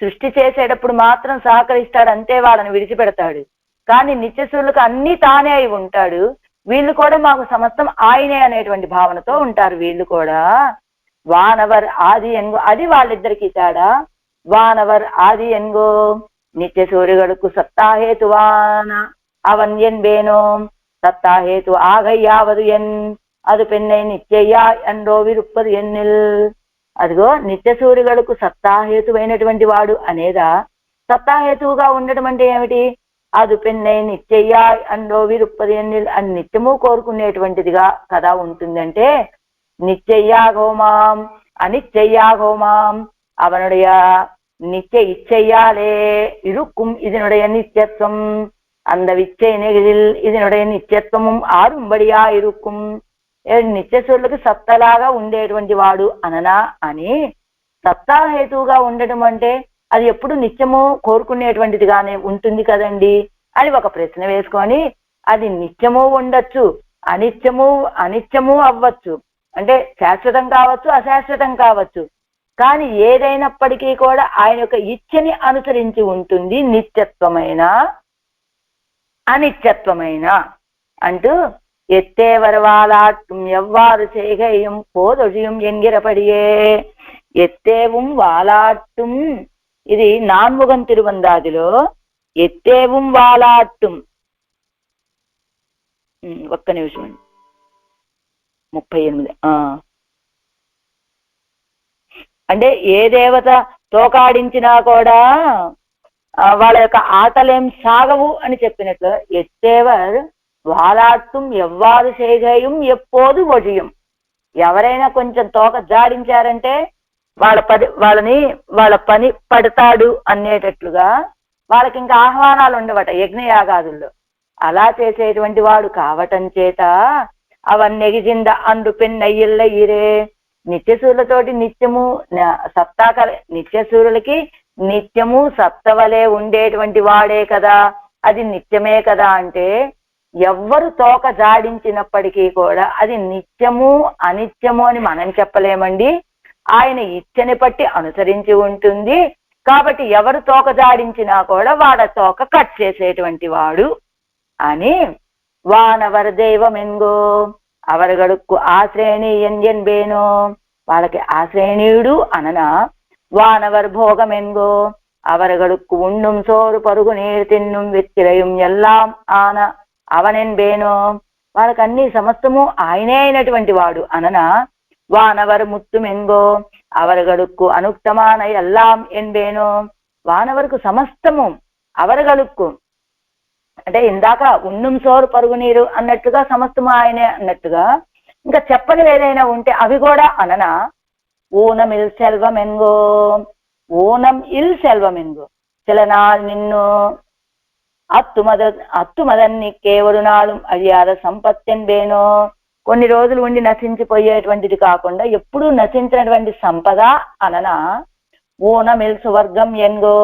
సృష్టి చేసేటప్పుడు మాత్రం సహకరిస్తాడు అంతే, వాళ్ళని విడిచిపెడతాడు. కానీ నిత్యసూర్యులకు అన్ని తానే అయి ఉంటాడు, వీళ్ళు కూడా మాకు సమస్తం ఆయనే అనేటువంటి భావనతో ఉంటారు వీళ్ళు కూడా. వానవర్ ఆది ఎన్గో, అది వాళ్ళిద్దరికి తేడా. వానవర్ ఆది ఎన్గో నిత్య సూర్యుగడుకు సత్తాహేతువాన అవన్ ఎన్బేనో సత్తాహేతు ఆగయ్యావదు ఎన్ అది పెన్నై నిత్యయ్యా ఎండో విరుప్పదు ఎన్నిల్. అదిగో నిత్య సూర్యుగడుకు సత్తాహేతువైనటువంటి వాడు అనేదా? సత్తాహేతువుగా ఉండటం అంటే ఏమిటి? అది పెన్నై నిత్యయ్యా ఎండో విరుప్పదు ఎన్నిల్ అని నిత్యము కోరుకునేటువంటిదిగా కదా ఉంటుందంటే నిత్యయ్యాగోమాం అనిత్యయ్యాగోమాం அவனுடைய நிச்சய இச்சையாலே இருக்கும் இதனுடைய நித்தியத்துவம். அந்த விச்சை நெகிழில் இதனுடைய నిత్యత్వము ఆరుంబడియా ఇరుక్కుం. నిత్యసూర్యులకు సత్తలాగా ఉండేటువంటి వాడు అననా అని. సత్తాహేతువుగా ఉండటం అంటే అది ఎప్పుడు నిత్యము కోరుకునేటువంటిదిగానే ఉంటుంది కదండి అని ఒక ప్రశ్న వేసుకొని, అది నిత్యము ఉండొచ్చు, అనిత్యము అవ్వచ్చు, అంటే శాశ్వతం కావచ్చు, అశాశ్వతం కావచ్చు. కానీ ఏదైనప్పటికీ కూడా ఆయన యొక్క ఇచ్చని అనుసరించి ఉంటుంది, నిత్యత్వమైన అనిత్యత్వమైన అంటూ. ఎత్తేవరవాలాట్టుం ఎవ్వారు செய்கையும் போதொழியும் என்கிறபடியே. ఎత్తేவும் వాలాట్టుం, ఇది నాన్ముగం తిరువందాదిలో ఎత్తేவும் వాలాట్టుం. ఒక్క నిమిషం 38. అంటే ఏ దేవత తోకాడించినా కూడా వాళ్ళ యొక్క ఆటలేం సాగవు అని చెప్పినట్లు ఎత్తేవర్ వాలాట్టుం ఎవ్వారు చేయగయం ఎప్పోదు ఒడియం. ఎవరైనా కొంచెం తోక జాడించారంటే వాళ్ళ పని పడతాడు అనేటట్లుగా వాళ్ళకి ఇంకా ఆహ్వానాలు ఉండవట యజ్ఞయాగాదుల్లో. అలా చేసేటువంటి వాడు కావటం చేత అవన్నెగిజింద అందు పెన్నయ్యిల్ల ఈరే. నిత్యసూర్యులతోటి నిత్యము నిత్యసూర్యులకి నిత్యము సత్తవలే ఉండేటువంటి వాడే కదా, అది నిత్యమే కదా. అంటే ఎవ్వరు తోక జాడించినప్పటికీ కూడా అది నిత్యము అనిత్యము అని మనం చెప్పలేమండి. ఆయన ఇచ్చని పట్టి అనుసరించి ఉంటుంది కాబట్టి ఎవరు తోక జాడించినా కూడా వాడ తోక కట్ చేసేటువంటి వాడు అని. వానవర దైవమెంగో అవరగడుక్కు ఆశ్రేణి ఎన్బేనో, వాళ్ళకి ఆశ్రేణీయుడు అననా. వానవర్ భోగమెంగో అవరగడుక్కు ఉండుం సోరు పరుగు నీరు తిన్నుం వెత్తిరయం ఎల్లాం ఆన అవనెన్బేనో. వాళ్ళకన్నీ సమస్తము ఆయనే అయినటువంటి వాడు అననా వానవర్ ముత్తు మెంగో అవరగడుక్కు అనుక్తమాన ఎల్లాం ఎన్బేనో వానవరకు సమస్తము అవరగడుక్కు అంటే ఇందాక ఉన్నం సోరు పరుగు నీరు అన్నట్టుగా సమస్తము ఆయనే అన్నట్టుగా ఇంకా చెప్పని ఏదైనా ఉంటే అవి కూడా అననా ఊనం ఇల్ సెల్వమెంగో ఊనం ఇల్ సెల్వమెంగో చిలనాள் నిన్ను అత్తుమదన్నిక్కే ఒక నాడు అడియాద సంపత్తెన్బేనో కొన్ని రోజులు ఉండి నశించిపోయేటువంటిది కాకుండా ఎప్పుడూ నశించినటువంటి సంపద అననా ఊనమిల్ సువర్గం ఎన్గో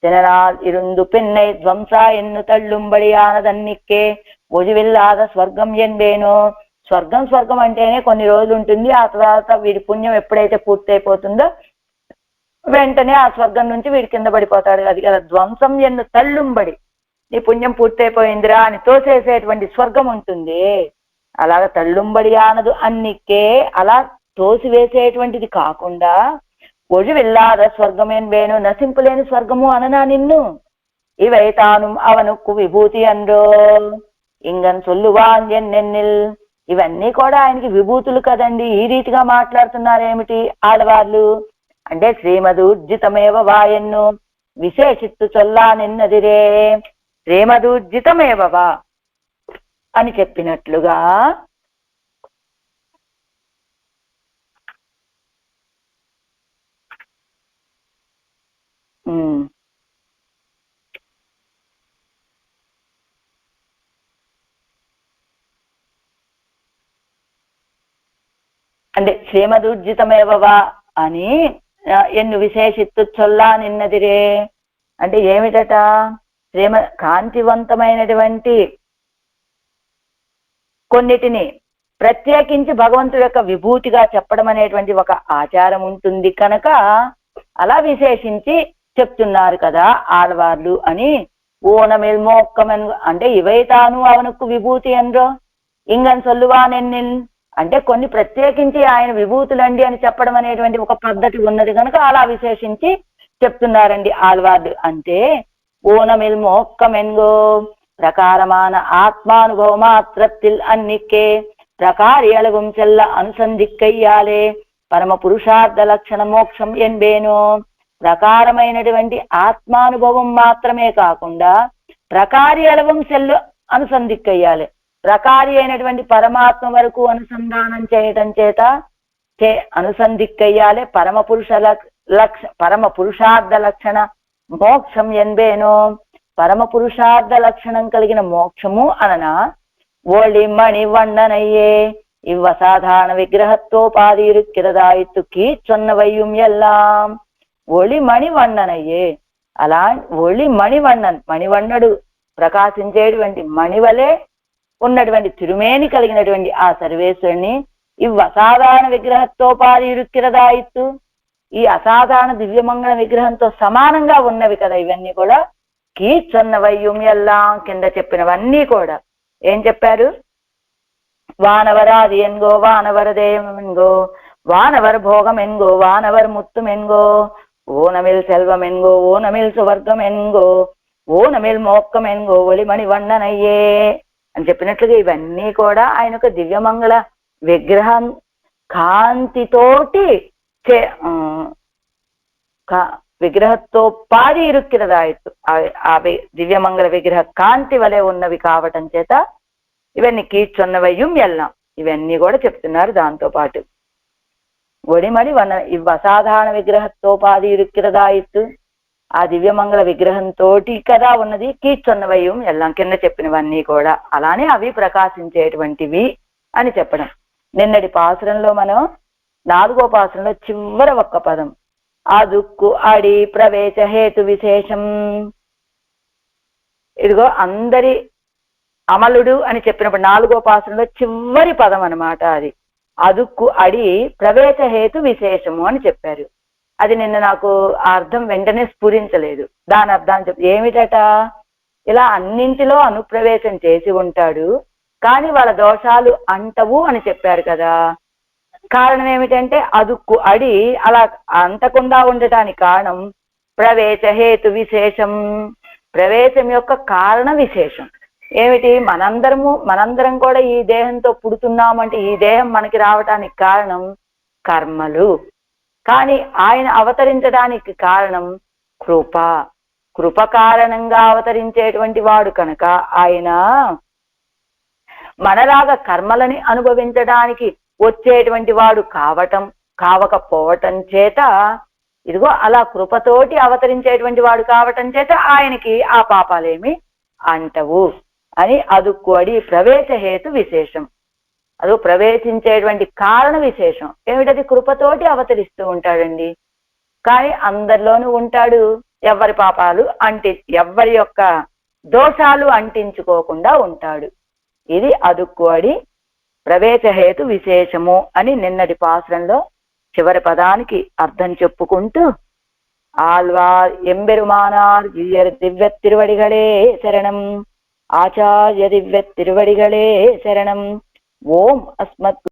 జనరాల్ ఇరుందు పెన్నై ధ్వంసా ఎన్ను తళ్ళుంబడియానదన్నిక్కే ఒజివిల్లాద స్వర్గం ఎన్బేనో స్వర్గం స్వర్గం అంటేనే కొన్ని రోజులు ఉంటుంది ఆ తర్వాత వీడి పుణ్యం ఎప్పుడైతే పూర్తయిపోతుందో వెంటనే ఆ స్వర్గం నుంచి వీడి కింద పడిపోతాడు. అది కదా ధ్వంసం ఎన్ను తళ్ళుంబడి నీ పుణ్యం పూర్తయిపోయిందిరా అని తోసేసేటువంటి స్వర్గం ఉంటుంది. అలాగ తళ్ళుంబడి ఆనదు అన్నికే అలా తోసివేసేటువంటిది కాకుండా ఒజు వెళ్ళాద స్వర్గమేన్ వేణు నశింపులేని స్వర్గము అననా నిన్ను ఇవైతాను అవనుక్కు విభూతి అండ్రో ఇంగన్ సొల్లువాన్ ఎన్నెన్నిల్ ఇవన్నీ కూడా ఆయనకి విభూతులు కదండి. ఈ రీతిగా మాట్లాడుతున్నారేమిటి ఆడవాళ్ళు అంటే శ్రీమదూర్జితమేవ వాయన్ను విశేషిత్తు చొల్లా నిన్నదిరే శ్రీమదూర్జితమేవ వా అని చెప్పినట్లుగా అంటే శ్రీమదూర్జితమేవవా అని ఎన్ను విశేషిత్తు చొల్లా నిన్నదిరే అంటే ఏమిటట కాంతివంతమైనటువంటి కొన్నిటిని ప్రత్యేకించి భగవంతుడి యొక్క విభూతిగా చెప్పడం అనేటువంటి ఒక ఆచారం ఉంటుంది కనుక అలా విశేషించి చెప్తున్నారు కదా ఆడవాళ్ళు అని ఓనమిల్మోక్కమన్ అంటే ఇవైతాను అవనుకు విభూతి ఎండ్రో ఇంగన్ సొల్లువానెన్నిల్ అంటే కొన్ని ప్రత్యేకించి ఆయన విభూతులండి అని చెప్పడం అనేటువంటి ఒక పద్ధతి ఉన్నది కనుక అలా విశేషించి చెప్తున్నారండి ఆళ్వార్లు. అంటే ఓనమిల్మోక్కమెన్గో ప్రకారమాన ఆత్మానుభవమాత్రత్తిల్ అన్నిక్కే ప్రకార్యళவும் చెల్ల అనుసంధిక్కయ్యాలే పరమ పురుషార్థ లక్షణ మోక్షం ఎన్బేనో ప్రకారమైనటువంటి ఆత్మానుభవం మాత్రమే కాకుండా ప్రకార్యళవం సెల్లు అనుసంధిక్కయ్యాలి ప్రకారి అయినటువంటి పరమాత్మ వరకు అనుసంధానం చేయటం చేత అనుసంధిక్కయ్యాలి పరమ పురుషార్థ లక్షణ మోక్షం ఎన్బేనో పరమ పురుషార్థ లక్షణం కలిగిన మోక్షము అననా ఓళి మణి వಣ್ಣనయ్యే ఇవ్వ సాధారణ విగ్రహత్వోపాధిరుక్కిరదాయిత్తు కీచొన్నవయ్యం ఎల్లాం ఒళి మణి వಣ್ಣనయ్యే అలా ఒళి మణివಣ್ಣన్ మణివಣ್ಣడు ప్రకాశించేటువంటి మణివలే ఉన్నటువంటి తిరుమేని కలిగినటువంటి ఆ సర్వేశ్వరుని ఇవ్వ అసాధారణ విగ్రహత్వోపాధిరుక్కిరదాయిత్తు ఈ అసాధారణ దివ్యమంగళ విగ్రహంతో సమానంగా ఉన్నవి కదా ఇవన్నీ కూడా కీచొన్నవయ్యం ఎల్లాం కింద చెప్పినవన్నీ కూడా ఏం చెప్పారు వానవరాది ఎన్గో వానవర దేవమెన్గో వానవర భోగం ఎన్గో వానవర ముత్తం ఎన్గో ఓనమిల్ సెల్వం ఎన్గో ఓనమిల్ సువర్గం ఎన్గో ఓనమిల్ మోక్కం ఎన్గో ఒలిమణి వಣ್ಣనయ్యే అని చెప్పినట్లుగా ఇవన్నీ కూడా ఆయన యొక్క దివ్యమంగళ విగ్రహం కాంతితోటి విగ్రహతో పాడి ఇరుక్కిరదాయిత్తు ఆ దివ్యమంగళ విగ్రహ కాంతి వలె ఉన్నవి కావటం చేత ఇవన్నీ కీచొన్నవయ్యం ఎల్లాం ఇవన్నీ కూడా చెప్తున్నారు. దాంతో పాటు ఒడిమడి ఇవ్వ అసాధారణ విగ్రహతోపాధి ఇరుక్కిరదాయిత్తు ఆ దివ్యమంగళ విగ్రహంతో కదా ఉన్నది కీచొన్నవయ్యం ఎల్లాం కింద చెప్పినవన్నీ కూడా అలానే అవి ప్రకాశించేటువంటివి అని చెప్పడం. నిన్నటి పాసురంలో మనం 4వ పాసురంలో చివర ఒక్క పదం అదుక్కు అడి ప్రవేశ హేతు విశేషం ఇదిగో అందరి అమలుడు అని చెప్పినప్పుడు 4వ పాసురంలో చివరి పదం అనమాట అది అదుక్కు అడి ప్రవేశ హేతు విశేషము అని చెప్పారు. అది నిన్న నాకు ఆ అర్థం వెంటనే స్ఫురించలేదు. దాని అర్థాన్ని ఏమిటట ఇలా అన్నింటిలో అనుప్రవేశం చేసి ఉంటాడు కానీ వాళ్ళ దోషాలు అంటవు అని చెప్పారు కదా. కారణం ఏమిటంటే అదుక్కు అడి అలా అంటకుండా ఉండటానికి కారణం ప్రవేశ హేతు విశేషం ప్రవేశం యొక్క కారణ విశేషం ఏమిటి, మనందరం కూడా ఈ దేహంతో పుడుతున్నామంటే ఈ దేహం మనకి రావటానికి కారణం కర్మలు. కానీ ఆయన అవతరించడానికి కారణం కృప. కృప కారణంగా అవతరించేటువంటి వాడు కనుక ఆయన మనలాగా కర్మలని అనుభవించడానికి వచ్చేటువంటి వాడు కావకపోవటం చేత, ఇదిగో అలా కృపతోటి అవతరించేటువంటి వాడు కావటం చేత ఆయనకి ఆ పాపాలేమి అంటవు అని అదుకోడి ప్రవేశ హేతు విశేషం. అది ప్రవేశించేటువంటి కారణ విశేషం ఏమిటది, కృపతోటి అవతరిస్తూ ఉంటాడండి. కానీ అందరిలోనూ ఉంటాడు, ఎవరి పాపాలు ఎవరి యొక్క దోషాలు అంటించుకోకుండా ఉంటాడు. ఇది అదుకోడి ప్రవేశహేతు విశేషము అని నిన్నటి పాసురంలో చివరి పదానికి అర్థం చెప్పుకుంటూ, ఆళ్వార్ ఎంబెరుమానార్ దివ్య తిరువడిகளே శరణం, ఆచార్య దివ్య తిరువడిகளே శరణం. ఓం అస్మత్